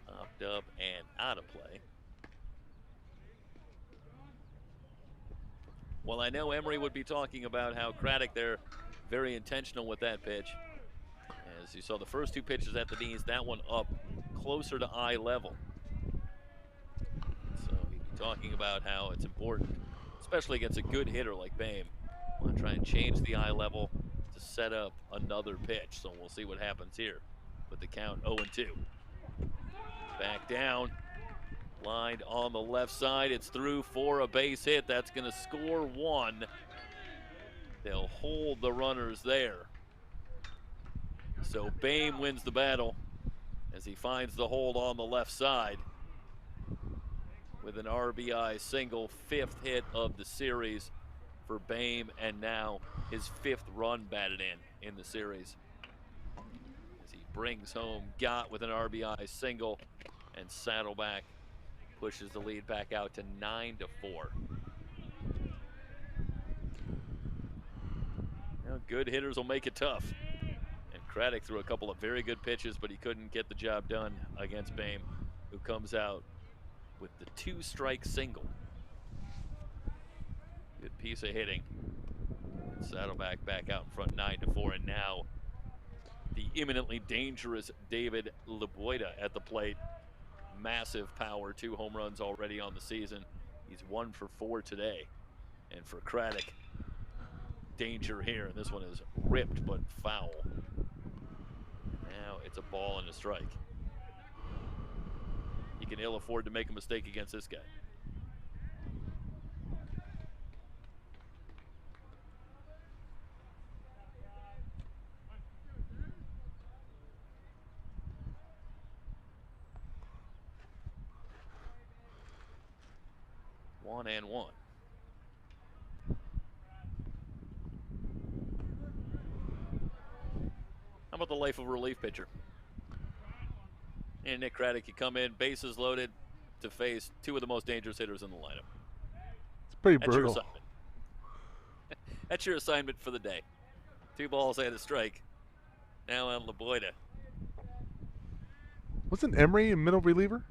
Popped up and out of play. Well, I know Emery would be talking about how Craddock there, very intentional with that pitch. As you saw the first 2 pitches at the knees, that one up closer to eye level. So he'd be talking about how it's important, especially against a good hitter like Boehm. Want to try and change the eye level to set up another pitch. So we'll see what happens here with the count 0-2. Back down. Lined on the left side. It's through for a base hit. That's going to score 1. They'll hold the runners there. So Boehm wins the battle as he finds the hold on the left side with an RBI single, 5th hit of the series for Boehm, and now his 5th run batted in the series. As he brings home Gott with an RBI single, and Saddleback pushes the lead back out to 9-4. Now, good hitters will make it tough. And Craddock threw a couple of very good pitches, but he couldn't get the job done against Boehm, who comes out with the 2-strike single. Good piece of hitting. And Saddleback back out in front 9-4, and now the imminently dangerous David Leboida at the plate. Massive power, 2 home runs already on the season. He's 1 for 4 today. And for Craddock, danger here. And this one is ripped but foul. Now it's a ball and a strike. He can ill afford to make a mistake against this guy. One and one. How about the life of a relief pitcher? And Nick Craddock, you come in, bases loaded, to face 2 of the most dangerous hitters in the lineup. It's pretty That's brutal. your assignment. That's your assignment for the day. 2 balls and a strike. Now on Leboida. Wasn't Emery a middle reliever?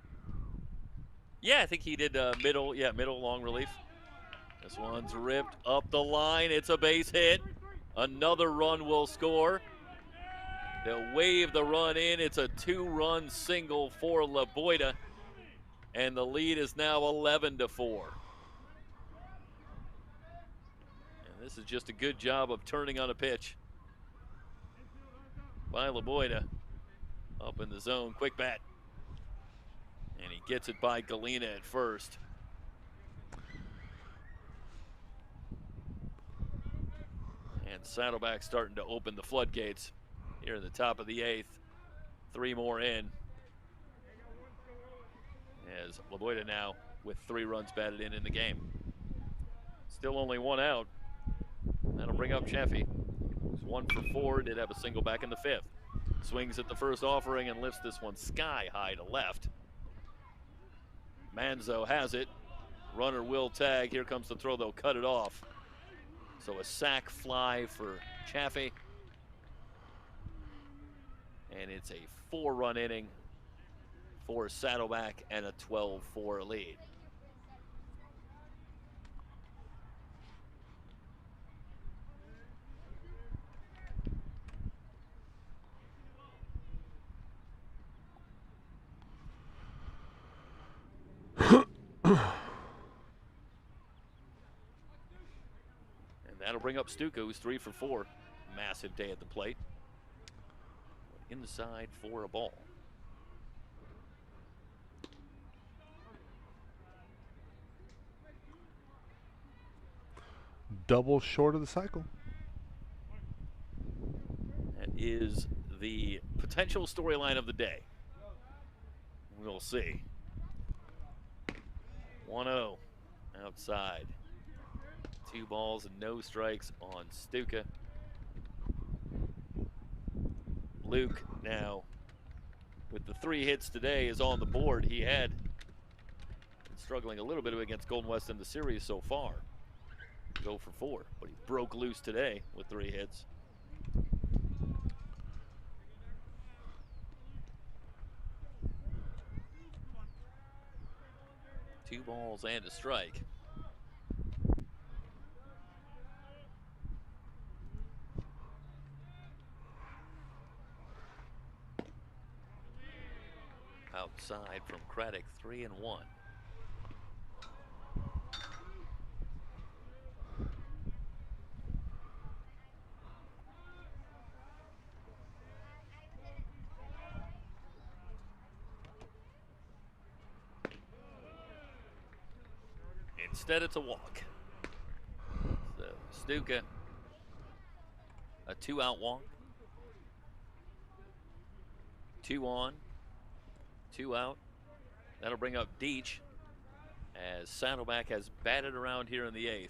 Yeah, I think he did middle long relief. This one's ripped up the line. It's a base hit. Another run will score. They'll wave the run in. It's a 2-run single for Leboida. And the lead is now 11-4. And this is just a good job of turning on a pitch by Leboida. Up in the zone, quick bat. And he gets it by Galena at first. And Saddleback starting to open the floodgates here at the top of the 8th. 3 more in. As Leboida now with 3 runs batted in the game. Still only 1 out. That'll bring up Chaffee. He's 1 for 4, did have a single back in the 5th. Swings at the first offering and lifts this one sky high to left. Manzo has it. Runner will tag. Here comes the throw. They'll cut it off. So a sac fly for Chaffee. And it's a 4-run inning for Saddleback and a 12-4 lead. And that'll bring up Stuka, who's 3 for 4. Massive day at the plate. Inside for a ball. double short of the cycle. That is the potential storyline of the day. We'll see. 1-0 outside. 2 balls and no strikes on Stuka. Luke now, with the 3 hits today, is on the board. He had been struggling a little bit against Golden West in the series so far. 0 for 4, but he broke loose today with 3 hits. Two balls and a strike. Outside from Craddock, 3-1. Instead, it's a walk. So Stuka, a 2-out walk. 2 on, 2 out. That'll bring up Deach as Saddleback has batted around here in the 8th.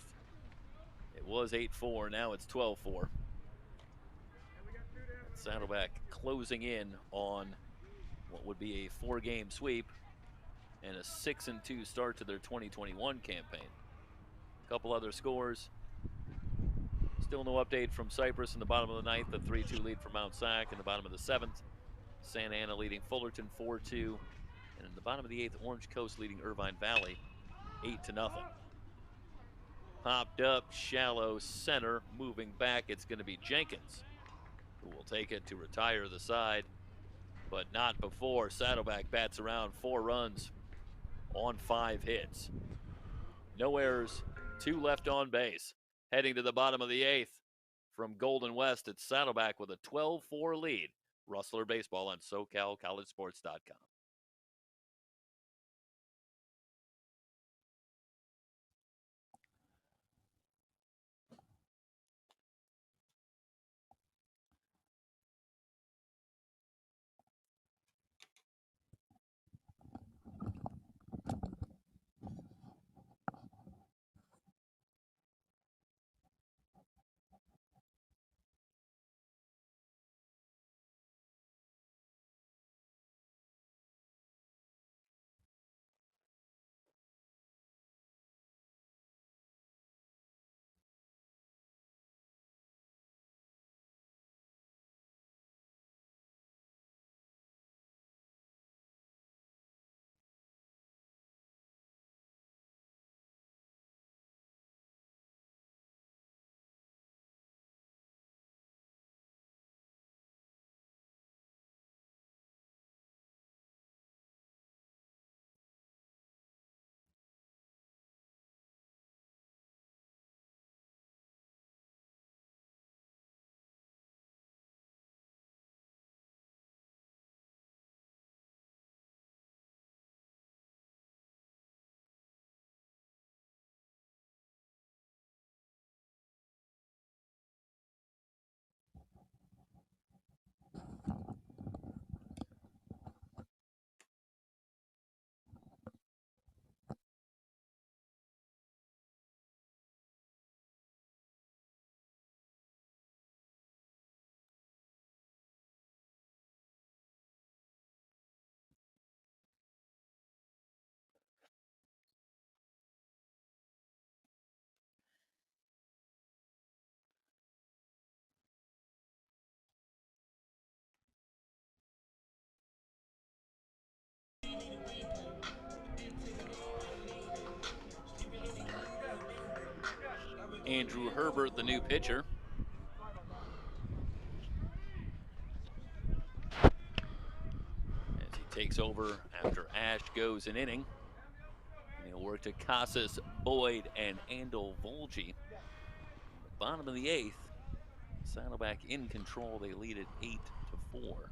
It was 8-4, now it's 12-4. Saddleback closing in on what would be a 4-game sweep and a 6-2 start to their 2021 campaign. A couple other scores. Still no update from Cypress in the bottom of the 9th, the 3-2 lead from Mount Sac in the bottom of the 7th. Santa Ana leading Fullerton 4-2. And in the bottom of the 8th, Orange Coast leading Irvine Valley 8-0. Popped up, shallow center, moving back. It's going to be Jenkins who will take it to retire the side, but not before Saddleback bats around 4 runs on 5 hits. No errors, 2 left on base. Heading to the bottom of the 8th from Golden West, it's Saddleback with a 12-4 lead. Rustler Baseball on SoCalCollegeSports.com. Andrew Herbert, the new pitcher. As he takes over after Ash goes an inning. And he'll work to Casas, Boyd, and Andel Volge. Bottom of the 8th. Saddleback in control. They lead it 8-4.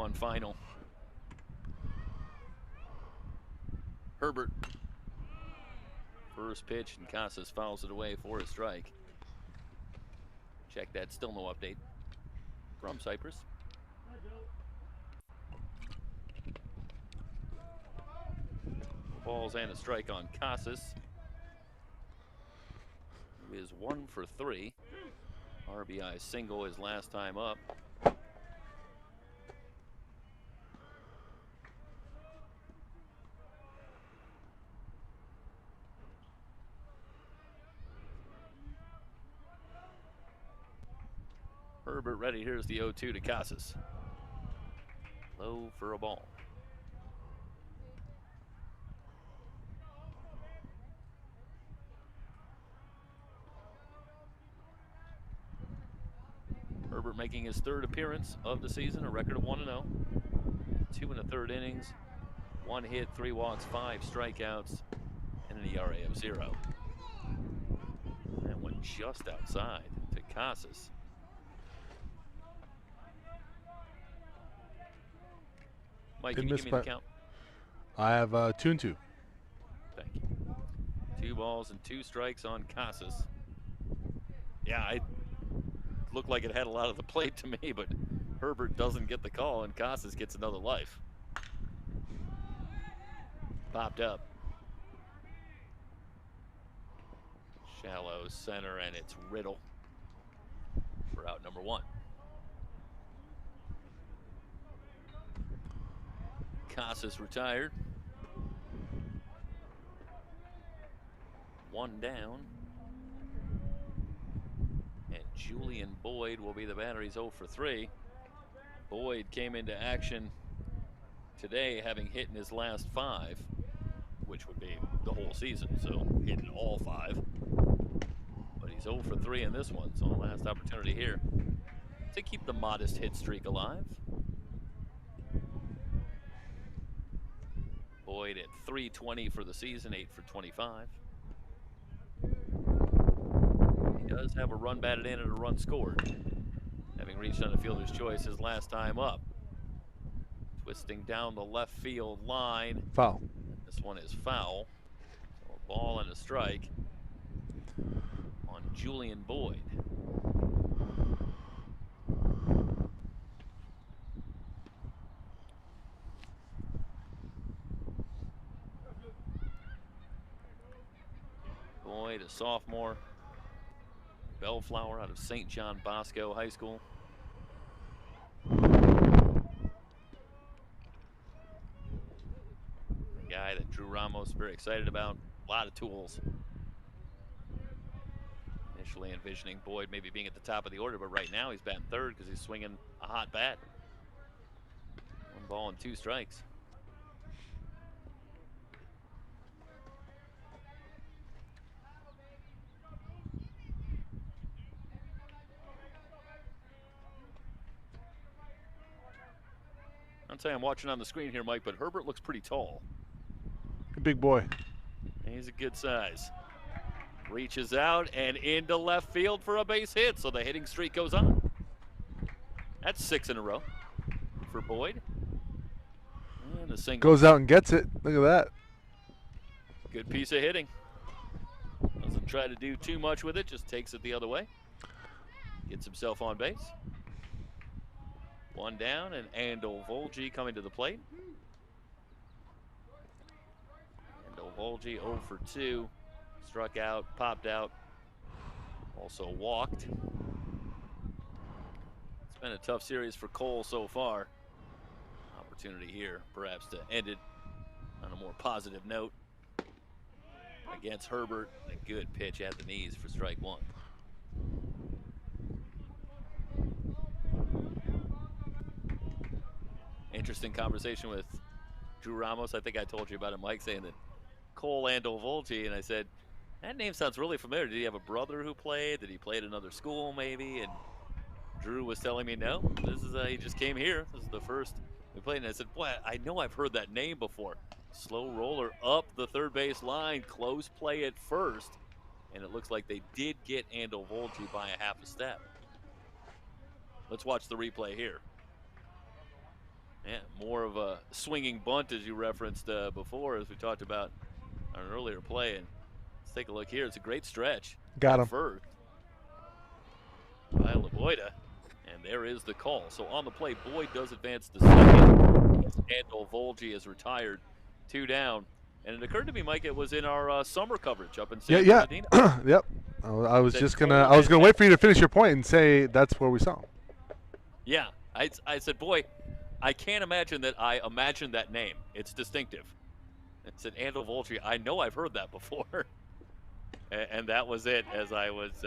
1 final. Herbert. First pitch, and Casas fouls it away for a strike. Check that, still no update from Cypress. Balls and a strike on Casas, who is 1 for 3. RBI single his last time up. Herbert ready. Here's the 0-2 to Casas. Low for a ball. Herbert making his 3rd appearance of the season, a record of 1-0. 2 1/3 innings, 1 hit, 3 walks, 5 strikeouts, and an ERA of 0. That went just outside to Casas. Mike, can you give me the count? I have 2-2. Thank you. 2 balls and 2 strikes on Casas. Yeah, it looked like it had a lot of the plate to me, but Herbert doesn't get the call, and Casas gets another life. Popped up. Shallow center, and it's Riddle for out number 1. Casas retired. 1 down. And Julian Boyd will be the batter. He's 0 for 3. Boyd came into action today having hit in his last 5, which would be the whole season, so hitting all 5. But he's 0 for 3 in this one, so last opportunity here to keep the modest hit streak alive. Boyd at .320 for the season, 8 for 25. He does have a run batted in and a run scored, having reached on the fielder's choice his last time up. Twisting down the left field line. Foul. This one is foul. So a ball and a strike on Julian Boyd. Boyd, a sophomore, Bellflower out of St. John Bosco High School. A guy that Drew Ramos is very excited about. A lot of tools. Initially envisioning Boyd maybe being at the top of the order, but right now he's batting 3rd because he's swinging a hot bat. 1 ball and 2 strikes. I'll tell you, I'm watching on the screen here, Mike, but Herbert looks pretty tall. Big boy. He's a good size. Reaches out and into left field for a base hit, so the hitting streak goes on. That's 6 in a row for Boyd. And a single. Goes out and gets it. Look at that. Good piece of hitting. Doesn't try to do too much with it, just takes it the other way. Gets himself on base. 1 down, and Andel Volge coming to the plate. Andel Volge 0 for 2. Struck out, popped out, also walked. It's been a tough series for Cole so far. Opportunity here, perhaps, to end it on a more positive note against Herbert. A good pitch at the knees for strike 1. Interesting conversation with Drew Ramos. I think I told you about it, Mike, saying that Cole Andel Volge, and I said, that name sounds really familiar. Did he have a brother who played? Did he play at another school maybe? And Drew was telling me, no, this is he just came here. This is the first we played. And I said, boy, I know I've heard that name before. Slow roller up the 3rd base line, close play at first. And it looks like they did get Andel Volge by a half a step. Let's watch the replay here. Yeah, more of a swinging bunt as you referenced before, as we talked about on an earlier play. And let's take a look here. It's a great stretch. Got at him. First by Lavoida, and there is the call. So on the play, Boyd does advance to second. Andel Volge is retired, 2 down. And it occurred to me, Mike, it was in our summer coverage up in San Bernardino. Yep. I was gonna wait for you to finish your point and say that's where we saw him. Yeah, I said, boy, I can't imagine that I imagined that name. It's distinctive. It said Andel Volge. I know I've heard that before. And that was it, as I was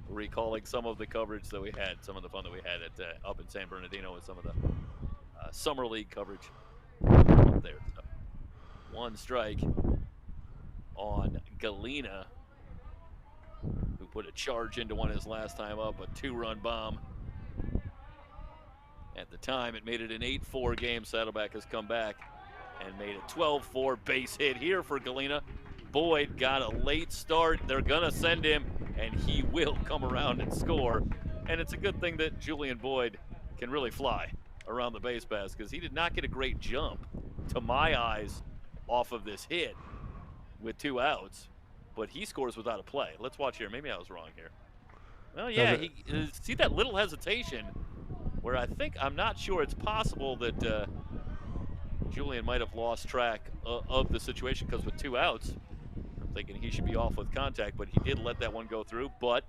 recalling some of the coverage that we had, some of the fun that we had at up in San Bernardino with some of the summer league coverage up there. So 1 strike on Galena, who put a charge into one his last time up, a 2-run bomb. At the time, it made it an 8-4 game. Saddleback has come back and made a 12-4 base hit here for Galena. Boyd got a late start. They're going to send him, and he will come around and score. And it's a good thing that Julian Boyd can really fly around the base paths, because he did not get a great jump, to my eyes, off of this hit with 2 outs. But he scores without a play. Let's watch here. Maybe I was wrong here. Well, yeah, see that little hesitation where I'm not sure, it's possible that Julian might have lost track of the situation, because with 2 outs, I'm thinking he should be off with contact, but he did let that one go through. But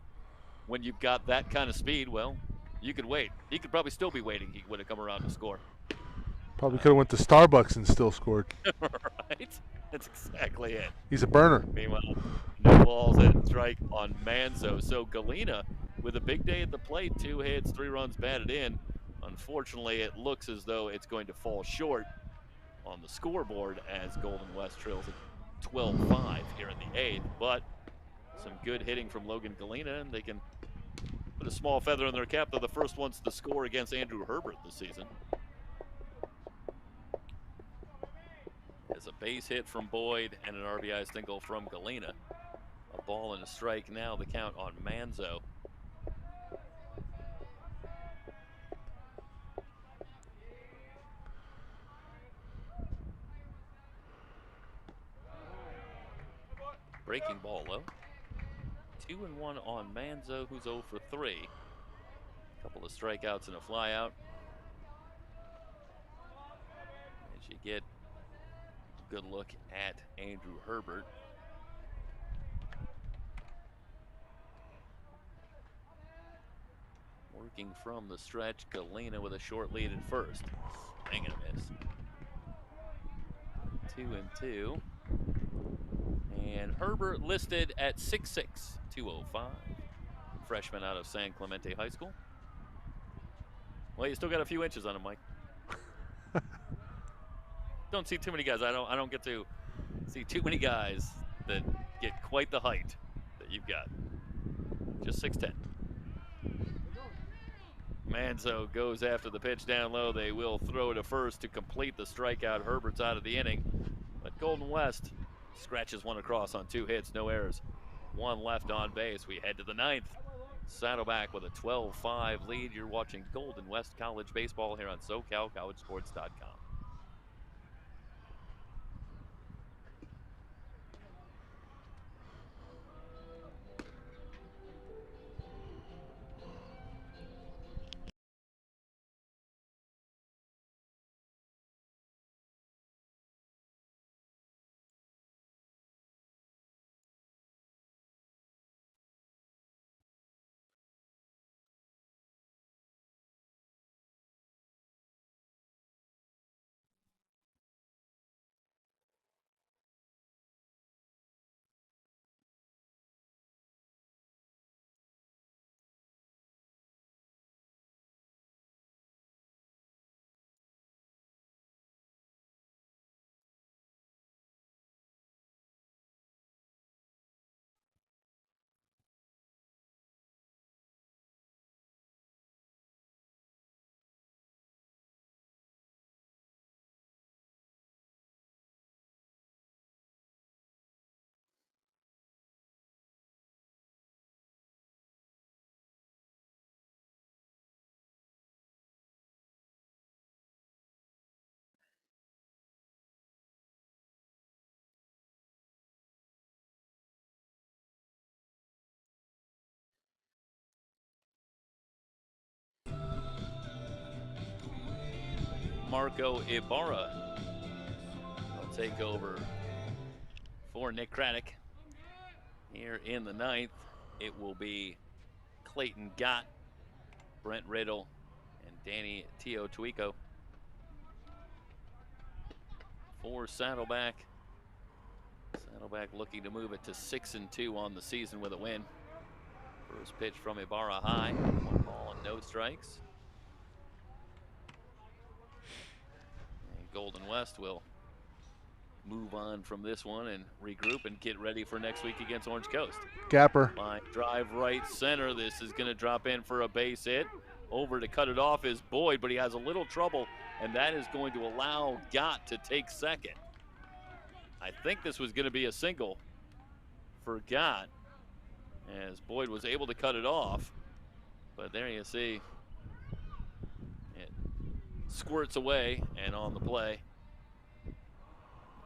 when you've got that kind of speed, well, you could wait. He could probably still be waiting. He would have come around to score. Probably could have went to Starbucks and still scored. Right? That's exactly it. He's a burner. Meanwhile, no balls and strike on Manzo. So Galena with a big day at the plate, 2 hits, 3 runs batted in. Unfortunately, it looks as though it's going to fall short on the scoreboard as Golden West trails at 12-5 here in the 8th. But some good hitting from Logan Galena, and they can put a small feather in their cap. They're the first ones to score against Andrew Herbert this season. As a base hit from Boyd and an RBI single from Galena. A ball and a strike now, the count on Manzo. Breaking ball low. 2-1 on Manzo, who's 0 for 3. Couple of strikeouts and a flyout. As you get a good look at Andrew Herbert. Working from the stretch, Galena with a short lead at first. Swing and a miss. 2-2. And Herbert listed at 6'6", 205. Freshman out of San Clemente High School. Well, you still got a few inches on him, Mike. Don't see too many guys. I don't get to see too many guys that get quite the height that you've got. Just 6'10". Manzo goes after the pitch down low. They will throw to first to complete the strikeout. Herbert's out of the inning. But Golden West scratches one across on 2 hits, no errors. 1 left on base. We head to the 9th. Saddleback with a 12-5 lead. You're watching Golden West College baseball here on SoCalCollegeSports.com. Marco Ibarra will take over for Nick Craddock. Here in the 9th, it will be Clayton Gott, Brent Riddle, and Danny Teotuico. For Saddleback. Saddleback looking to move it to 6-2 on the season with a win. First pitch from Ibarra high. 1 ball and no strikes. And Golden West will move on from this one and regroup and get ready for next week against Orange Coast. Gapper. Line drive right center. This is going to drop in for a base hit. Over to cut it off is Boyd, but he has a little trouble, and that is going to allow Gott to take second. I think this was going to be a single for Gott, as Boyd was able to cut it off. But there you see it squirts away, and on the play,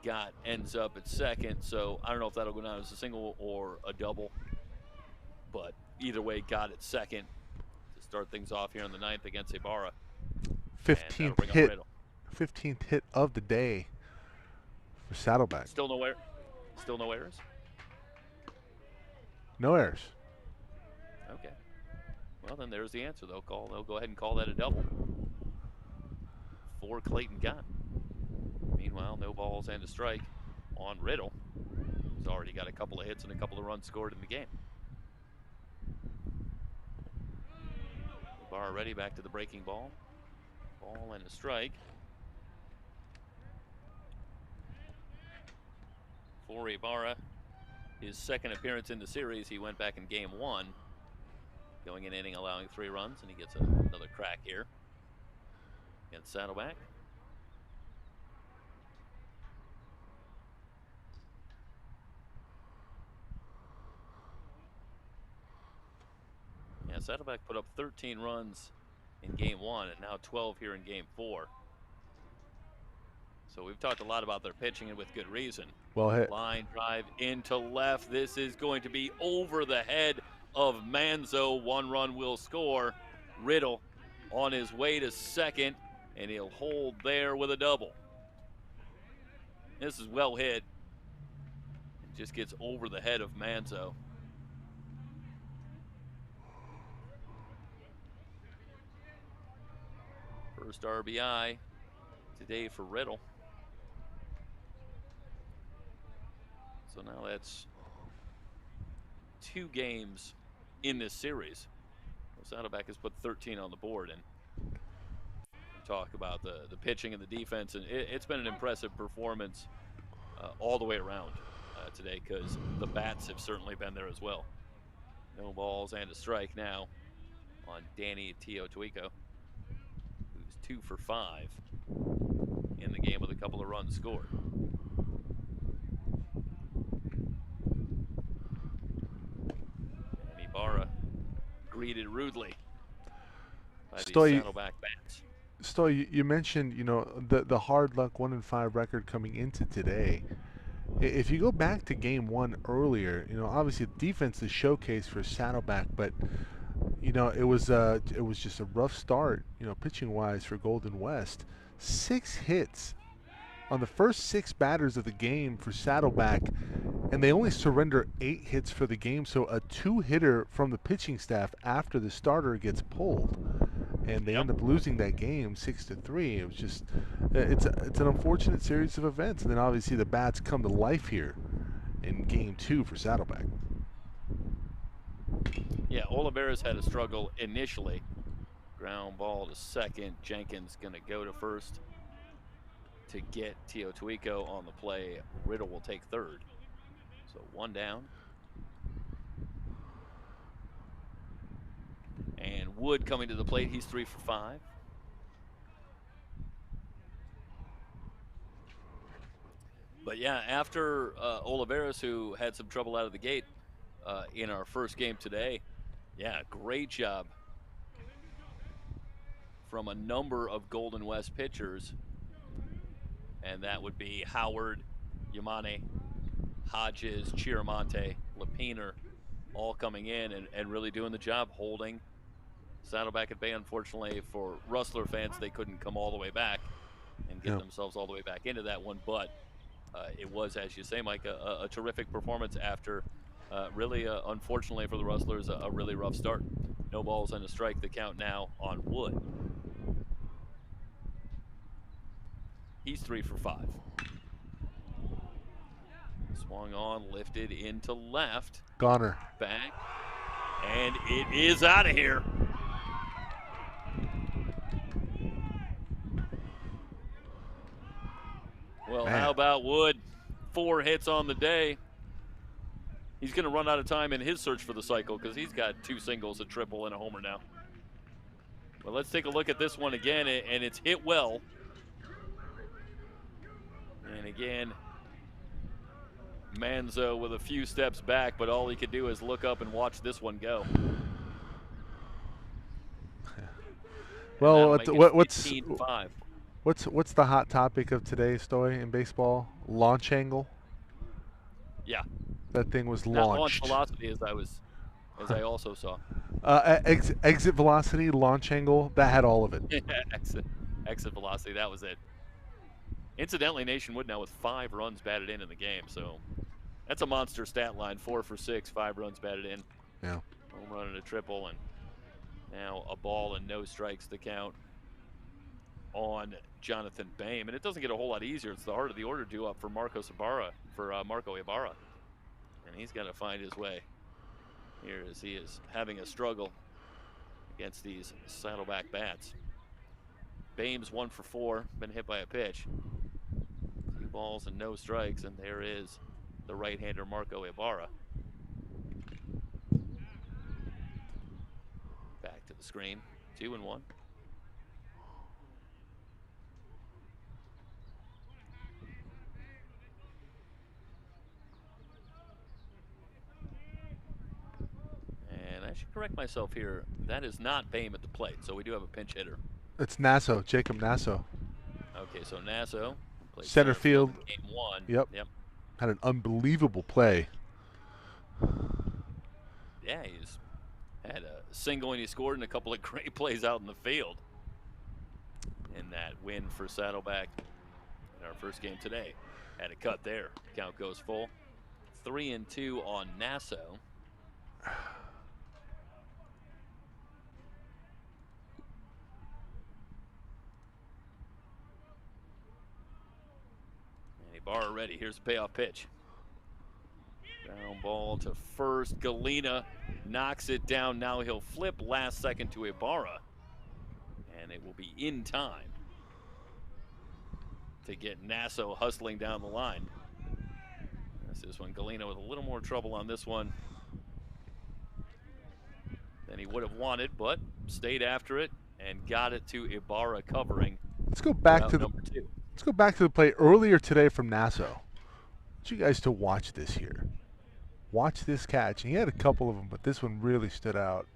Gott ends up at second. So I don't know if that'll go down as a single or a double, but either way, Gott at second to start things off here in the 9th against Ibarra. 15th hit of the day for Saddleback. Still no errors. No errors. Okay. Well, then there's the answer. They'll go ahead and call that a double for Clayton Gott. Meanwhile, no balls and a strike on Riddle, who's already got a couple of hits and a couple of runs scored in the game. Ibarra ready, back to the breaking ball. Ball and a strike. For Ibarra, his second appearance in the series, he went back in game 1, going an inning allowing 3 runs, and he gets another crack here against Saddleback. Yeah, Saddleback put up 13 runs in game 1 and now 12 here in game 4. So we've talked a lot about their pitching, and with good reason. Well hit. Line drive into left. This is going to be over the head of Manzo. 1 run will score. Riddle on his way to second, and he'll hold there with a double. This is well hit. It just gets over the head of Manzo. First RBI today for Riddle. So now that's 2 games in this series. Saddleback has put 13 on the board, and talk about the pitching and the defense, and it's been an impressive performance all the way around today, because the bats have certainly been there as well. No balls and a strike now on Danny Teotuico, who's 2 for 5 in the game with a couple of runs scored. And Ibarra greeted rudely by the Saddleback bats. Stoy, you mentioned, you know, the hard luck 1-5 record coming into today. If you go back to game 1 earlier, you know, obviously the defense is showcased for Saddleback, but you know, it was just a rough start, you know, pitching wise for Golden West. 6 hits on the first 6 batters of the game for Saddleback, and they only surrender 8 hits for the game. So a 2-hitter from the pitching staff after the starter gets pulled, and they end up losing that game 6-3. It was just, it's an unfortunate series of events, and then obviously the bats come to life here in game 2 for Saddleback. Yeah, Oliveira's had a struggle initially. Ground ball to second. Jenkins going to go to first to get Teotuico on the play. Riddle will take third. So 1 down. And Wood coming to the plate. He's 3 for 5. But yeah, after Oliveira's, who had some trouble out of the gate in our first game today, yeah, great job from a number of Golden West pitchers. And that would be Howard, Yamane, Hodges, Chiaramonte, Lapiner, all coming in and really doing the job, holding Saddleback at bay. Unfortunately for Rustler fans, they couldn't come all the way back get themselves all the way back into that one. But it was, as you say, Mike, a terrific performance after really, unfortunately for the Rustlers, a really rough start. No balls and a strike. The count now on Wood. He's 3 for 5. Swung on, lifted into left. Goner. Back. And it is out of here. Well, Man. How about Wood? 4 hits on the day. He's going to run out of time in his search for the cycle because he's got 2 singles, a triple, and a homer now. Well, let's take a look at this one again, and it's hit well. And again, Manzo with a few steps back, but all he could do is look up and watch this one go. Well, what's the hot topic of today, Stoy, in baseball? Launch angle. Yeah, that thing was not launched. launch velocity, as I also saw. Exit velocity, launch angle, that had all of it. exit velocity, that was it. Incidentally, Nation Wood now with 5 runs batted in the game, so that's a monster stat line. 4 for 6, 5 runs batted in. Yeah. Home run and a triple, and now a ball and no strikes to count on Jonathan Boehm. And it doesn't get a whole lot easier. It's the heart of the order due up for Marco Ibarra. And he's got to find his way here as he is having a struggle against these Saddleback bats. Boehm's 1 for 4, been hit by a pitch. 2 balls and no strikes, and there is the right-hander Marco Ibarra. Back to the screen, 2-1. And I should correct myself here. That is not Boehm at the plate, so we do have a pinch hitter. It's Nasso, Jacob Nasso. Okay, so Nasso plays center field. Game 1. Yep. Had an unbelievable play. Yeah, he's had a single and he scored, and a couple of great plays out in the field in that win for Saddleback in our first game today. Had a cut there. Count goes full. 3-2 on Nasso. And Ibarra ready. Here's the payoff pitch. Ground ball to first. Galena knocks it down. Now he'll flip last second to Ibarra. And it will be in time to get Nasso hustling down the line. This is when Galena with a little more trouble on this one than he would have wanted, but stayed after it and got it to Ibarra covering. Let's go back to number 2. Let's go back to the play earlier today from Nasso. I want you guys to watch this here. Watch this catch. And he had a couple of them, but this one really stood out.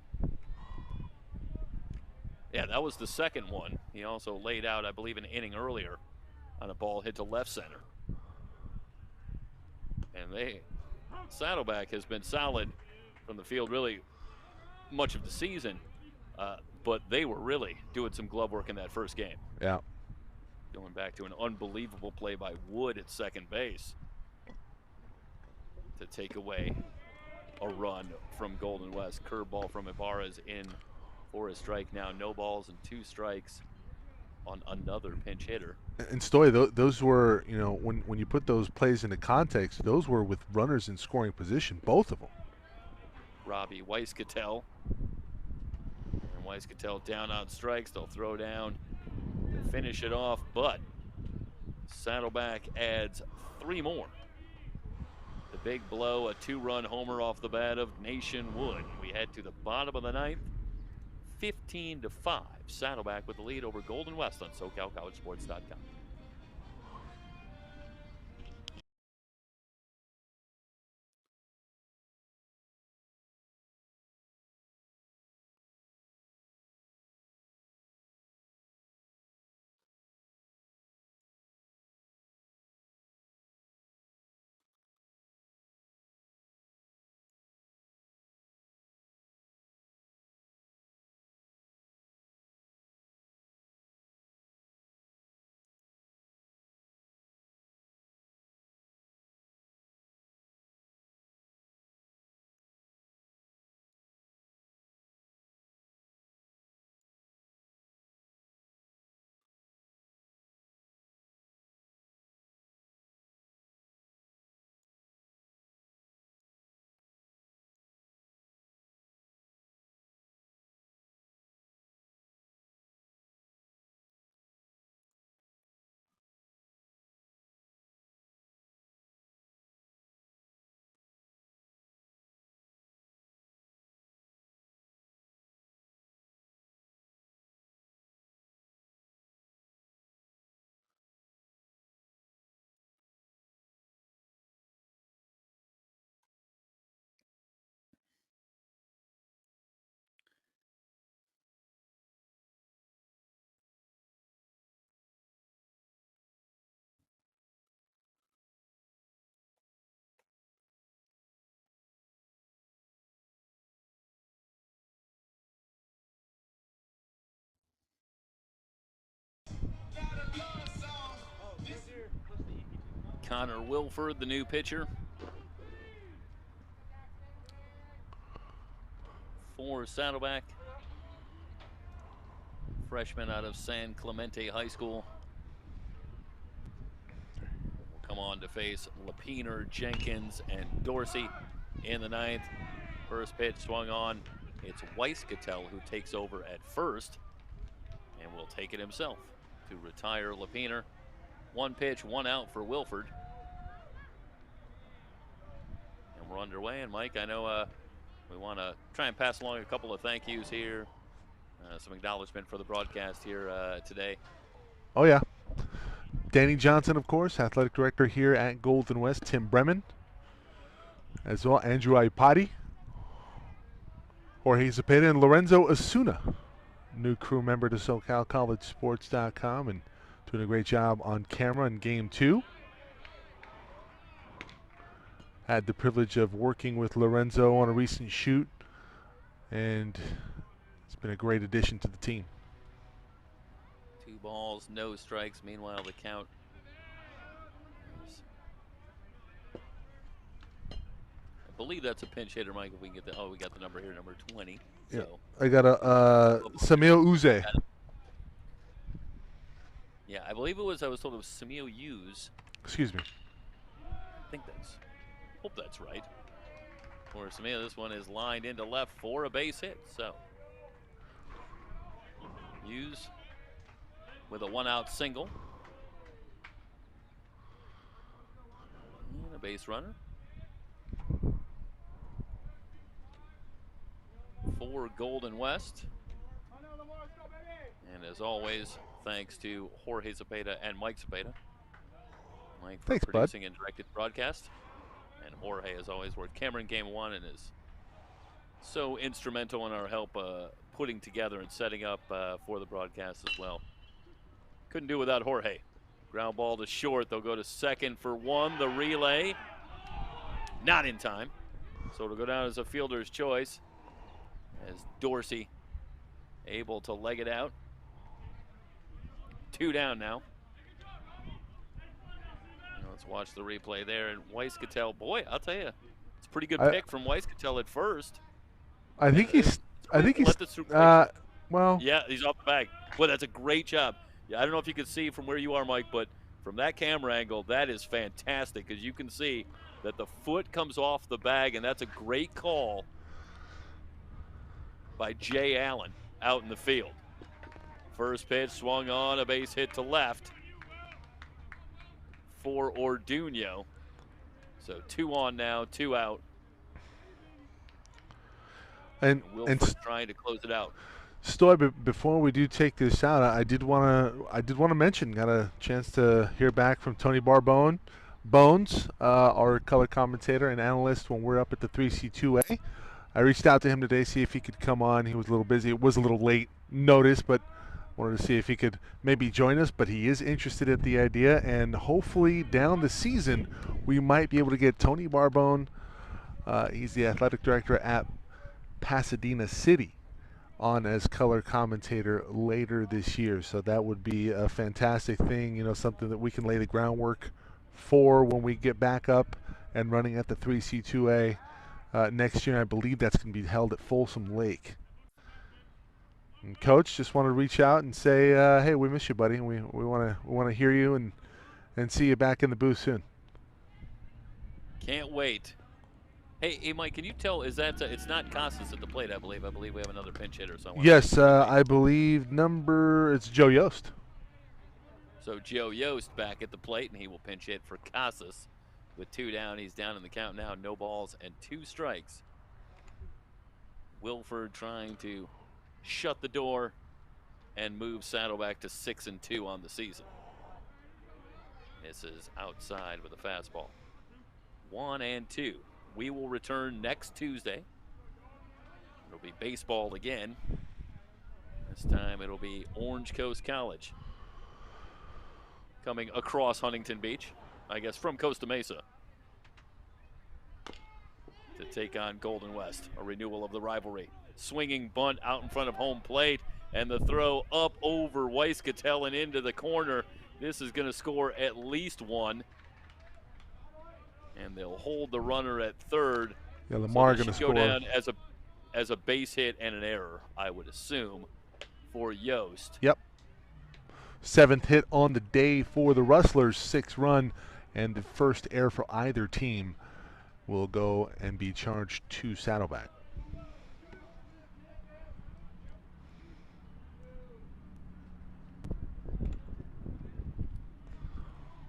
Yeah, that was the second one. He also laid out, I believe, an inning earlier on a ball hit to left center. And Saddleback has been solid from the field really much of the season, but they were really doing some glove work in that first game. Yeah. Going back to an unbelievable play by Wood at second base to take away a run from Golden West. Curveball from Ibarra is in for a strike now. No balls and 2 strikes on another pinch hitter. And Stoy, those were, when you put those plays into context, those were with runners in scoring position, both of them. Robbie Weisskattel. And Weisskattel down on strikes. They'll throw down to finish it off, but Saddleback adds 3 more. The big blow, a 2-run homer off the bat of Nation Wood. We head to the bottom of the 9th, 15-5. Saddleback with the lead over Golden West on SoCalCollegeSports.com. Connor Wilford, the new pitcher. For Saddleback. Freshman out of San Clemente High School. Will come on to face Lapiner, Jenkins, and Dorsey in the ninth. First pitch swung on. It's Weisskattel who takes over at first and will take it himself to retire Lapiner. One pitch, one out for Wilford. And we're underway. And Mike, I know we want to try and pass along a couple of thank yous here. Some acknowledgement for the broadcast here today. Oh, yeah. Danny Johnson, of course, athletic director here at Golden West. Tim Bremen, as well. Andrew Ipati, Jorge Zepeda, and Lorenzo Asuna, new crew member to SoCalCollegeSports.com, and doing a great job on camera in Game 2. Had the privilege of working with Lorenzo on a recent shoot, and it's been a great addition to the team. 2 balls, no strikes. Meanwhile, the count is, I believe that's a pinch hitter, Mike. If we can get the, oh, we got the number here, number 20. Yeah. So I got a Samil Uze. yeah, I believe it was. I was told it was Samil Hughes. Excuse me. I think that's. Hope that's right. For Samil, this one is lined into left for a base hit. So Hughes with a 1-out single. And a base runner. For Golden West. And as always, thanks to Jorge Zepeda and Mike Zepeda. Mike for Thanks, producing and directed the broadcast. And Jorge, as always, worked camera in Game 1 and is so instrumental in our help putting together and setting up for the broadcast as well. Couldn't do without Jorge. Ground ball to short. They'll go to second for 1. The relay, not in time. So it'll go down as a fielder's choice as Dorsey able to leg it out. 2 down now. Let's watch the replay there. And Weisskattel, boy, I'll tell you, it's a pretty good pick from Weisskattel at first. I think he's. Well. Yeah, he's off the bag. Boy, that's a great job. Yeah, I don't know if you can see from where you are, Mike, but from that camera angle, that is fantastic because you can see that the foot comes off the bag, and that's a great call by Jay Allen out in the field. First pitch swung on, a base hit to left for Orduño. So 2 on now, 2 out. And Wilford trying to close it out. Stoy, before we do take this out, I did want to mention, got a chance to hear back from Tony Bones, our color commentator and analyst when we're up at the 3C2A. I reached out to him today, see if he could come on. He was a little busy. It was a little late notice, but wanted to see if he could maybe join us. But he is interested in the idea, and hopefully down the season we might be able to get Tony Barbone. He's the athletic director at Pasadena City, on as color commentator later this year. So that would be a fantastic thing, you know, something that we can lay the groundwork for when we get back up and running at the 3C2A next year. I believe that's going to be held at Folsom Lake. And Coach, just want to reach out and say, hey, we miss you, buddy. We want to hear you and see you back in the booth soon. Can't wait. Hey, Mike, can you tell, is that, it's not Casas at the plate, I believe. I believe we have another pinch hitter somewhere. Yes, I believe it's Joe Yost. So Joe Yost back at the plate, and he will pinch hit for Casas. With 2 down, he's down in the count now. No balls and 2 strikes. Wilford trying to shut the door and move Saddleback to 6-2 on the season. This is outside with a fastball. 1-2. We will return next Tuesday. It'll be baseball again. This time it'll be Orange Coast College coming across Huntington Beach, I guess from Costa Mesa, to take on Golden West, a renewal of the rivalry. Swinging bunt out in front of home plate, and the throw up over Weisskattel and into the corner. This is going to score at least 1. and they'll hold the runner at third. Yeah, Lamar so going to go score. down as a base hit and an error, I would assume, for Yost. Yep. 7th hit on the day for the Rustlers, 6-run, and the first error for either team will go and be charged to Saddleback.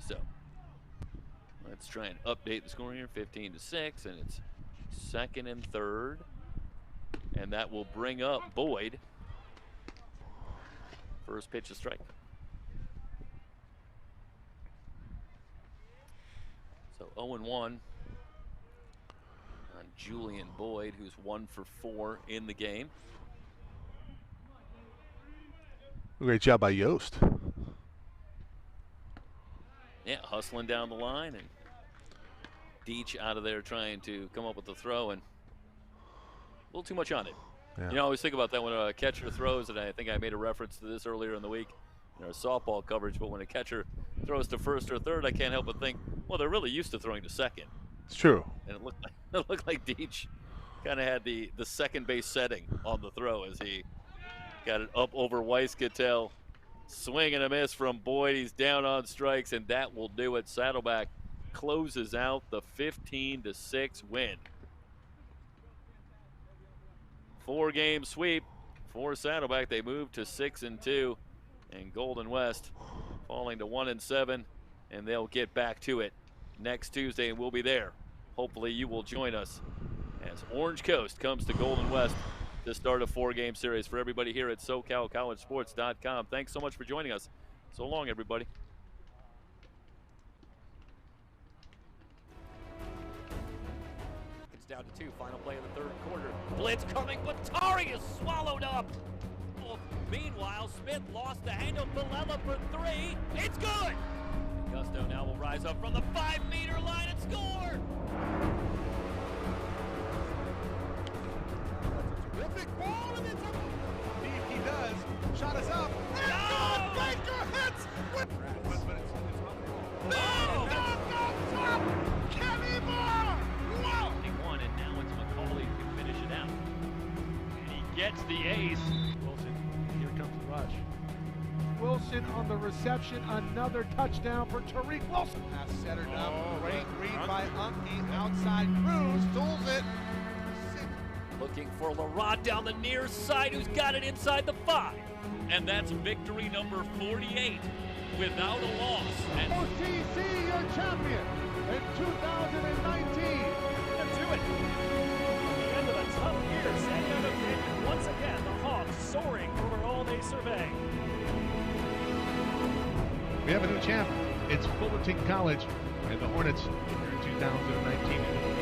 So let's try and update the score here. 15-6, and it's 2nd and 3rd, and that will bring up Boyd. First pitch a strike. So 0-1 on Julian Boyd, who's 1 for 4 in the game. Great job by Yost. Yeah, hustling down the line, and Deach out of there trying to come up with the throw, and a little too much on it. Yeah. You know, I always think about that when a catcher throws, and I think I made a reference to this earlier in the week in our softball coverage, but when a catcher throws to first or third, I can't help but think, well, they're really used to throwing to second. It's true. And it looked like Deach kind of had the second base setting on the throw as he got it up over Weiskettel. Swing and a miss from Boyd. He's down on strikes, and that will do it. Saddleback closes out the 15-6 win. 4-game sweep for Saddleback. They move to 6-2, and Golden West falling to 1-7, and they'll get back to it next Tuesday, and we'll be there. Hopefully you will join us as Orange Coast comes to Golden West to start a 4-game series. For everybody here at SoCalCollegeSports.com, thanks so much for joining us. So long, everybody. It's down to 2. Final play of the 3rd quarter. Blitz coming, but Tari is swallowed up. Meanwhile, Smith lost the handle. Villela for 3. It's good. Gusto now will rise up from the 5-meter line and score. Terrific ball, and it's up. See if he does. Shot is up. It's good. Baker hits. But it's No! top. Kenny Moore. Wow. One, and now it's McCauley who can finish it out. And he gets the ace. Wilson, here comes the rush. Wilson on the reception, another touchdown for Tariq Wilson. Pass centered up. Great read by Unke. Outside Cruz. Tools it. Looking for Larod down the near side, who's got it inside the 5. And that's victory number 48 without a loss. And OCC, your champion in 2019. And to it. The end of a tough year, San Antonio David once again, the Hawks soaring over all they survey. We have a new champ. It's Fullerton College, and the Hornets are in 2019.